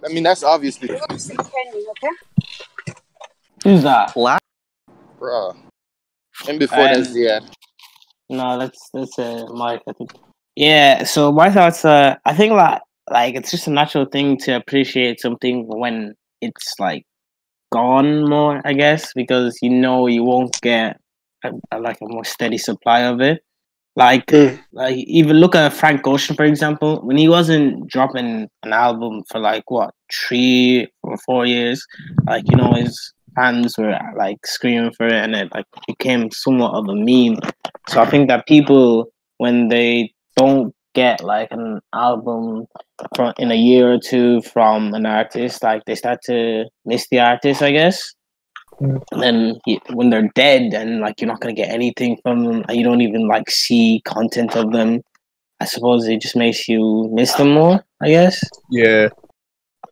I mean, that's obviously. Who's that? Bruh. And before that, Ziad. No, that's Mike, I think. Yeah, so my thoughts are, I think like it's just a natural thing to appreciate something when it's like gone more, I guess, because you won't get like a more steady supply of it. Like even look at Frank Ocean, for example. When he wasn't dropping an album for like what 3 or 4 years, like his fans were like screaming for it, and it like became somewhat of a meme. So I think that people, when they don't get like an album in a year or two from an artist, like they start to miss the artist, I guess. And then when they're dead and like you're not gonna get anything from them, and you don't even like see content of them, I suppose it just makes you miss them more, I guess. Yeah.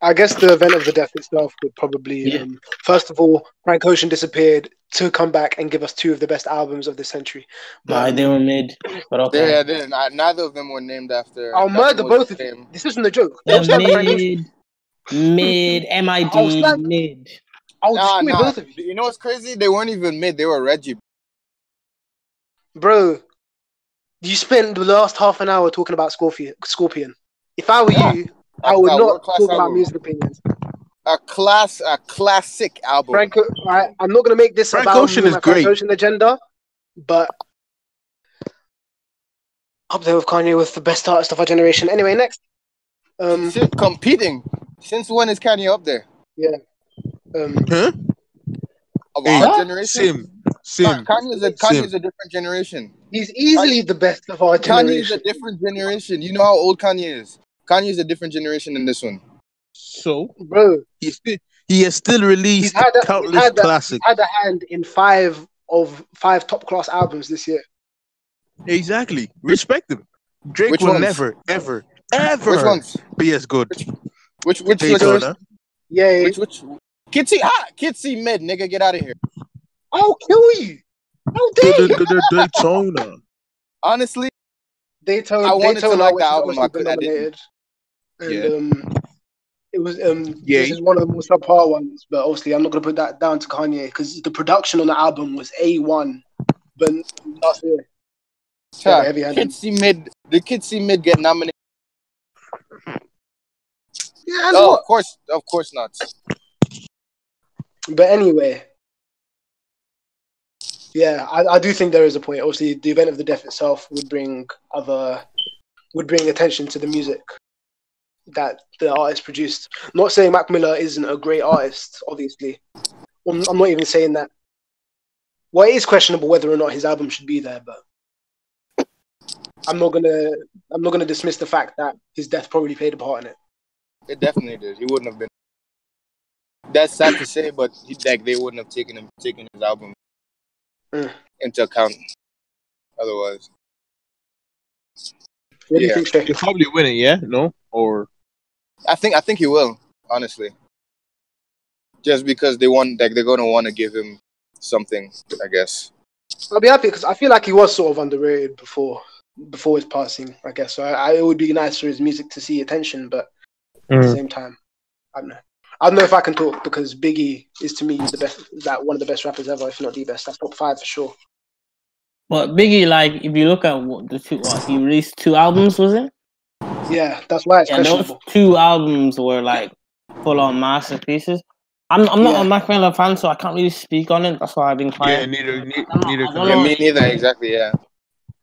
I guess the event of the death itself would probably, first of all, Frank Ocean disappeared to come back and give us 2 of the best albums of the century. But they were mid, but okay. Neither of them were named after. I'll murder both of them. This isn't a joke. They're mid, MID, mid. I'll destroy both of you. You know what's crazy? They weren't even mid. They were Reggie. Bro, you spent the last half an hour talking about Scorpion. If I were you, I would not talk about music opinions. A classic album. I'm not going to make this Frank about Ocean is great. Frank Ocean agenda, but up there with Kanye with the best artist of our generation. Anyway, next. Competing. Since when is Kanye up there? Yeah. Of our generation? Same. Kanye is a different generation. He's easily the best of our generation. Kanye is a different generation. You know how old Kanye is. Kanye is a different generation than this one. So, bro, he has still released countless classics. He had a hand in 5 top class albums this year. Exactly. Respect him. Drake will never, ever be as good. Which Daytona? Yeah. Which Kitsy mid, nigga, get out of here. I'll kill you. How dare you? Daytona. Honestly, Daytona. I wanted to like the album. I didn't. And it was this is one of the more subpar ones, but obviously I'm not gonna put that down to Kanye because the production on the album was A1. But last year, the Kitsy mid get nominated. Yeah, of course not. But anyway, yeah, I do think there is a point. Obviously, the event of the death itself would bring attention to the music that the artist produced. I'm not saying Mac Miller isn't a great artist, obviously. I'm not even saying that. Well, it is questionable whether or not his album should be there, but I'm not gonna dismiss the fact that his death probably played a part in it. It definitely did. He wouldn't have been. That's sad to say, but they wouldn't have taken his album into account otherwise. What do you think, Shay? He'll probably win it, yeah? No? Or I think he will, honestly. Just because they're gonna want to give him something, I guess. I'll be happy because I feel like he was sort of underrated before his passing, I guess. So it would be nice for his music to see attention, but at the same time, I don't know. I don't know if I can talk because Biggie is to me the best, one of the best rappers ever, if not the best. That's top 5 for sure. But Biggie, like, if you look at he released 2 albums, was it? Yeah, that's why it's questionable. Those 2 albums were like full-on masterpieces. I'm not a Mac Miller fan, so I can't really speak on it. That's why I've been quiet. Yeah, neither. Me neither. Exactly. Yeah.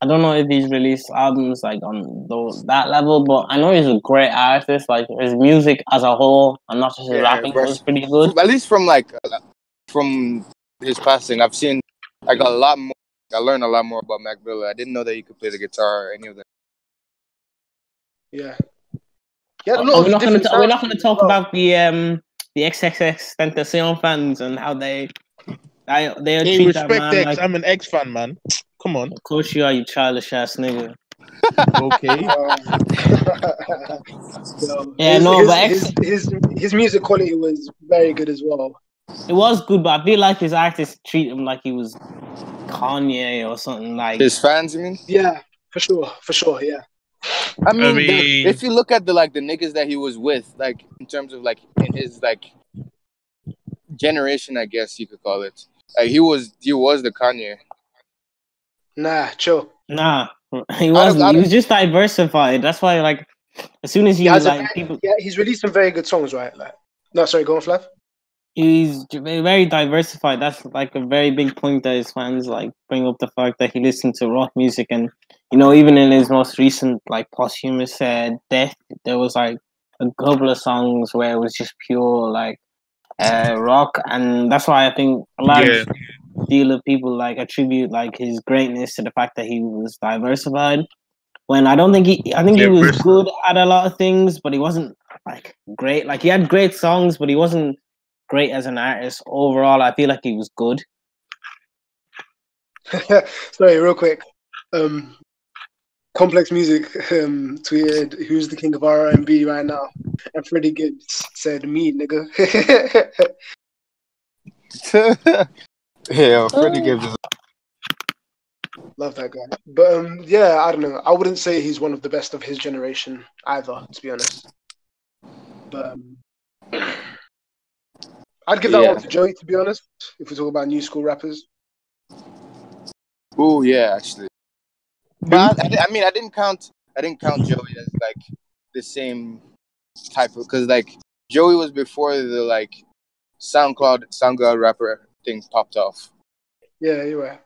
I don't know if he's released albums like on that level, but I know he's a great artist. Like his music as a whole, and not just his rapping, was pretty good. At least from his passing, I've seen like a lot more. I learned a lot more about Mac Miller. I didn't know that he could play the guitar or any of that. Yeah. We're not going to talk about the XXX Tentacion fans and how they treat that man. X. Like, I'm an X fan, man. Come on. Of course you are, you childish ass nigga. Okay. His music quality was very good as well. It was good, but I feel like his artists treat him like he was Kanye or something. Like his fans, you mean? Yeah, for sure, yeah. I mean, if you look at the niggas that he was with, like in terms of like in his like generation, I guess you could call it. Like he was the Kanye. Nah, chill. Nah, he wasn't. He was just diversified. That's why, like, as soon as he was like people. Yeah, he's released some very good songs, right? Like, no, sorry, go on, Flav. He's very diversified. That's like a very big point that his fans like bring up, the fact that he listened to rock music, and even in his most recent like posthumous death, there was like a couple of songs where it was just pure like rock, and that's why I think a large deal of people like attribute like his greatness to the fact that he was diversified. When I think he was good at a lot of things, but he wasn't like great. Like he had great songs, but he wasn't great as an artist. Overall, I feel like he was good. Sorry, real quick. Complex Music tweeted, "Who's the king of R&B right now?" And Freddie Gibbs said, "Me, nigga." Yeah, Freddie Gibbs is. Love that guy. But yeah, I don't know. I wouldn't say he's one of the best of his generation either, to be honest. But I'd give that one to Joey, to be honest, if we talk about new school rappers. Oh yeah, actually. But I mean, I didn't count Joey as like the same type of, because like Joey was before the like SoundCloud rapper thing popped off. Yeah, you're right.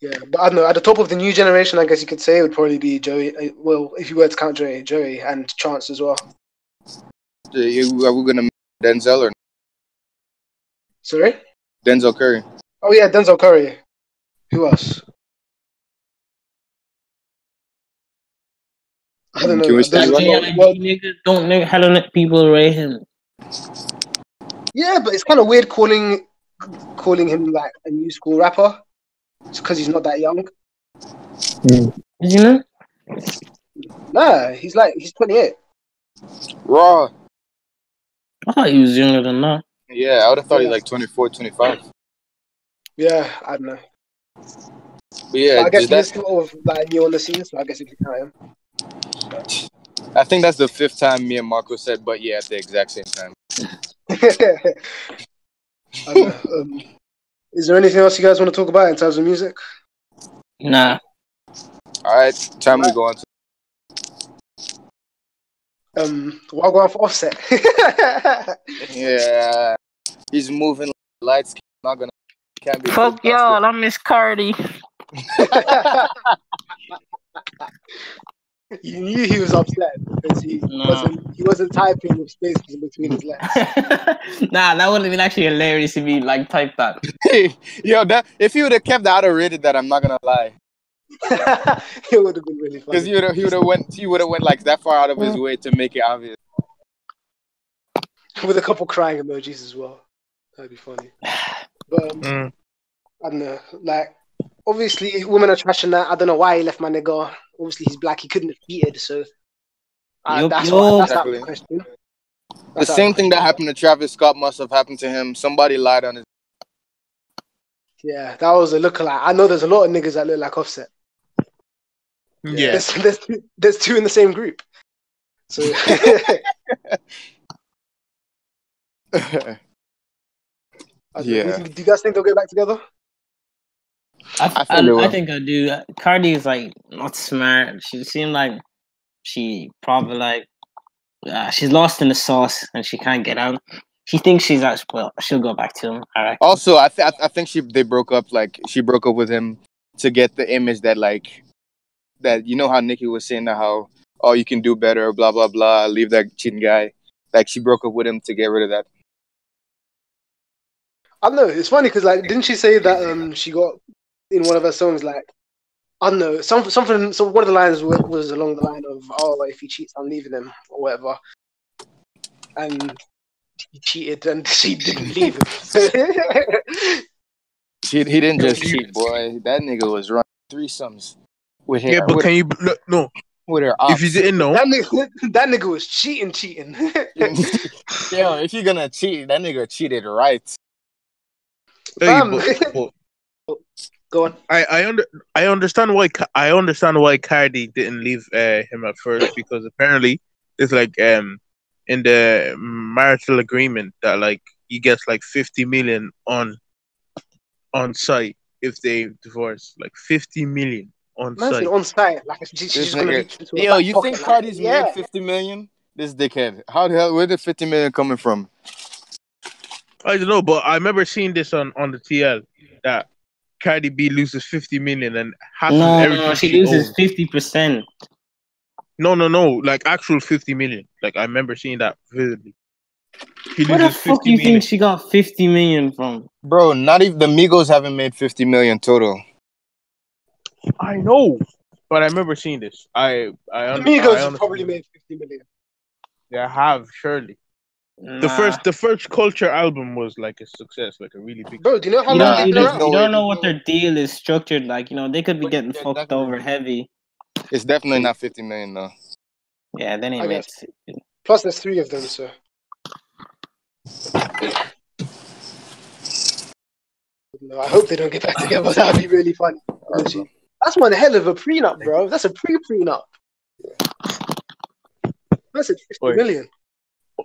Yeah, but I don't know. At the top of the new generation, I guess you could say it would probably be Joey. Well, if you were to count Joey and Chance as well. Are we gonna Denzel or Sorry? Denzel Curry? Oh yeah, Denzel Curry. Who else? I don't know. Can we start Don't hello let people rate him. Yeah, but it's kind of weird calling him like a new school rapper. It's because he's not that young. Nah, he's 28. Raw. I thought he was younger than that. Yeah, I would have thought he's like 24, 25. Yeah, I don't know. But yeah, but I guess he's sort of like new on the scene, so I guess if you count him. I think that's the 5th time me and Marco said, but yeah, at the exact same time. I don't know. Is there anything else you guys want to talk about in terms of music? Nah. All right, time we go on to. While going for Offset. Yeah, he's moving lights. Not gonna. Can't be. Fuck y'all, I miss Cardi. You knew he was upset because he wasn't typing with spaces between his legs. Nah, that would have been actually hilarious if he like typed that. Yo, if he would have kept that, I'd have rated that. I'm not gonna lie. It would have been really funny. Because he would have went like that far out of his way to make it obvious. With a couple crying emojis as well. That'd be funny. But I don't know. Like, obviously, women are trashing that. I don't know why he left my nigga. Obviously, he's black. He couldn't have cheated, so that's not the question. The same thing that happened to Travis Scott must have happened to him. Somebody lied on his. Yeah, that was a lookalike. I know there's a lot of niggas that look like Offset. Yeah. There's 2 in the same group. So yeah. Do you guys think they'll get back together? I think I do. Cardi is like not smart. She seemed like she probably like she's lost in the sauce and she can't get out. She thinks she's actually she'll go back to him. Also, I think they broke up. Like she broke up with him to get the image that like that. You know how Nicki was saying that how you can do better, blah blah blah. Leave that cheating guy. Like she broke up with him to get rid of that. I don't know. It's funny because like, didn't she say that she got in one of her songs like, I don't know, something. So one of the lines was along the line of, "Oh, if he cheats, I'm leaving him," or whatever. And he cheated, and she didn't leave him. He didn't just cheat, boy. That nigga was running threesomes with her. Yeah, but can you look? No. With her if you didn't know, that nigga was cheating. Yo, if you're gonna cheat, that nigga cheated right. Go on. I understand why Cardi didn't leave him at first, because apparently it's like in the marital agreement that like he gets like 50 million on site if they divorce, like 50 million on site. On site, like she's just gonna reach into you think Cardi's made 50 million? This dickhead. How the hell? Where did 50 million coming from? I don't know, but I remember seeing this on the TL that Cardi B loses 50 million and half of No, everything she she loses owns. 50%. No, like actual 50 million. Like I remember seeing that vividly. She Where the loses fuck 50 you think million. she got 50 million from? Bro, not even the Migos haven't made 50 million total. I know, but I remember seeing this. I Amigos have honestly, probably made 50 million. yeah, I have surely. Nah. The first Culture album was like a success, like a really big Bro, do you know how You long don't Nah, they've you been there's don't around? no you way. don't There's know what no way. their deal is structured like. They could be getting Yeah, fucked over definitely. heavy. It's definitely not 50 million though. Yeah, then he I made. guess. Plus, there's 3 of them, so. No, I hope they don't get back together. That'd be really funny. Literally. That's one hell of a prenup, bro. That's a pre-prenup. That's at 50 Wait, million.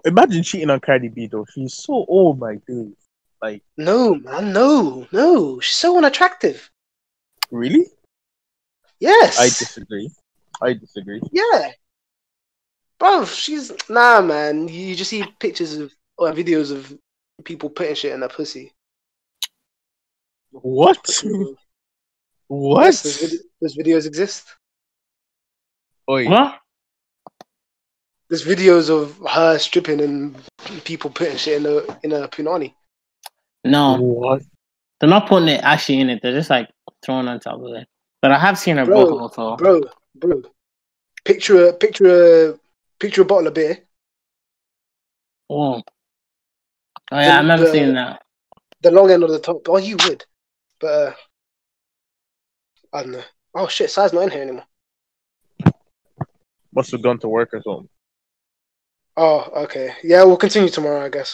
imagine cheating on Cardi B though. She's so old, my dude. Like, No, man, no. She's so unattractive. really? Yes. I disagree. Yeah. Bro, she's... Nah, man. You just see pictures of... or videos of people putting shit in their pussy. What? What? Yes, those videos exist. Oi. What? There's videos of her stripping and people putting shit in a punani. No, What? they're not putting it actually in it. They're just like throwing on top of it. But I have seen her Bro, butthole. bro. Picture a bottle of beer. Oh. Oh yeah, I remember seeing that. The long end of the top. Oh, you would. But I don't know. Oh shit, Sai's not in here anymore. Must have gone to work or something. Oh, okay. Yeah, we'll continue tomorrow, I guess.